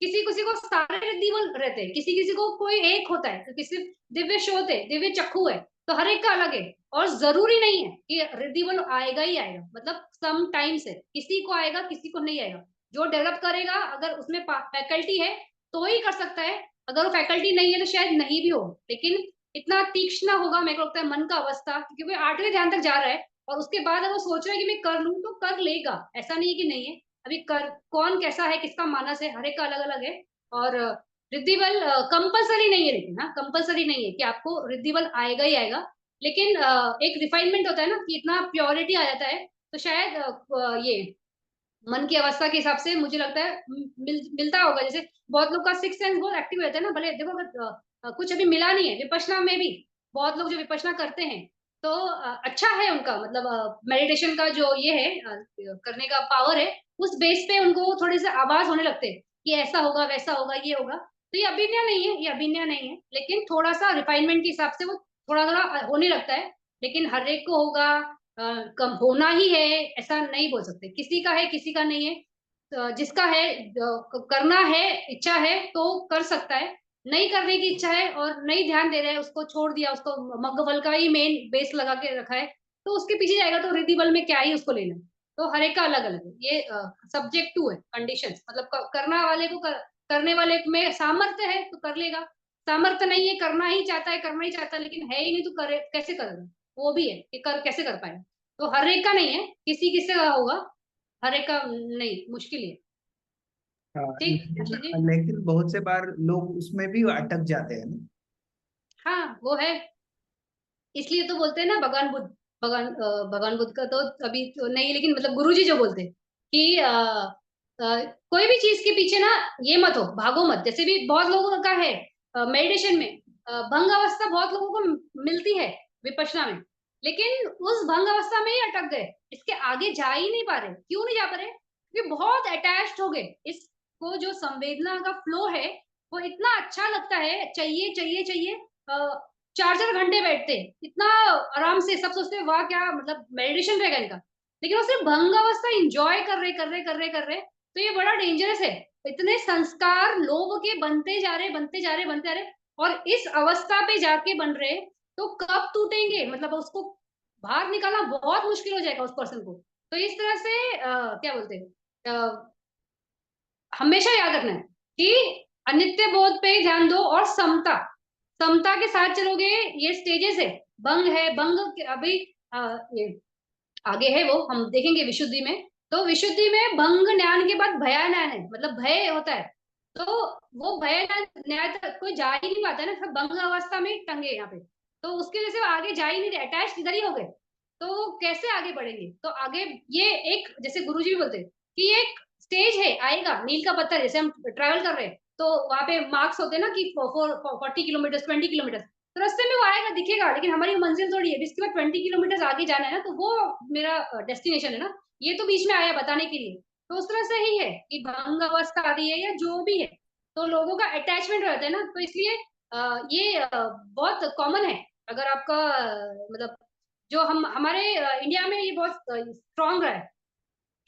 किसी किसी को सारे रिद्धि बल रहते हैं, किसी किसी को कोई एक होता है, तो किसी दिव्य शोध है, दिव्य चक्षु है, तो हर एक का अलग है, और जरूरी नहीं है कि रिद्धि बल आएगा ही आएगा, मतलब सम टाइम्स है, किसी को आएगा किसी को नहीं आएगा। जो डेवलप करेगा अगर उसमें फैकल्टी है तो ही कर सकता है, अगर वो फैकल्टी नहीं है तो शायद नहीं भी हो। लेकिन इतना तीक्ष्ण होगा मेरे को लगता है मन का अवस्था, क्योंकि वो 8वें ध्यान तक जा रहा है, और उसके बाद अगर वो सोच रहा है कि मैं कर लूं तो कर लेगा, ऐसा नहीं है कि नहीं है। अभी कर कौन कैसा है, किसका मानस है, हर एक का अलग अलग है। और रिद्धि बल कंपलसरी नहीं है, लेकिन हाँ कंपलसरी नहीं है कि आपको रिद्धि बल आएगा ही आएगा। लेकिन एक रिफाइनमेंट होता है ना कि इतना प्योरिटी आ जाता है, तो शायद ये मन की अवस्था के हिसाब से मुझे लगता है मिलता होगा। जैसे बहुत लोग का सिक्स सेंस बहुत एक्टिव रहता है ना, भले देखो अगर कुछ अभी मिला नहीं है विपश्यना में भी, बहुत लोग जो विपश्यना करते हैं तो अच्छा है उनका, मतलब मेडिटेशन का जो ये है करने का पावर है, उस बेस पे उनको थोड़े से आवाज होने लगते हैं कि ऐसा होगा वैसा होगा ये होगा। तो ये अभिनय नहीं है, ये अभिनय नहीं है, लेकिन थोड़ा सा रिफाइनमेंट के हिसाब से वो थोड़ा थोड़ा होने लगता है। लेकिन हर एक को होगा कम होना ही है ऐसा नहीं बोल सकते, किसी का है किसी का नहीं है। जिसका है करना है, इच्छा है तो कर सकता है, नहीं करने की इच्छा है और नहीं ध्यान दे रहा है, उसको छोड़ दिया, उसको मग्ग बल का ही मेन बेस लगा के रखा है, तो उसके पीछे जाएगा तो रिद्धि बल में क्या ही उसको लेना है। तो हर एक का अलग अलग है, ये सब्जेक्ट टू है कंडीशन, मतलब करना वाले को करने वाले में सामर्थ्य है तो कर लेगा, सामर्थ्य नहीं है, करना ही चाहता है करना ही चाहता है लेकिन है ही नहीं तो करे कैसे करेगा, वो भी है कि कर कैसे कर पाए। तो हर एक का नहीं है, किसी किसी का होगा, हर एक का नहीं, मुश्किल है। हाँ, ठीक आशीष जी। लेकिन बहुत से बार लोग उसमें भी अटक जाते हैं ना। हाँ वो है, इसलिए तो बोलते हैं ना भगवान बुद्ध, भगवान बुद्ध का तो अभी तो नहीं, लेकिन मतलब गुरुजी जो बोलते हैं कि कोई भी चीज के पीछे ना ये मत हो, भागो मत। जैसे भी बहुत लोगों का है मेडिटेशन में भंग अवस्था बहुत लोगों को मिलती है विपश्यना में, लेकिन उस भंग अवस्था में ही अटक गए, इसके आगे जा ही नहीं पा रहे। क्यों नहीं जा पा रहे? क्योंकि बहुत अटैच्ड हो गए, इसको जो संवेदना का फ्लो है वो इतना अच्छा लगता है, चाहिए चाहिए चाहिए। 4 4 घंटे बैठते हैं इतना आराम से, सब सोचते हैं वाह क्या मतलब मेडिटेशन रहेगा इनका, लेकिन वो सिर्फ भंग अवस्था इंजॉय कर रहे तो ये बड़ा डेंजरस है। इतने संस्कार लोग के बनते जा रहे बनते जा रहे बनते जा रहे, और इस अवस्था पे जाके बन रहे, तो कब टूटेंगे, मतलब उसको बाहर निकालना बहुत मुश्किल हो जाएगा उस पर्सन को। तो इस तरह से क्या बोलते हैं हमेशा याद रखना है कि अनित्य बोध पे ध्यान दो, और समता, समता के साथ चलोगे। ये स्टेजेस है, भंग है, अभी ये आगे है वो हम देखेंगे विशुद्धि में। तो विशुद्धि में भंग ज्ञान के बाद भया ज्ञान है, मतलब भय होता है। तो वो भय न्याय तक कोई जा ही नहीं पाता है ना, सब भंग अवस्था में टंगे यहाँ पे, तो उसकी वजह से वो आगे जा ही नहीं रहे, अटैच इधर ही हो गए। तो वो कैसे आगे बढ़ेंगे? तो आगे ये एक जैसे गुरुजी भी बोलते हैं कि ये एक स्टेज है, आएगा नील का पत्थर, जैसे हम ट्रैवल कर रहे हैं तो वहां पे मार्क्स होते हैं ना कि 40 किलोमीटर 20 किलोमीटर, तो रास्ते में वो आएगा दिखेगा, लेकिन हमारी मंजिल थोड़ी है, इसके बाद 20 किलोमीटर आगे जाना है ना, तो वो मेरा डेस्टिनेशन है ना, ये तो बीच में आया बताने के लिए। तो उस तरह से ही है कि भंग अवस्था आ रही है या जो भी है, तो लोगों का अटैचमेंट रहता है ना, तो इसलिए ये बहुत कॉमन है। अगर आपका मतलब जो हम हमारे इंडिया में ये बहुत स्ट्रांग रहा है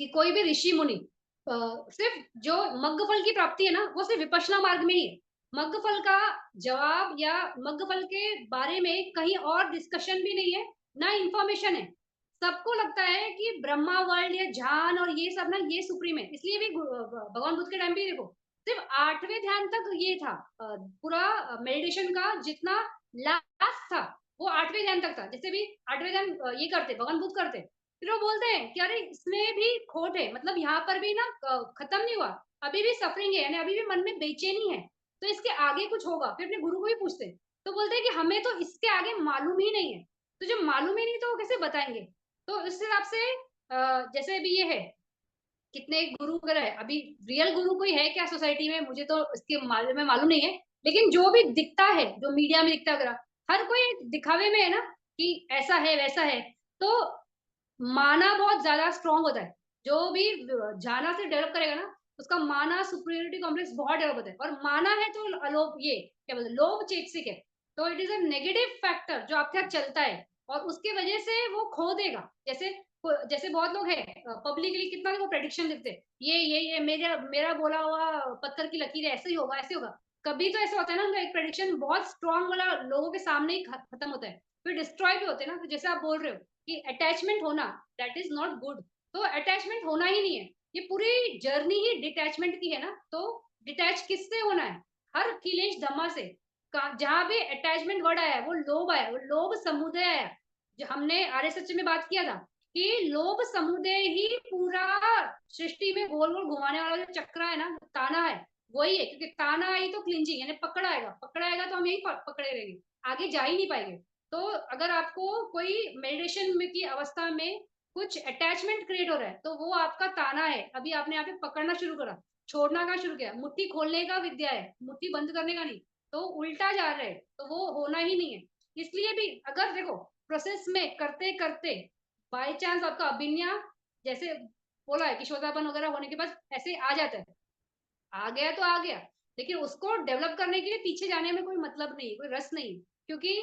कि कोई भी ऋषि मुनि सिर्फ जो मग्गफल की प्राप्ति है ना वो सिर्फ विपश्यना मार्ग में ही है। मग्गफल का जवाब या मग्गफल के बारे में कहीं और डिस्कशन भी नहीं है, ना इंफॉर्मेशन है। सबको लगता है कि ब्रह्मा वर्ल्ड या जान और ये सब ना ये सुप्रीम है, इसलिए भी भगवान बुद्ध के टाइम भी देखो सिर्फ 8वें ध्यान तक ये था, पूरा मेडिटेशन का जितना लास्ट था वो 8वें ध्यान तक था। जैसे भी 8वें ध्यान ये करते भगवान बुद्ध करते, फिर वो बोलते हैं कि अरे इसमें भी खोट है, मतलब यहाँ पर भी ना खत्म नहीं हुआ, अभी भी सफरिंग है, यानी अभी भी मन में बेचैनी है, तो इसके आगे कुछ होगा। फिर अपने गुरु को भी पूछते हैं, तो बोलते हैं कि हमें तो इसके आगे मालूम ही नहीं है। तो जब मालूम ही नहीं तो वो कैसे बताएंगे? तो इस हिसाब से जैसे अभी ये है कितने गुरु वगैरह है, अभी रियल गुरु कोई है क्या सोसाइटी में, मुझे तो इसके बारे में मालूम नहीं है। लेकिन जो भी दिखता है, जो मीडिया में दिखता है वगैरह, हर कोई दिखावे में है ना कि ऐसा है वैसा है। तो माना बहुत ज्यादा स्ट्रांग होता है, जो भी जाना से डेवलप करेगा ना उसका माना सुपीरियोरिटी कॉम्प्लेक्स बहुत डेवलप होता है, और माना है तो अलोप ये क्या बोलते हैं लोभ चेतसिक है, तो it is a negative factor जो आपके साथ चलता है, और उसके वजह से वो खो देगा। जैसे जैसे बहुत लोग हैं पब्लिकली कितना भी वो प्रेडिक्शन लिखते हैं, ये मेरा मेरा बोला हुआ पत्थर की लकीर है, ऐसे ही होगा ऐसे होगा, कभी तो ऐसा होता है ना, उनका एक प्रेडिक्शन बहुत स्ट्रांग वाला लोगों के सामने ही खत्म होता है, फिर डिस्ट्रॉय भी होते हैं ना। तो जैसे आप बोल रहे हो कि अटैचमेंट होना दैट इज नॉट गुड, तो अटैचमेंट होना ही नहीं है। ये पूरी जर्नी ही डिटैचमेंट की है ना। तो डिटैच किससे होना है? हर खिलेश धम्मा से। जहां भी अटैचमेंट वर्ड आया है वो लोभ आया, वो लोभ समुदय आया। जो हमने आर्य सत्य में बात किया था कि लोभ समुदय ही पूरा सृष्टि में गोल गोल घुमाने वाला जो चक्र है ना, ताना है, वही है। क्योंकि ताना आई तो क्लिंचिंग, यानी पकड़ आएगा, पकड़ आएगा तो हम यही पकड़े रहेंगे, आगे जा ही नहीं पाएंगे। तो अगर आपको कोई मेडिटेशन में की अवस्था में कुछ अटैचमेंट क्रिएट हो रहा है, तो वो आपका ताना है। अभी आपने यहाँ पे पकड़ना शुरू करा, छोड़ना का शुरू किया, मुट्ठी खोलने का विद्या है, मुट्ठी बंद करने का नहीं, तो उल्टा जा रहे हैं, तो वो होना ही नहीं है। इसलिए भी अगर देखो प्रोसेस में करते करते बाय चांस आपका अभिनय, जैसे बोला है किशोरदापन वगैरह होने के बाद ऐसे आ जाता है, आ गया तो आ गया, लेकिन उसको डेवलप करने के लिए पीछे जाने में कोई मतलब नहीं, कोई रस नहीं। क्योंकि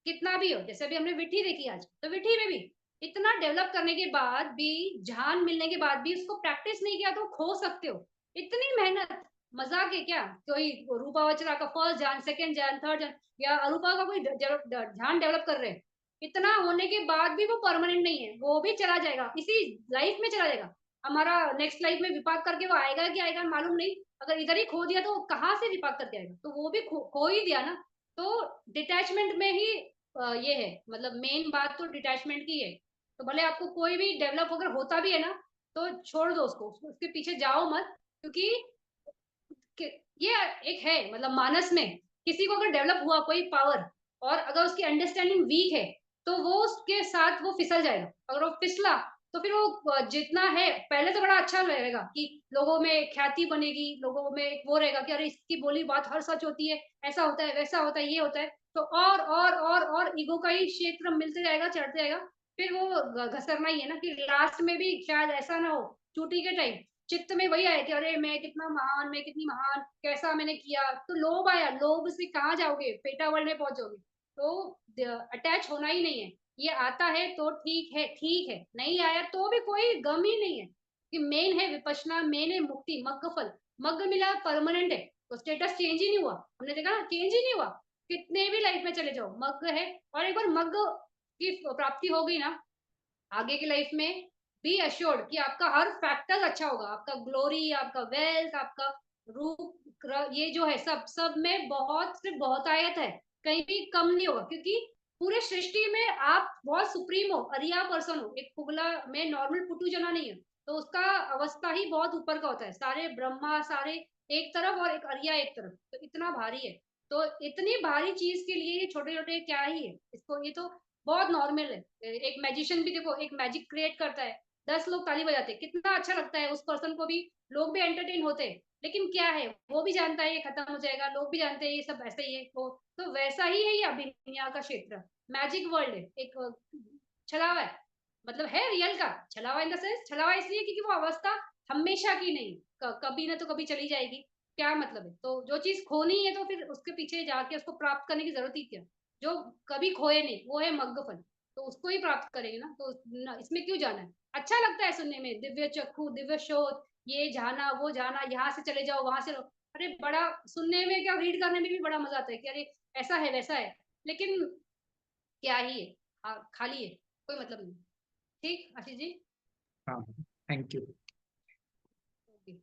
कितना भी हो, जैसे अभी हमने विठी देखी आज, तो विठी में भी इतना डेवलप करने के बाद भी, जान मिलने के बाद भी उसको प्रैक्टिस नहीं किया तो खो सकते हो। इतनी मेहनत मजाक है क्या? कोई रूपावचरा का फर्स्ट जान, सेकंड जान, थर्ड जान, या अरूपा का कोई ध्यान डेवलप कर रहे हैं, इतना होने के बाद भी वो परमानेंट नहीं है, वो भी चला जाएगा, इसी लाइफ में चला जाएगा। हमारा नेक्स्ट लाइफ में विपाक करके वो आएगा कि आएगा मालूम नहीं। अगर इधर ही खो दिया तो कहाँ से विपाक करके आएगा? तो वो भी खो ही दिया ना। तो डिटैचमेंट में ही ये है, मतलब मेन बात तो डिटैचमेंट की है। तो भले आपको कोई भी डेवलप अगर होता भी है ना, तो छोड़ दो उसको, उसके पीछे जाओ मत। क्योंकि ये एक है, मतलब मानस में किसी को अगर डेवलप हुआ कोई पावर, और अगर उसकी अंडरस्टैंडिंग वीक है, तो वो उसके साथ वो फिसल जाएगा। अगर वो फिसला तो फिर वो जितना है पहले तो बड़ा अच्छा रहेगा कि लोगों में ख्याति बनेगी, लोगों में एक वो रहेगा कि अरे इसकी बोली बात हर सच होती है, ऐसा होता है, वैसा होता है, ये होता है। तो और ईगो का ही क्षेत्र मिलते जाएगा, चढ़ते जाएगा। फिर वो घसरना ही है ना, कि लास्ट में भी शायद ऐसा ना हो, चूटी के टाइम चित्त में वही आया कि अरे मैं कितना महान, मैं कितनी महान, कैसा मैंने किया, तो लोभ आया, लोभ से कहाँ जाओगे, पेटा वर्ल्ड में पहुंच जाओगे। तो अटैच होना ही नहीं है। ये आता है तो ठीक है, ठीक है, नहीं आया तो भी कोई गम ही नहीं है। कि मेन है विपश्यना, मेन है मुक्ति, मग्ग फल। मग्ग मिला परमानेंट है, तो स्टेटस चेंज ही नहीं हुआ, हमने देखा ना, चेंज ही नहीं हुआ। कितने भी लाइफ में चले जाओ मग्ग है। और एक बार मग्ग की प्राप्ति हो गई ना, आगे की लाइफ में बी अश्योर्ड कि आपका हर फैक्टर अच्छा होगा, आपका ग्लोरी, आपका वेल्थ, आपका रूप, ये जो है सब सब में बहुत से बहुत आयत है, कहीं भी कम नहीं होगा। क्योंकि पूरे सृष्टि में आप बहुत सुप्रीम हो, अरिया पर्सन हो, एक पुगला में नॉर्मल पुटू जना नहीं है। तो उसका अवस्था ही बहुत ऊपर का होता है, सारे ब्रह्मा सारे एक तरफ और एक अरिया एक तरफ, तो इतना भारी है। तो इतनी भारी चीज के लिए ये छोटे छोटे क्या ही है, इसको ये तो बहुत नॉर्मल है। एक मैजिशियन भी देखो, एक मैजिक क्रिएट करता है, 10 लोग ताली बजाते हैं, कितना अच्छा लगता है उस पर्सन को भी, लोग भी एंटरटेन होते हैं। लेकिन क्या है, वो भी जानता है ये खत्म हो जाएगा, लोग भी जानते हैं ये सब ऐसा ही है वो। तो वैसा ही है ये अभिनय का क्षेत्र, मैजिक वर्ल्ड है, एक छलावा है, मतलब है रियल का छलावा। इन द सेंस छलावा इसलिए क्योंकि वो अवस्था हमेशा की नहीं, कभी ना तो कभी चली जाएगी। क्या मतलब है? तो जो चीज खोनी है तो फिर उसके पीछे जाके उसको प्राप्त करने की जरूरत ही क्या? जो कभी खोए नहीं वो है मग्गफल, तो उसको ही प्राप्त करेंगे ना। तो इसमें क्यों जाना है? अच्छा लगता है सुनने में, दिव्य चक्षु, दिव्य शोध, ये जाना वो जाना, यहाँ से चले जाओ वहां से अरे बड़ा सुनने में, क्या रीड करने में भी बड़ा मजा आता है कि अरे ऐसा है वैसा है। लेकिन क्या ही है, खाली है, कोई मतलब नहीं। ठीक आशीष जी। हाँ, थैंक यू। ओके।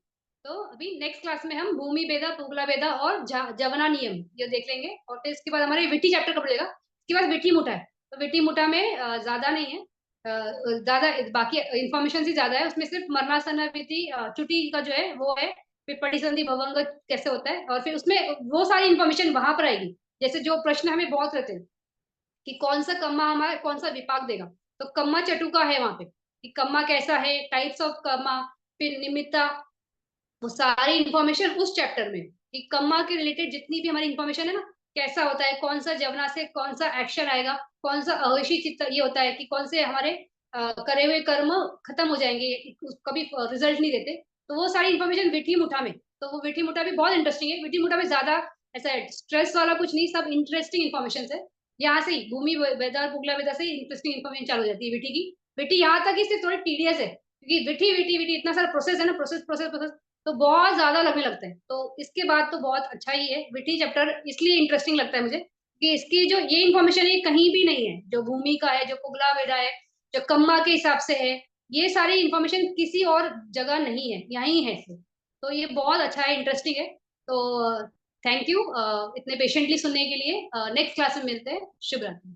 तो अभी नेक्स्ट क्लास में हम भूमि भेदा, पुगला भेदा और जवना नियम ये देख लेंगे, और फिर इसके बाद हमारे विटी चैप्टर कब लेगा, इसके बाद विटी मुठा है। तो विटी मुठा में ज्यादा नहीं है, ज्यादा बाकी इंफॉर्मेशन ही ज्यादा है, उसमें सिर्फ मरणासना विधि, चुटी का जो है वो है, फिर पटिसंधि भवंग कैसे होता है, और फिर उसमें वो सारी इंफॉर्मेशन वहां पर आएगी। जैसे जो प्रश्न हमें बहुत रहते हैं कि कौन सा कम्मा हमारा कौन सा विपाक देगा, तो कम्मा चटुका है वहां पे, कि कम्मा कैसा है, टाइप्स ऑफ कम्मा, फिर निमित्ता, वो सारी इंफॉर्मेशन उस चैप्टर में। कि कम्मा के रिलेटेड जितनी भी हमारी इंफॉर्मेशन है ना, कैसा होता है, कौन सा जवना से कौन सा एक्शन आएगा, कौन सा अवैशी चित्त ये होता है कि कौन से हमारे करे हुए कर्म खत्म हो जाएंगे, कभी रिजल्ट नहीं देते। तो वो सारी इंफॉर्मेशन विठी मुठा में, तो वो विठी मुठा भी बहुत इंटरेस्टिंग है। विठी मुठा में ज्यादा ऐसा स्ट्रेस वाला कुछ नहीं, सब इंटरेस्टिंग इन्फॉर्मेशन है। यहाँ से ही भूमि वेदर पुगला वेदर से इंटरेस्टिंग इन्फॉर्मेशन चालू हो जाती है विठी की। विठी यहाँ तक ही सिर्फ थोड़ी टीडियस है, क्योंकि विठी विठी विठी इतना सारा प्रोसेस है ना, प्रोसेस प्रोसेस प्रोसेस, तो बहुत ज्यादा लगने लगता है। तो इसके बाद तो बहुत अच्छा ही है, विटी चैप्टर इसलिए इंटरेस्टिंग लगता है मुझे कि इसकी जो ये इन्फॉर्मेशन है कहीं भी नहीं है, जो भूमि का है, जो कुगला वेदा है, जो कम्मा के हिसाब से है, ये सारी इन्फॉर्मेशन किसी और जगह नहीं है, यहीं है सिर्फ। तो ये बहुत अच्छा है, इंटरेस्टिंग है। तो थैंक यू इतने पेशेंटली सुनने के लिए। नेक्स्ट क्लास में मिलते हैं। शुभ रात्रि।